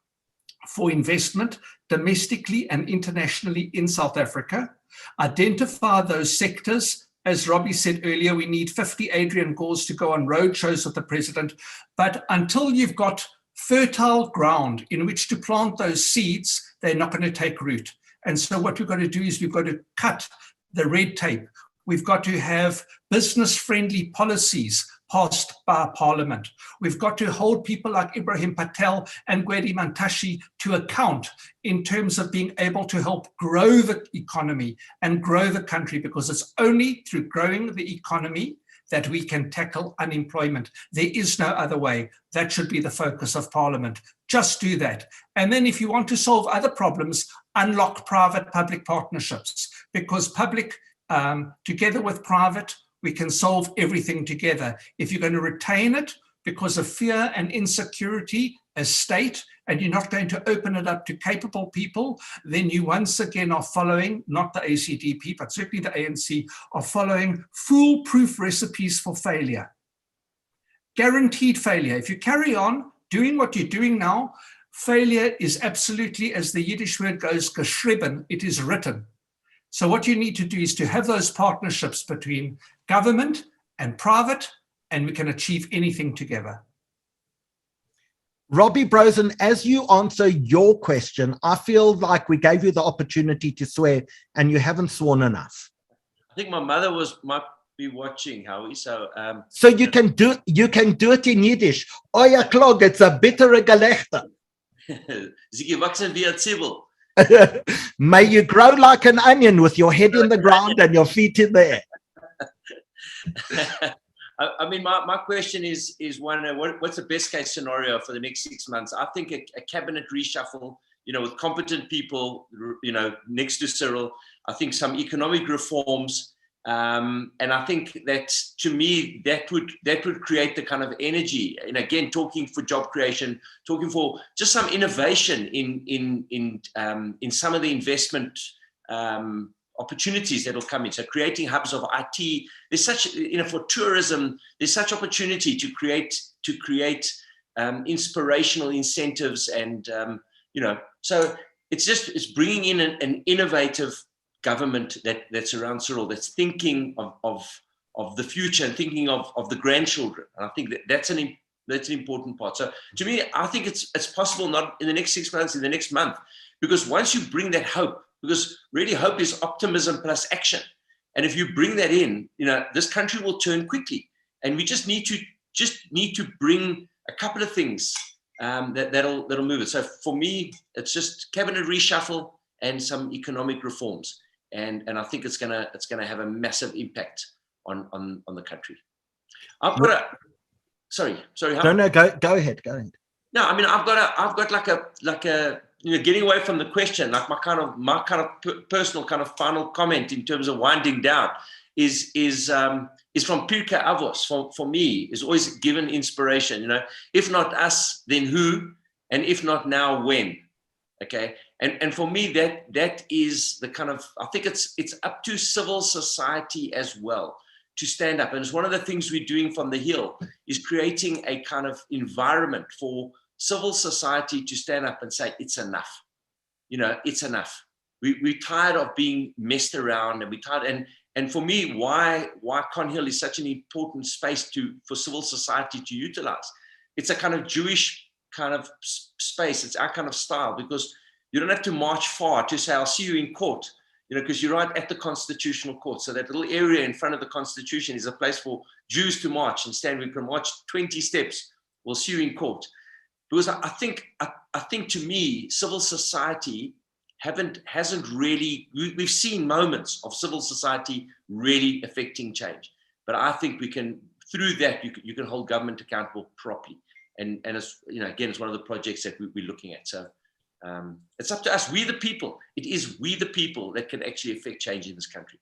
for investment domestically and internationally in South Africa, identify those sectors. As Robbie said earlier, we need 50 Adrian Gores to go on road shows with the president. But until you've got fertile ground in which to plant those seeds, they're not going to take root. And so what we've got to do is we've got to cut the red tape. We've got to have business-friendly policies passed by Parliament. We've got to hold people like Ibrahim Patel and Gwedi Mantashe to account in terms of being able to help grow the economy and grow the country, because it's only through growing the economy that we can tackle unemployment. There is no other way. That should be the focus of Parliament. Just do that. And then if you want to solve other problems, unlock private-public partnerships, because public, together with private, we can solve everything together. If you're going to retain it because of fear and insecurity as state, and you're not going to open it up to capable people, then you once again are following, not the ACDP, but certainly the ANC, are following foolproof recipes for failure. Guaranteed failure. If you carry on doing what you're doing now, failure is absolutely, as the Yiddish word goes, geschrieben, it is written. So what you need to do is to have those partnerships between government and private, and we can achieve anything together. Robbie, Brozin, as you answer your question, I feel like we gave you the opportunity to swear and you haven't sworn enough. I think my mother might be watching, Howie. So so you can do it in Yiddish. Oya klog, it's a bittere Gelächter. Sie gewachsen wie ein Zwiebel. May you grow like an onion with your head in the ground and your feet in the air. I mean, my question is one, what's the best case scenario for the next 6 months? I think a cabinet reshuffle, with competent people, next to Cyril. I think some economic reforms, and I think that, to me, that would create the kind of energy. And again, talking for job creation, talking for just some innovation in some of the investment opportunities that will come in. So creating hubs of IT. There's such, for tourism, there's such opportunity to create inspirational incentives, and so it's bringing in an innovative government that's around Cyril, that's thinking of the future and thinking of the grandchildren. And I think that's an important part. So to me, I think it's possible, not in the next 6 months, in the next month, because once you bring that hope, because really hope is optimism plus action. And if you bring that in, this country will turn quickly. And we just need to bring a couple of things that'll move it. So for me, it's just cabinet reshuffle and some economic reforms. And I think it's gonna have a massive impact on the country. I've got a sorry. No, go ahead. No, I mean, I've got like a getting away from the question, like my kind of personal kind of final comment in terms of winding down is from Pirkei Avos. For me, is always given inspiration. If not us, then who? And if not now, when? Okay. And for me, that is the kind of, I think it's up to civil society as well to stand up. And it's one of the things we're doing from the Hill, is creating a kind of environment for civil society to stand up and say, it's enough. It's enough. We're tired of being messed around, and we're tired. And for me, why Con Hill is such an important space for civil society to utilize. It's a kind of Jewish kind of space. It's our kind of style, because you don't have to march far to say, I'll see you in court, because you're right at the Constitutional Court. So that little area in front of the Constitution is a place for Jews to march and stand. We can march 20 steps. We'll see you in court. Because I think to me, civil society hasn't really, we've seen moments of civil society really affecting change. But I think we can, through that, you can hold government accountable properly. And it's, again, it's one of the projects that we're looking at. So it's up to us, we the people. It is we the people that can actually affect change in this country.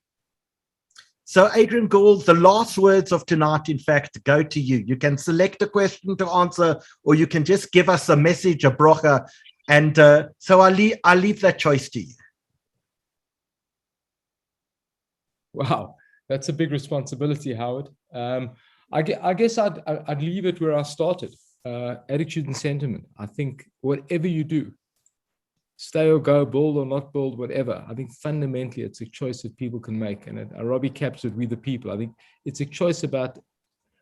So Adrian Gould, the last words of tonight, in fact, go to you. You can select a question to answer, or you can just give us a message, a brocha. And so I'll leave that choice to you. Wow, that's a big responsibility, Howard. I guess I'd leave it where I started. Attitude and sentiment. I think whatever you do, stay or go, build or not build, whatever. I think fundamentally it's a choice that people can make. And Robbie captured we the people. I think it's a choice about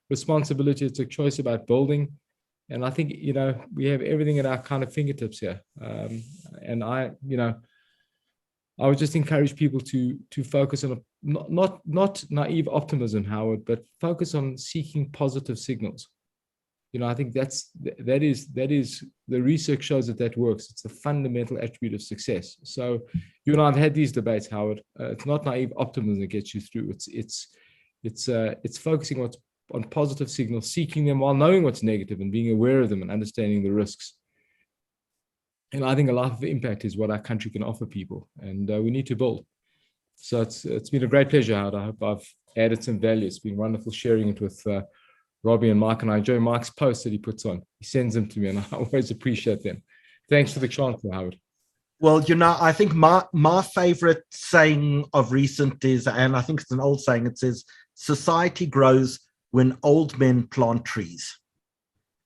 responsibility. It's a choice about building. And I think, we have everything at our kind of fingertips here. And I would just encourage people to focus on not naive optimism, Howard, but focus on seeking positive signals. I think that is the research shows that works. It's the fundamental attribute of success. So you and I have had these debates, Howard. It's not naive optimism that gets you through. It's focusing on positive signals, seeking them while knowing what's negative and being aware of them and understanding the risks. And I think a lot of the impact is what our country can offer people, and we need to build. So it's been a great pleasure, Howard. I hope I've added some value. It's been wonderful sharing it with Robbie and Mark, and I enjoy Mark's posts that he puts on. He sends them to me, and I always appreciate them. Thanks for the chance, Howard. Well, I think my favorite saying of recent is, and I think it's an old saying, it says, society grows when old men plant trees.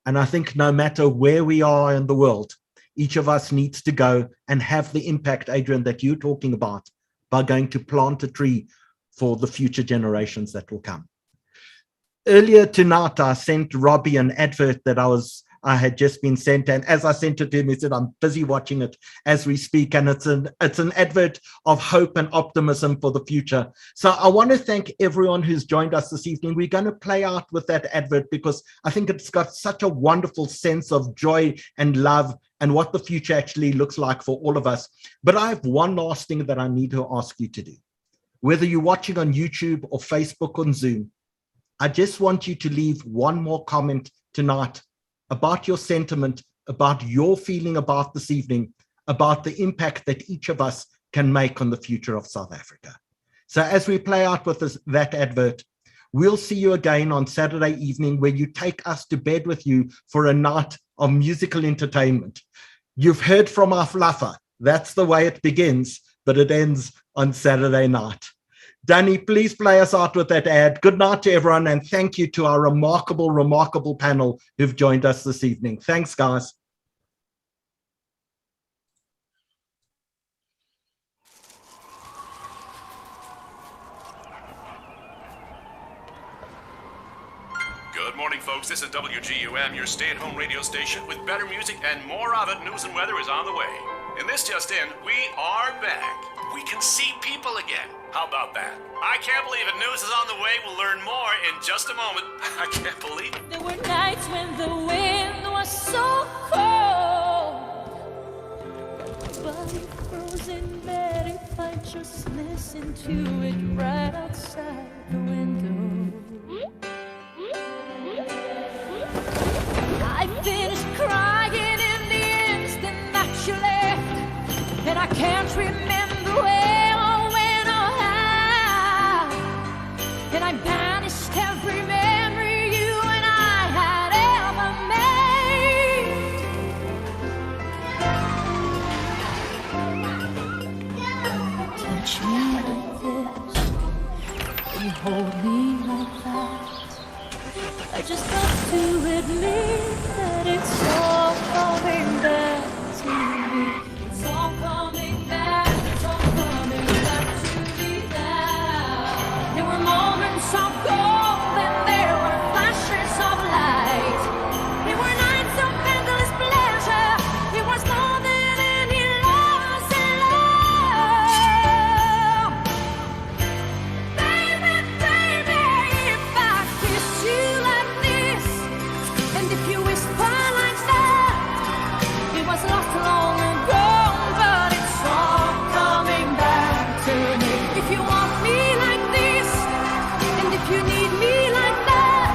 And I think no matter where we are in the world, each of us needs to go and have the impact, Adrian, that you're talking about by going to plant a tree for the future generations that will come. Earlier tonight, I sent Robbie an advert that I had just been sent, and as I sent it to him, he said, I'm busy watching it as we speak, and it's an advert of hope and optimism for the future. So I want to thank everyone who's joined us this evening. We're going to play out with that advert because I think it's got such a wonderful sense of joy and love and what the future actually looks like for all of us. But I have one last thing that I need to ask you to do. Whether you're watching on YouTube or Facebook or Zoom, I just want you to leave one more comment tonight about your sentiment, about your feeling about this evening, about the impact that each of us can make on the future of South Africa. So as we play out with that advert, we'll see you again on Saturday evening, where you take us to bed with you for a night of musical entertainment. You've heard from our fluffer. That's the way it begins, but it ends on Saturday night. Danny, please play us out with that ad. Good night to everyone, and thank you to our remarkable, remarkable panel who've joined us this evening. Thanks, guys. Good morning, folks. This is WGUM, your stay-at-home radio station with better music and more of it. News and weather is on the way. And this just in, we are back. We can see people again. How about that? I can't believe it. News is on the way. We'll learn more in just a moment. I can't believe it. There were nights when the wind was so cold, but it froze in bed if I just listened to it right outside the window. I finished crying in the instant that you left, and I can't remember where or when or how, and I banished every memory you and I had ever made. Touch me like this, and hold me like that. I just have to admit that it's all coming back to me. It's all coming back, it's all coming back to me now. There were moments of gold and there were flashes of light. There were nights of endless pleasure. It was more than any loss in love. Baby, baby, if I kiss you like this, and if you whisper like that, it was lost long ago, but it's all coming back to me. If you want me like this, and if you need me like that,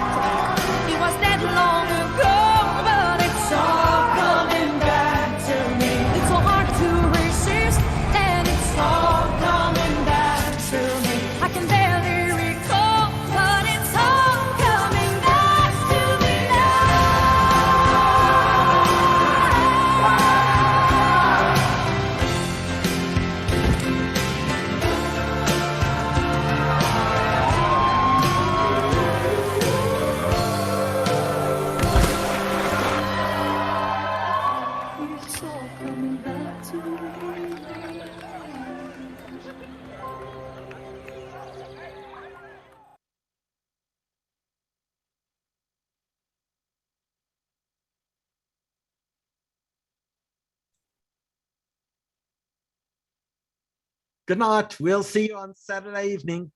it was dead long ago, but it's all coming back to me. It's so hard to resist, and it's all coming back to me. I can barely recall, but it's all coming back to me It's all coming back to me. Good night. We'll see you on Saturday evening.